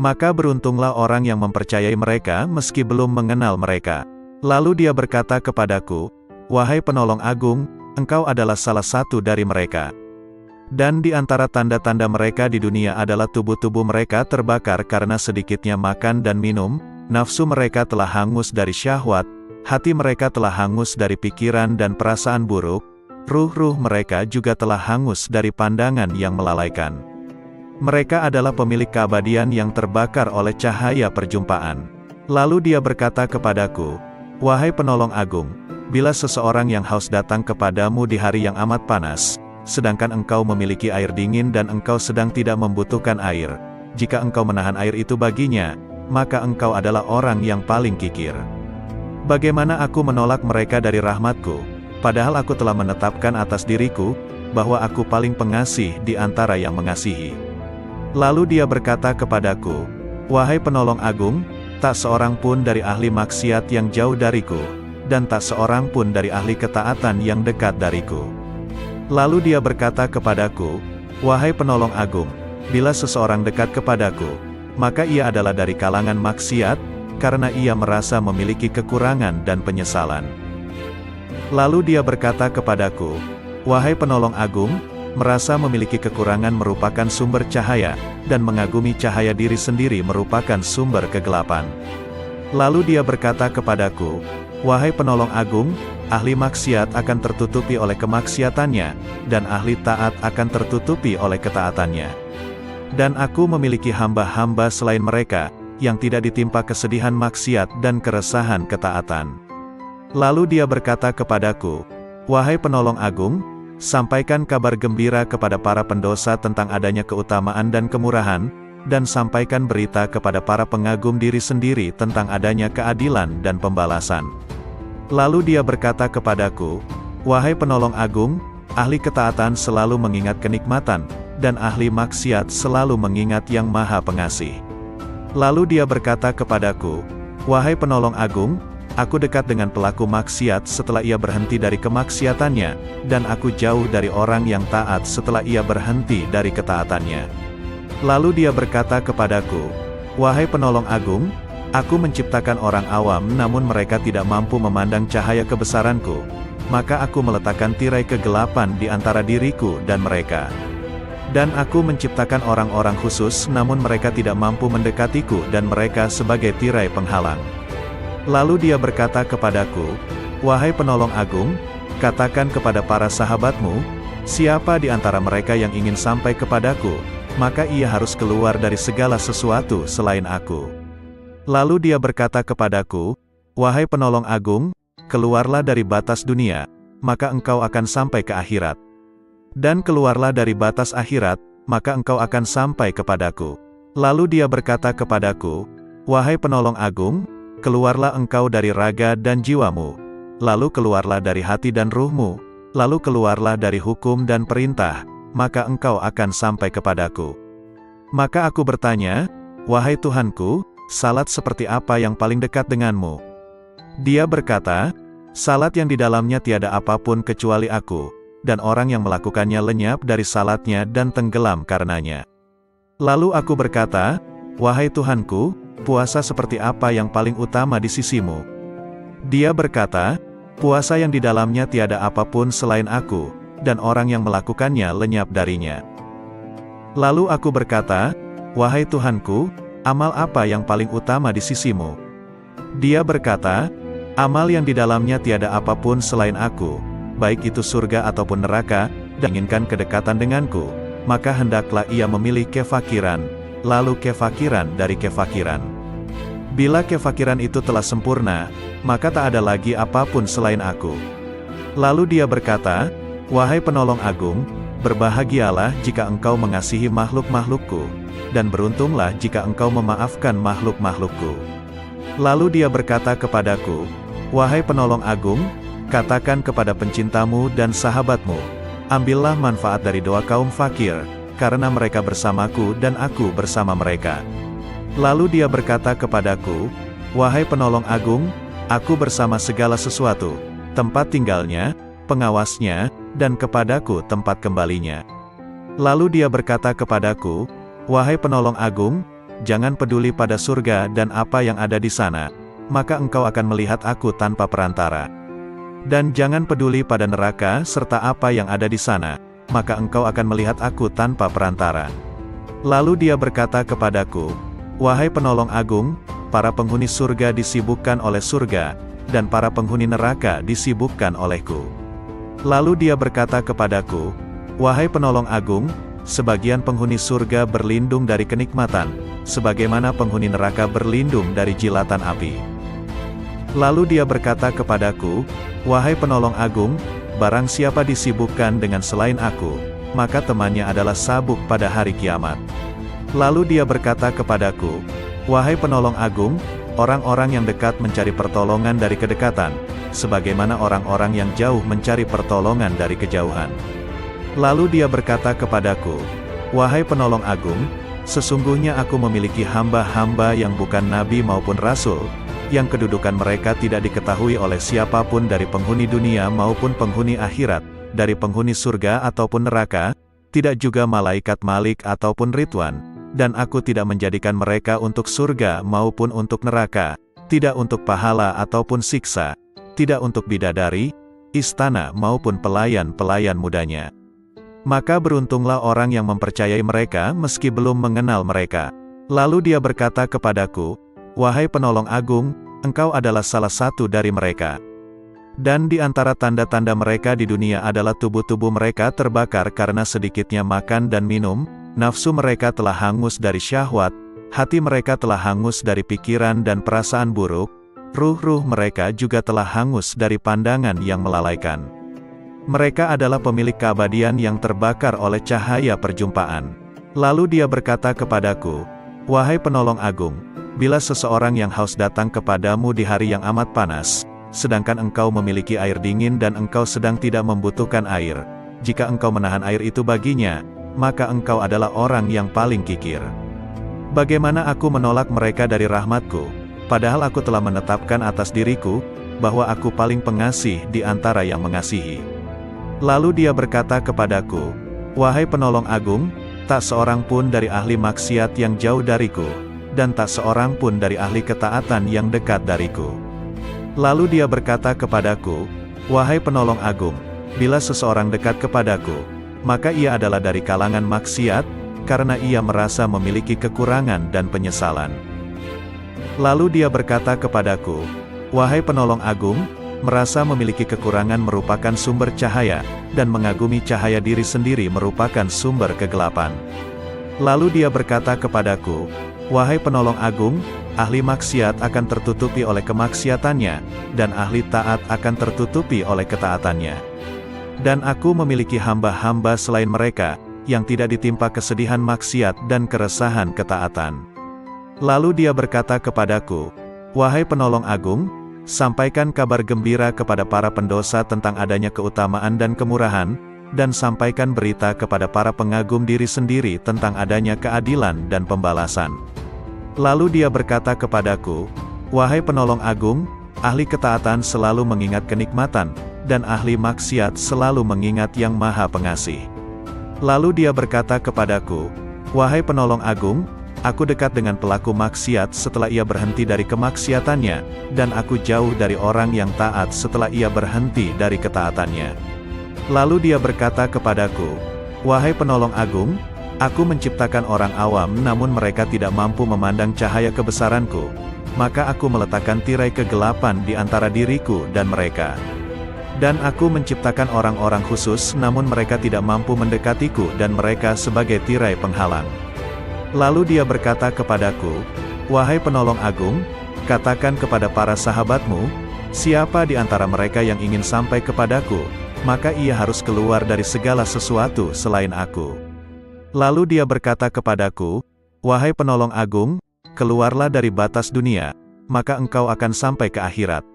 Maka beruntunglah orang yang mempercayai mereka meski belum mengenal mereka. Lalu dia berkata kepadaku, wahai penolong agung, engkau adalah salah satu dari mereka. Dan di antara tanda-tanda mereka di dunia adalah tubuh-tubuh mereka terbakar karena sedikitnya makan dan minum, nafsu mereka telah hangus dari syahwat, hati mereka telah hangus dari pikiran dan perasaan buruk, ruh-ruh mereka juga telah hangus dari pandangan yang melalaikan. Mereka adalah pemilik keabadian yang terbakar oleh cahaya perjumpaan. Lalu dia berkata kepadaku, wahai penolong agung, bila seseorang yang haus datang kepadamu di hari yang amat panas, sedangkan engkau memiliki air dingin dan engkau sedang tidak membutuhkan air, jika engkau menahan air itu baginya, maka engkau adalah orang yang paling kikir. Bagaimana aku menolak mereka dari rahmatku, padahal aku telah menetapkan atas diriku, bahwa aku paling pengasih di antara yang mengasihi. Lalu dia berkata kepadaku, wahai penolong agung, tak seorang pun dari ahli maksiat yang jauh dariku, dan tak seorang pun dari ahli ketaatan yang dekat dariku. Lalu dia berkata kepadaku, wahai penolong agung, bila seseorang dekat kepadaku, maka ia adalah dari kalangan maksiat, karena ia merasa memiliki kekurangan dan penyesalan. Lalu dia berkata kepadaku, wahai penolong agung, merasa memiliki kekurangan merupakan sumber cahaya, dan mengagumi cahaya diri sendiri merupakan sumber kegelapan. Lalu dia berkata kepadaku, wahai penolong agung, ahli maksiat akan tertutupi oleh kemaksiatannya, dan ahli taat akan tertutupi oleh ketaatannya. Dan aku memiliki hamba-hamba selain mereka, yang tidak ditimpa kesedihan maksiat dan keresahan ketaatan. Lalu dia berkata kepadaku, wahai penolong agung, sampaikan kabar gembira kepada para pendosa tentang adanya keutamaan dan kemurahan, dan sampaikan berita kepada para pengagum diri sendiri tentang adanya keadilan dan pembalasan. Lalu dia berkata kepadaku, wahai penolong agung, ahli ketaatan selalu mengingat kenikmatan, dan ahli maksiat selalu mengingat yang maha pengasih. Lalu dia berkata kepadaku, wahai penolong agung, aku dekat dengan pelaku maksiat setelah ia berhenti dari kemaksiatannya, dan aku jauh dari orang yang taat setelah ia berhenti dari ketaatannya. Lalu dia berkata kepadaku, wahai penolong agung, aku menciptakan orang awam namun mereka tidak mampu memandang cahaya kebesaranku, maka aku meletakkan tirai kegelapan di antara diriku dan mereka. Dan aku menciptakan orang-orang khusus namun mereka tidak mampu mendekatiku dan mereka sebagai tirai penghalang. Lalu dia berkata kepadaku, "Wahai penolong agung, katakan kepada para sahabatmu, siapa di antara mereka yang ingin sampai kepadaku, maka ia harus keluar dari segala sesuatu selain aku." Lalu dia berkata kepadaku, "Wahai penolong agung, keluarlah dari batas dunia, maka engkau akan sampai ke akhirat. Dan keluarlah dari batas akhirat, maka engkau akan sampai kepadaku." Lalu dia berkata kepadaku, "Wahai penolong agung, keluarlah engkau dari raga dan jiwamu, lalu keluarlah dari hati dan ruhmu, lalu keluarlah dari hukum dan perintah, maka engkau akan sampai kepadaku." Maka aku bertanya, "Wahai Tuhanku, salat seperti apa yang paling dekat denganmu?" Dia berkata, "Salat yang di dalamnya tiada apapun kecuali aku, dan orang yang melakukannya lenyap dari salatnya dan tenggelam karenanya." Lalu aku berkata, "Wahai Tuhanku, puasa seperti apa yang paling utama di sisimu?" Dia berkata, "Puasa yang di dalamnya tiada apapun selain aku, dan orang yang melakukannya lenyap darinya." Lalu aku berkata, "Wahai Tuhanku, amal apa yang paling utama di sisimu?" Dia berkata, "Amal yang di dalamnya tiada apapun selain aku, baik itu surga ataupun neraka, dan inginkan kedekatan denganku, maka hendaklah ia memilih kefakiran, lalu kefakiran dari kefakiran. Bila kefakiran itu telah sempurna, maka tak ada lagi apapun selain aku." Lalu dia berkata, "Wahai penolong agung, berbahagialah jika engkau mengasihi makhluk-makhlukku, dan beruntunglah jika engkau memaafkan makhluk-makhlukku." Lalu dia berkata kepadaku, "Wahai penolong agung, katakan kepada pencintamu dan sahabatmu, ambillah manfaat dari doa kaum fakir, karena mereka bersamaku dan aku bersama mereka." Lalu dia berkata kepadaku, "Wahai penolong agung, aku bersama segala sesuatu, tempat tinggalnya, pengawasnya, dan kepadaku tempat kembalinya." Lalu dia berkata kepadaku, "Wahai penolong agung, jangan peduli pada surga dan apa yang ada di sana, maka engkau akan melihat aku tanpa perantara. Dan jangan peduli pada neraka serta apa yang ada di sana, maka engkau akan melihat aku tanpa perantara." Lalu dia berkata kepadaku, "Wahai penolong agung, para penghuni surga disibukkan oleh surga, dan para penghuni neraka disibukkan olehku." Lalu dia berkata kepadaku, "Wahai penolong agung, sebagian penghuni surga berlindung dari kenikmatan, sebagaimana penghuni neraka berlindung dari jilatan api." Lalu dia berkata kepadaku, "Wahai penolong agung, barang siapa disibukkan dengan selain aku, maka temannya adalah sabuk pada hari kiamat." Lalu dia berkata kepadaku, "Wahai penolong agung, orang-orang yang dekat mencari pertolongan dari kedekatan, sebagaimana orang-orang yang jauh mencari pertolongan dari kejauhan." Lalu dia berkata kepadaku, "Wahai penolong agung, sesungguhnya aku memiliki hamba-hamba yang bukan nabi maupun rasul, yang kedudukan mereka tidak diketahui oleh siapapun dari penghuni dunia maupun penghuni akhirat, dari penghuni surga ataupun neraka, tidak juga malaikat Malik ataupun Ridwan, dan aku tidak menjadikan mereka untuk surga maupun untuk neraka, tidak untuk pahala ataupun siksa, tidak untuk bidadari, istana maupun pelayan-pelayan mudanya. Maka beruntunglah orang yang mempercayai mereka meski belum mengenal mereka." Lalu dia berkata kepadaku, "Wahai penolong agung, engkau adalah salah satu dari mereka. Dan di antara tanda-tanda mereka di dunia adalah tubuh-tubuh mereka terbakar karena sedikitnya makan dan minum, nafsu mereka telah hangus dari syahwat, hati mereka telah hangus dari pikiran dan perasaan buruk, ruh-ruh mereka juga telah hangus dari pandangan yang melalaikan. Mereka adalah pemilik keabadian yang terbakar oleh cahaya perjumpaan." Lalu dia berkata kepadaku, "Wahai penolong agung, bila seseorang yang haus datang kepadamu di hari yang amat panas, sedangkan engkau memiliki air dingin dan engkau sedang tidak membutuhkan air, jika engkau menahan air itu baginya, maka engkau adalah orang yang paling kikir. Bagaimana aku menolak mereka dari rahmatku, padahal aku telah menetapkan atas diriku, bahwa aku paling pengasih di antara yang mengasihi." Lalu dia berkata kepadaku, "Wahai penolong agung, tak seorang pun dari ahli maksiat yang jauh dariku, dan tak seorang pun dari ahli ketaatan yang dekat dariku." Lalu dia berkata kepadaku, "Wahai penolong agung, bila seseorang dekat kepadaku, maka ia adalah dari kalangan maksiat, karena ia merasa memiliki kekurangan dan penyesalan." Lalu dia berkata kepadaku, wahai penolong agung, merasa memiliki kekurangan merupakan sumber cahaya, dan mengagumi cahaya diri sendiri merupakan sumber kegelapan. Lalu dia berkata kepadaku, wahai penolong agung, ahli maksiat akan tertutupi oleh kemaksiatannya, dan ahli taat akan tertutupi oleh ketaatannya. Dan aku memiliki hamba-hamba selain mereka, yang tidak ditimpa kesedihan maksiat dan keresahan ketaatan. Lalu dia berkata kepadaku, wahai penolong agung, sampaikan kabar gembira kepada para pendosa tentang adanya keutamaan dan kemurahan, dan sampaikan berita kepada para pengagum diri sendiri tentang adanya keadilan dan pembalasan. Lalu dia berkata kepadaku, wahai penolong agung, ahli ketaatan selalu mengingat kenikmatan, dan ahli maksiat selalu mengingat yang maha pengasih. Lalu dia berkata kepadaku, wahai penolong agung, aku dekat dengan pelaku maksiat setelah ia berhenti dari kemaksiatannya, dan aku jauh dari orang yang taat setelah ia berhenti dari ketaatannya. Lalu dia berkata kepadaku, wahai penolong agung, aku menciptakan orang awam namun mereka tidak mampu memandang cahaya kebesaranku, maka aku meletakkan tirai kegelapan di antara diriku dan mereka. Dan aku menciptakan orang-orang khusus namun mereka tidak mampu mendekatiku dan mereka sebagai tirai penghalang. Lalu dia berkata kepadaku, wahai penolong agung, katakan kepada para sahabatmu, siapa di antara mereka yang ingin sampai kepadaku, maka ia harus keluar dari segala sesuatu selain aku. Lalu dia berkata kepadaku, wahai penolong agung, keluarlah dari batas dunia, maka engkau akan sampai ke akhirat.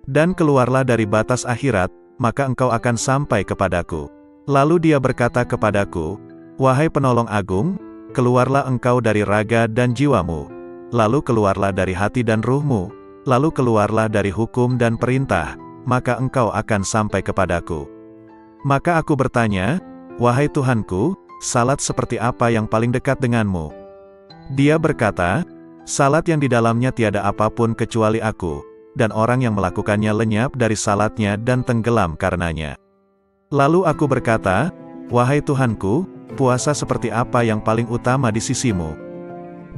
Dan keluarlah dari batas akhirat, maka engkau akan sampai kepadaku. Lalu dia berkata kepadaku, wahai penolong agung, keluarlah engkau dari raga dan jiwamu, lalu keluarlah dari hati dan ruhmu, lalu keluarlah dari hukum dan perintah, maka engkau akan sampai kepadaku. Maka aku bertanya, wahai Tuhanku, salat seperti apa yang paling dekat denganmu? Dia berkata, salat yang di dalamnya tiada apapun kecuali aku, dan orang yang melakukannya lenyap dari salatnya dan tenggelam karenanya. Lalu aku berkata, wahai Tuhanku, puasa seperti apa yang paling utama di sisimu?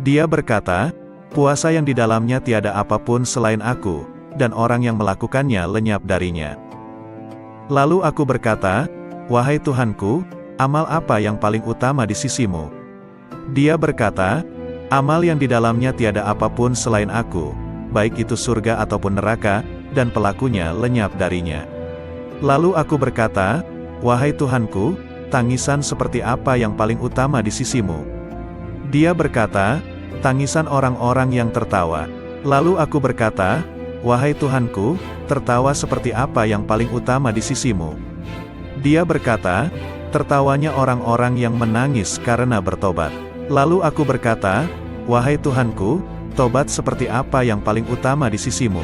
Dia berkata, puasa yang di dalamnya tiada apapun selain aku, dan orang yang melakukannya lenyap darinya. Lalu aku berkata, wahai Tuhanku, amal apa yang paling utama di sisimu? Dia berkata, amal yang di dalamnya tiada apapun selain aku, baik itu surga ataupun neraka, dan pelakunya lenyap darinya. Lalu aku berkata, wahai Tuhanku, tangisan seperti apa yang paling utama di sisimu? Dia berkata, tangisan orang-orang yang tertawa. Lalu aku berkata, wahai Tuhanku, tertawa seperti apa yang paling utama di sisimu? Dia berkata, tertawanya orang-orang yang menangis karena bertobat. Lalu aku berkata, wahai Tuhanku, tobat seperti apa yang paling utama di sisimu?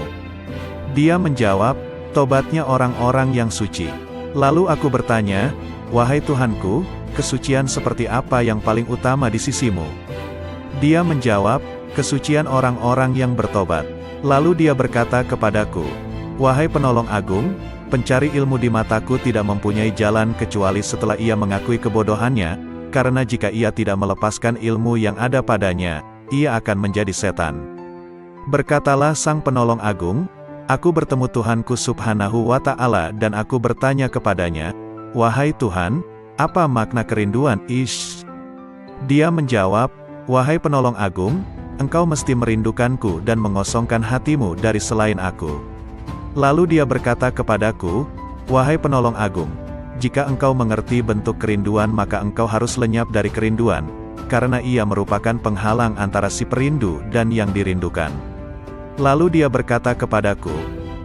Dia menjawab, tobatnya orang-orang yang suci. Lalu aku bertanya, wahai Tuhanku, kesucian seperti apa yang paling utama di sisimu? Dia menjawab, kesucian orang-orang yang bertobat. Lalu dia berkata kepadaku, wahai penolong agung, pencari ilmu di mataku tidak mempunyai jalan kecuali setelah ia mengakui kebodohannya, karena jika ia tidak melepaskan ilmu yang ada padanya, ia akan menjadi setan. Berkatalah sang penolong agung, aku bertemu Tuhanku subhanahu wa ta'ala dan aku bertanya kepadanya, wahai Tuhan, apa makna kerinduan? Dia menjawab, wahai penolong agung, engkau mesti merindukanku dan mengosongkan hatimu dari selain aku. Lalu dia berkata kepadaku, wahai penolong agung, jika engkau mengerti bentuk kerinduan maka engkau harus lenyap dari kerinduan, karena ia merupakan penghalang antara si perindu dan yang dirindukan. Lalu dia berkata kepadaku,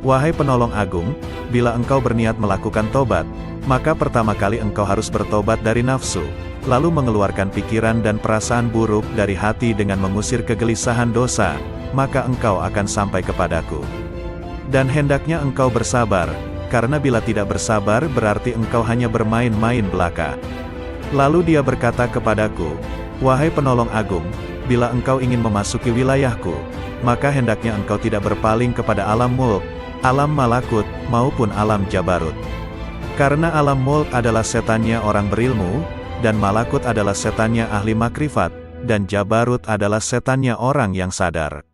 wahai penolong agung, bila engkau berniat melakukan tobat, maka pertama kali engkau harus bertobat dari nafsu, lalu mengeluarkan pikiran dan perasaan buruk dari hati dengan mengusir kegelisahan dosa, maka engkau akan sampai kepadaku. Dan hendaknya engkau bersabar, karena bila tidak bersabar berarti engkau hanya bermain-main belaka. Lalu dia berkata kepadaku, wahai penolong agung, bila engkau ingin memasuki wilayahku, maka hendaknya engkau tidak berpaling kepada alam mulk, alam malakut, maupun alam jabarut. Karena alam mulk adalah setannya orang berilmu, dan malakut adalah setannya ahli makrifat, dan jabarut adalah setannya orang yang sadar.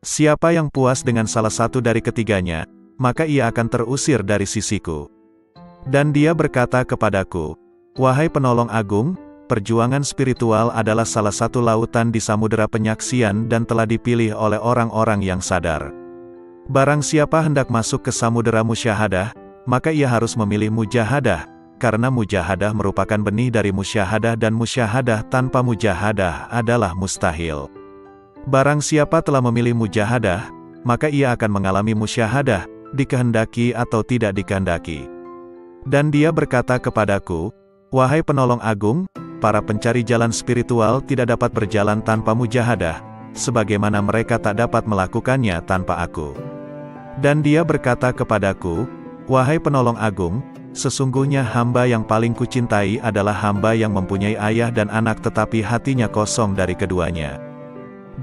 Siapa yang puas dengan salah satu dari ketiganya, maka ia akan terusir dari sisiku. Dan dia berkata kepadaku, wahai penolong agung, perjuangan spiritual adalah salah satu lautan di samudera penyaksian dan telah dipilih oleh orang-orang yang sadar. Barang siapa hendak masuk ke samudera musyahadah, maka ia harus memilih mujahadah, karena mujahadah merupakan benih dari musyahadah dan musyahadah tanpa mujahadah adalah mustahil. Barang siapa telah memilih mujahadah, maka ia akan mengalami musyahadah, dikehendaki atau tidak dikehendaki. Dan dia berkata kepadaku, wahai penolong agung, para pencari jalan spiritual tidak dapat berjalan tanpa mujahadah, sebagaimana mereka tak dapat melakukannya tanpa aku. Dan dia berkata kepadaku, wahai penolong agung, sesungguhnya hamba yang paling kucintai adalah hamba yang mempunyai ayah dan anak tetapi hatinya kosong dari keduanya.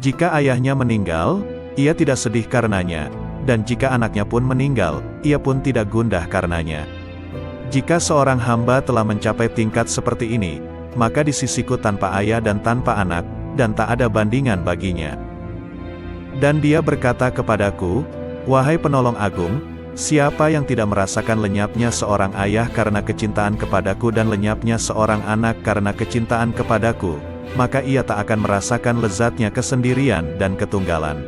Jika ayahnya meninggal, ia tidak sedih karenanya, dan jika anaknya pun meninggal, ia pun tidak gundah karenanya. Jika seorang hamba telah mencapai tingkat seperti ini, maka di sisiku tanpa ayah dan tanpa anak, dan tak ada bandingan baginya. Dan dia berkata kepadaku, wahai penolong agung, siapa yang tidak merasakan lenyapnya seorang ayah karena kecintaan kepadaku dan lenyapnya seorang anak karena kecintaan kepadaku, maka ia tak akan merasakan lezatnya kesendirian dan ketunggalan.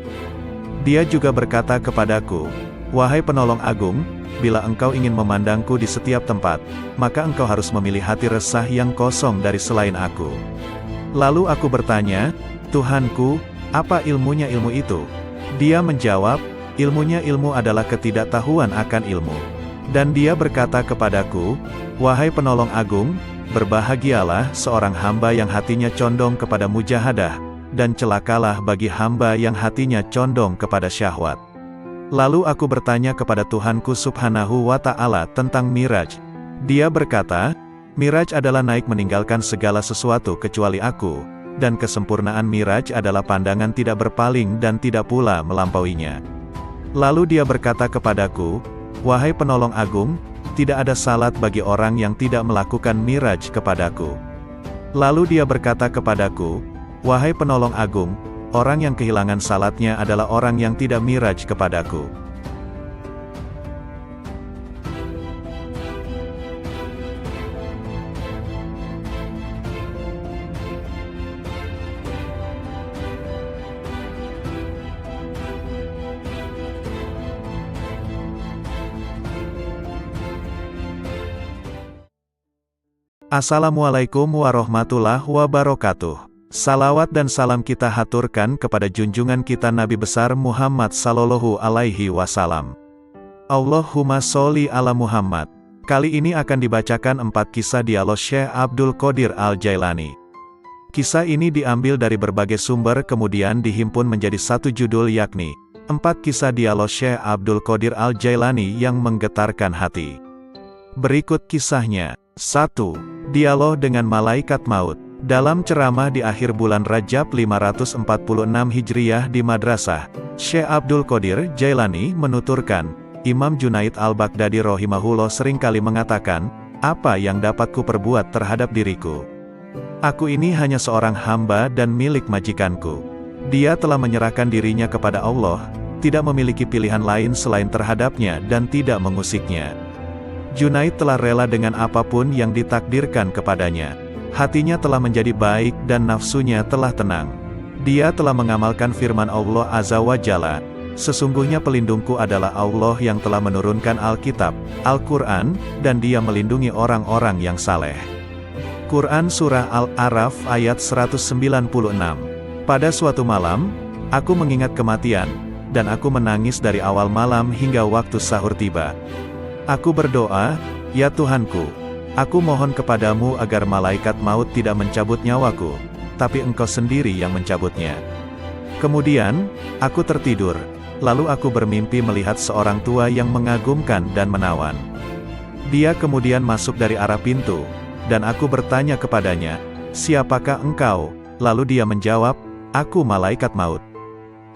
Dia juga berkata kepadaku, wahai penolong agung, bila engkau ingin memandangku di setiap tempat, maka engkau harus memilih hati resah yang kosong dari selain aku. Lalu aku bertanya, Tuhanku, apa ilmunya ilmu itu? Dia menjawab, ilmunya ilmu adalah ketidaktahuan akan ilmu. Dan dia berkata kepadaku, wahai penolong agung, berbahagialah seorang hamba yang hatinya condong kepada mujahadah, dan celakalah bagi hamba yang hatinya condong kepada syahwat. Lalu aku bertanya kepada Tuhanku subhanahu wa ta'ala tentang Miraj. Dia berkata, Miraj adalah naik meninggalkan segala sesuatu kecuali aku, dan kesempurnaan Miraj adalah pandangan tidak berpaling dan tidak pula melampauinya. Lalu dia berkata kepadaku, wahai penolong agung, tidak ada salat bagi orang yang tidak melakukan miraj kepadaku. Lalu dia berkata kepadaku, wahai penolong agung, orang yang kehilangan salatnya adalah orang yang tidak miraj kepadaku. Assalamualaikum warahmatullahi wabarakatuh. Salawat dan salam kita haturkan kepada junjungan kita Nabi besar Muhammad sallallahu alaihi wasallam. Allahumma sholli ala Muhammad. Kali ini akan dibacakan 4 kisah dialog Syekh Abdul Qadir Al-Jailani. Kisah ini diambil dari berbagai sumber kemudian dihimpun menjadi satu judul yakni 4 kisah dialog Syekh Abdul Qadir Al-Jailani yang menggetarkan hati. Berikut kisahnya. 1. Dialog dengan Malaikat Maut. Dalam ceramah di akhir bulan Rajab 546 Hijriyah di Madrasah, Syekh Abdul Qadir Jailani menuturkan, Imam Junaid Al-Baghdadi rahimahullah seringkali mengatakan, apa yang dapat ku perbuat terhadap diriku? Aku ini hanya seorang hamba dan milik majikanku. Dia telah menyerahkan dirinya kepada Allah, tidak memiliki pilihan lain selain terhadapnya dan tidak mengusiknya. Junaid telah rela dengan apapun yang ditakdirkan kepadanya. Hatinya telah menjadi baik dan nafsunya telah tenang. Dia telah mengamalkan firman Allah Azza wa Jalla, sesungguhnya pelindungku adalah Allah yang telah menurunkan Alkitab, Al-Quran, dan dia melindungi orang-orang yang saleh. Quran Surah Al-A'raf ayat 196. Pada suatu malam, aku mengingat kematian, dan aku menangis dari awal malam hingga waktu sahur tiba. Aku berdoa, ya Tuhanku, aku mohon kepadamu agar malaikat maut tidak mencabut nyawaku, tapi engkau sendiri yang mencabutnya. Kemudian, aku tertidur, lalu aku bermimpi melihat seorang tua yang mengagumkan dan menawan. Dia kemudian masuk dari arah pintu, dan aku bertanya kepadanya, siapakah engkau? Lalu dia menjawab, aku malaikat maut.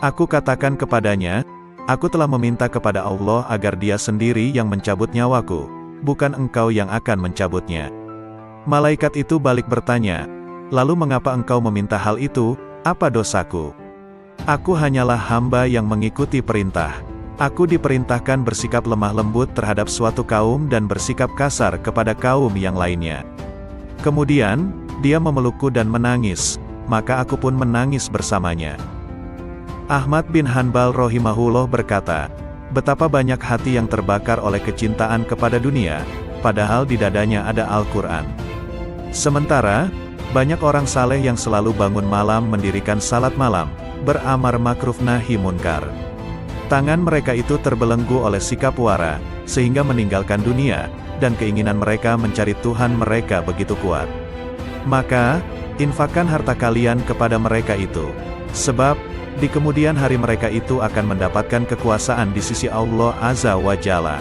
Aku katakan kepadanya, aku telah meminta kepada Allah agar dia sendiri yang mencabut nyawaku, bukan engkau yang akan mencabutnya. Malaikat itu balik bertanya, lalu mengapa engkau meminta hal itu, apa dosaku? Aku hanyalah hamba yang mengikuti perintah. Aku diperintahkan bersikap lemah lembut terhadap suatu kaum dan bersikap kasar kepada kaum yang lainnya. Kemudian, dia memelukku dan menangis, maka aku pun menangis bersamanya. Ahmad bin Hanbal rahimahullah berkata, betapa banyak hati yang terbakar oleh kecintaan kepada dunia, padahal di dadanya ada Al-Quran. Sementara, banyak orang saleh yang selalu bangun malam mendirikan salat malam, beramar makruf nahi munkar. Tangan mereka itu terbelenggu oleh sikap wara, sehingga meninggalkan dunia, dan keinginan mereka mencari Tuhan mereka begitu kuat. Maka, infakkan harta kalian kepada mereka itu. Sebab, di kemudian hari mereka itu akan mendapatkan kekuasaan di sisi Allah Azza wa Jalla.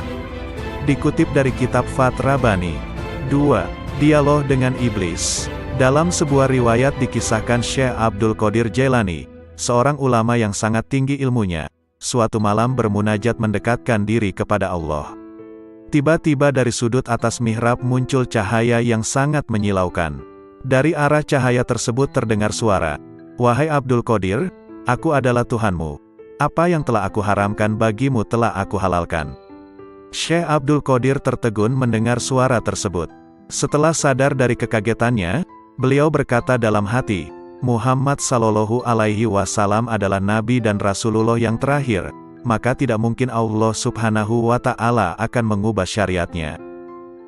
Dikutip dari kitab Fath Rabbani. 2. Dialog dengan Iblis. Dalam sebuah riwayat dikisahkan Syekh Abdul Qadir Jailani, seorang ulama yang sangat tinggi ilmunya, suatu malam bermunajat mendekatkan diri kepada Allah. Tiba-tiba dari sudut atas mihrab muncul cahaya yang sangat menyilaukan. Dari arah cahaya tersebut terdengar suara, "Wahai Abdul Qadir, aku adalah Tuhanmu. Apa yang telah aku haramkan bagimu telah aku halalkan." Syekh Abdul Qadir tertegun mendengar suara tersebut. Setelah sadar dari kekagetannya, beliau berkata dalam hati, Muhammad Sallallahu Alaihi Wasallam adalah Nabi dan Rasulullah yang terakhir, maka tidak mungkin Allah Subhanahu wa Ta'ala akan mengubah syariatnya.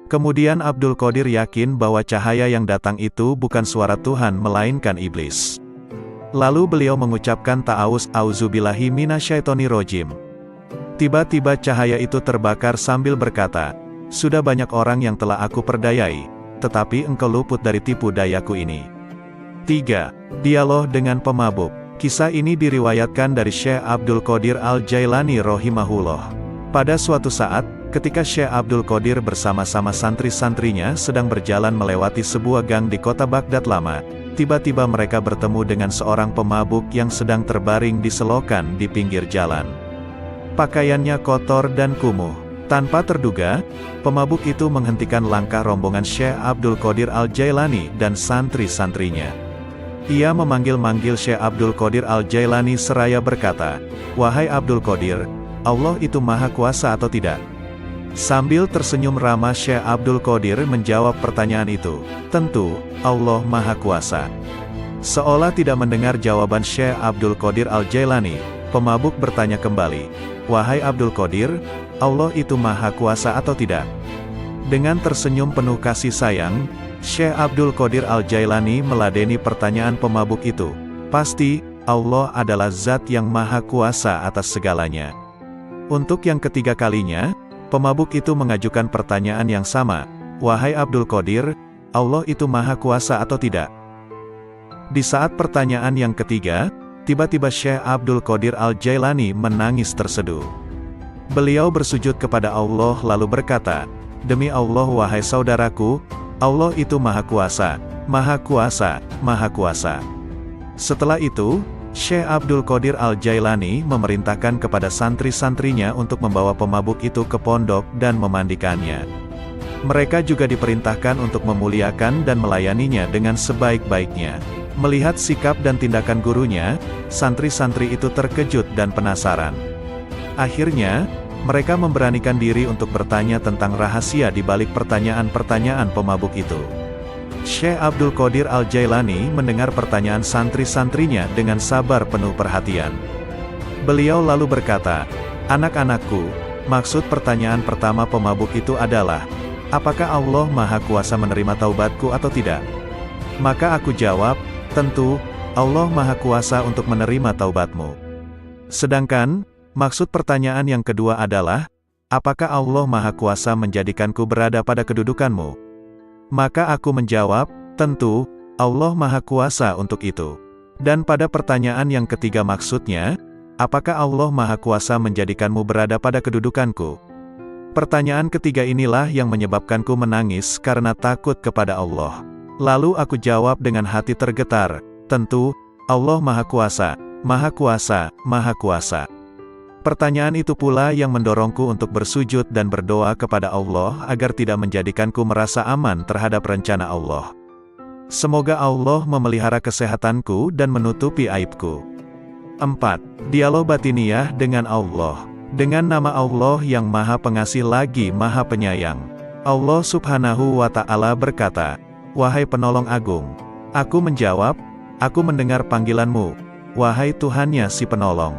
Kemudian Abdul Qadir yakin bahwa cahaya yang datang itu bukan suara Tuhan melainkan iblis. Lalu beliau mengucapkan ta'awuz, auzubillahi minasyaitonirrajim. Tiba-tiba cahaya itu terbakar sambil berkata, sudah banyak orang yang telah aku perdayai, tetapi engkau luput dari tipu dayaku ini. 3. Dialog dengan pemabuk. Kisah ini diriwayatkan dari Syekh Abdul Qadir Al-Jailani rahimahullah. Pada suatu saat, ketika Syekh Abdul Qadir bersama-sama santri-santrinya sedang berjalan melewati sebuah gang di kota Baghdad lama, tiba-tiba mereka bertemu dengan seorang pemabuk yang sedang terbaring di selokan di pinggir jalan. Pakaiannya kotor dan kumuh. Tanpa terduga, pemabuk itu menghentikan langkah rombongan Syekh Abdul Qadir Al-Jailani dan santri-santrinya. Ia memanggil-manggil Syekh Abdul Qadir Al-Jailani seraya berkata, "Wahai Abdul Qadir, Allah itu Maha Kuasa atau tidak?" Sambil tersenyum ramah Syekh Abdul Qadir menjawab pertanyaan itu, "Tentu, Allah Maha Kuasa." Seolah tidak mendengar jawaban Syekh Abdul Qadir Al-Jailani, pemabuk bertanya kembali, "Wahai Abdul Qadir, Allah itu Maha Kuasa atau tidak?" Dengan tersenyum penuh kasih sayang, Syekh Abdul Qadir Al-Jailani meladeni pertanyaan pemabuk itu. Pasti, Allah adalah zat yang maha kuasa atas segalanya. Untuk yang ketiga kalinya, pemabuk itu mengajukan pertanyaan yang sama. Wahai Abdul Qadir, Allah itu maha kuasa atau tidak? Di saat pertanyaan yang ketiga, tiba-tiba Syekh Abdul Qadir Al-Jailani menangis terseduh. Beliau bersujud kepada Allah lalu berkata, "Demi Allah wahai saudaraku, Allah itu Maha Kuasa, Maha Kuasa, Maha Kuasa." Setelah itu, Syekh Abdul Qadir Al-Jailani memerintahkan kepada santri-santrinya untuk membawa pemabuk itu ke pondok dan memandikannya. Mereka juga diperintahkan untuk memuliakan dan melayaninya dengan sebaik-baiknya. Melihat sikap dan tindakan gurunya, santri-santri itu terkejut dan penasaran. Akhirnya, mereka memberanikan diri untuk bertanya tentang rahasia di balik pertanyaan-pertanyaan pemabuk itu. Syekh Abdul Qadir Al-Jailani mendengar pertanyaan santri-santrinya dengan sabar penuh perhatian. Beliau lalu berkata, "Anak-anakku, maksud pertanyaan pertama pemabuk itu adalah, apakah Allah Maha Kuasa menerima taubatku atau tidak?" Maka aku jawab, "Tentu, Allah Maha Kuasa untuk menerima taubatmu." Sedangkan, maksud pertanyaan yang kedua adalah, apakah Allah Maha Kuasa menjadikanku berada pada kedudukanmu? Maka aku menjawab, tentu, Allah Maha Kuasa untuk itu. Dan pada pertanyaan yang ketiga maksudnya, apakah Allah Maha Kuasa menjadikanmu berada pada kedudukanku? Pertanyaan ketiga inilah yang menyebabkanku menangis karena takut kepada Allah. Lalu aku jawab dengan hati tergetar, tentu, Allah Maha Kuasa, Maha Kuasa, Maha Kuasa. Pertanyaan itu pula yang mendorongku untuk bersujud dan berdoa kepada Allah agar tidak menjadikanku merasa aman terhadap rencana Allah. Semoga Allah memelihara kesehatanku dan menutupi aibku. 4. Dialog batiniah dengan Allah. Dengan nama Allah yang Maha Pengasih lagi Maha Penyayang. Allah Subhanahu wa Ta'ala berkata, "Wahai penolong agung." Aku menjawab, "Aku mendengar panggilanmu, wahai Tuhannya si penolong."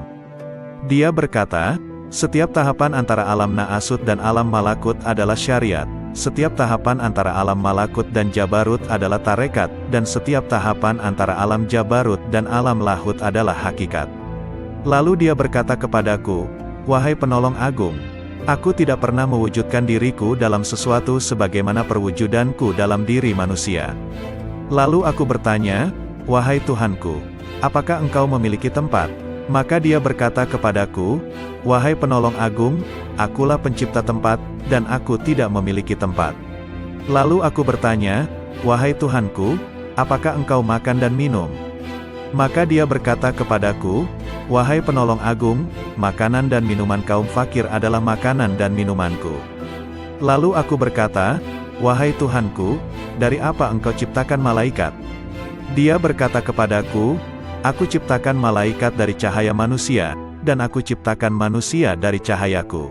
Dia berkata, "Setiap tahapan antara alam Na'asut dan alam Malakut adalah syariat. Setiap tahapan antara alam Malakut dan Jabarut adalah tarekat, dan setiap tahapan antara alam Jabarut dan alam Lahut adalah hakikat." Lalu dia berkata kepadaku, "Wahai penolong agung, aku tidak pernah mewujudkan diriku dalam sesuatu sebagaimana perwujudanku dalam diri manusia." Lalu aku bertanya, "Wahai Tuhanku, apakah engkau memiliki tempat?" Maka dia berkata kepadaku, "Wahai penolong agung, akulah pencipta tempat, dan aku tidak memiliki tempat." Lalu aku bertanya, "Wahai Tuhanku, apakah engkau makan dan minum?" Maka dia berkata kepadaku, "Wahai penolong agung, makanan dan minuman kaum fakir adalah makanan dan minumanku." Lalu aku berkata, "Wahai Tuhanku, dari apa engkau ciptakan malaikat?" Dia berkata kepadaku, "Aku ciptakan malaikat dari cahaya manusia, dan aku ciptakan manusia dari cahayaku."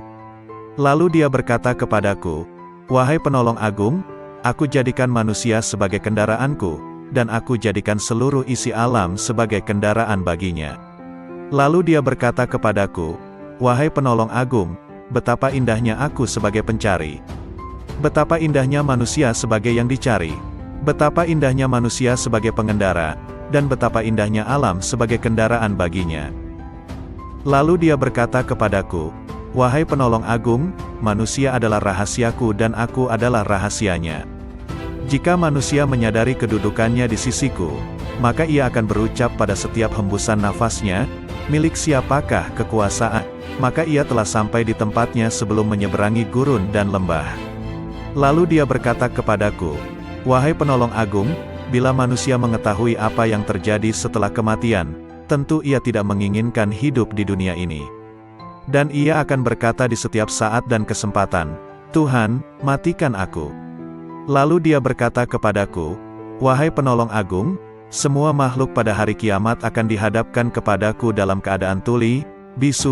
Lalu dia berkata kepadaku, "Wahai penolong agung, aku jadikan manusia sebagai kendaraanku, dan aku jadikan seluruh isi alam sebagai kendaraan baginya." Lalu dia berkata kepadaku, "Wahai penolong agung, betapa indahnya aku sebagai pencari. Betapa indahnya manusia sebagai yang dicari. Betapa indahnya manusia sebagai pengendara, dan betapa indahnya alam sebagai kendaraan baginya." Lalu dia berkata kepadaku, "Wahai penolong agung, manusia adalah rahasiaku dan aku adalah rahasianya. Jika manusia menyadari kedudukannya di sisiku, maka ia akan berucap pada setiap hembusan nafasnya, 'Milik siapakah kekuasaan?' Maka ia telah sampai di tempatnya sebelum menyeberangi gurun dan lembah." Lalu dia berkata kepadaku, "Wahai penolong agung, bila manusia mengetahui apa yang terjadi setelah kematian, tentu ia tidak menginginkan hidup di dunia ini. Dan ia akan berkata di setiap saat dan kesempatan, 'Tuhan, matikan aku.'" Lalu dia berkata kepadaku, "Wahai penolong agung, semua makhluk pada hari kiamat akan dihadapkan kepadaku dalam keadaan tuli, bisu,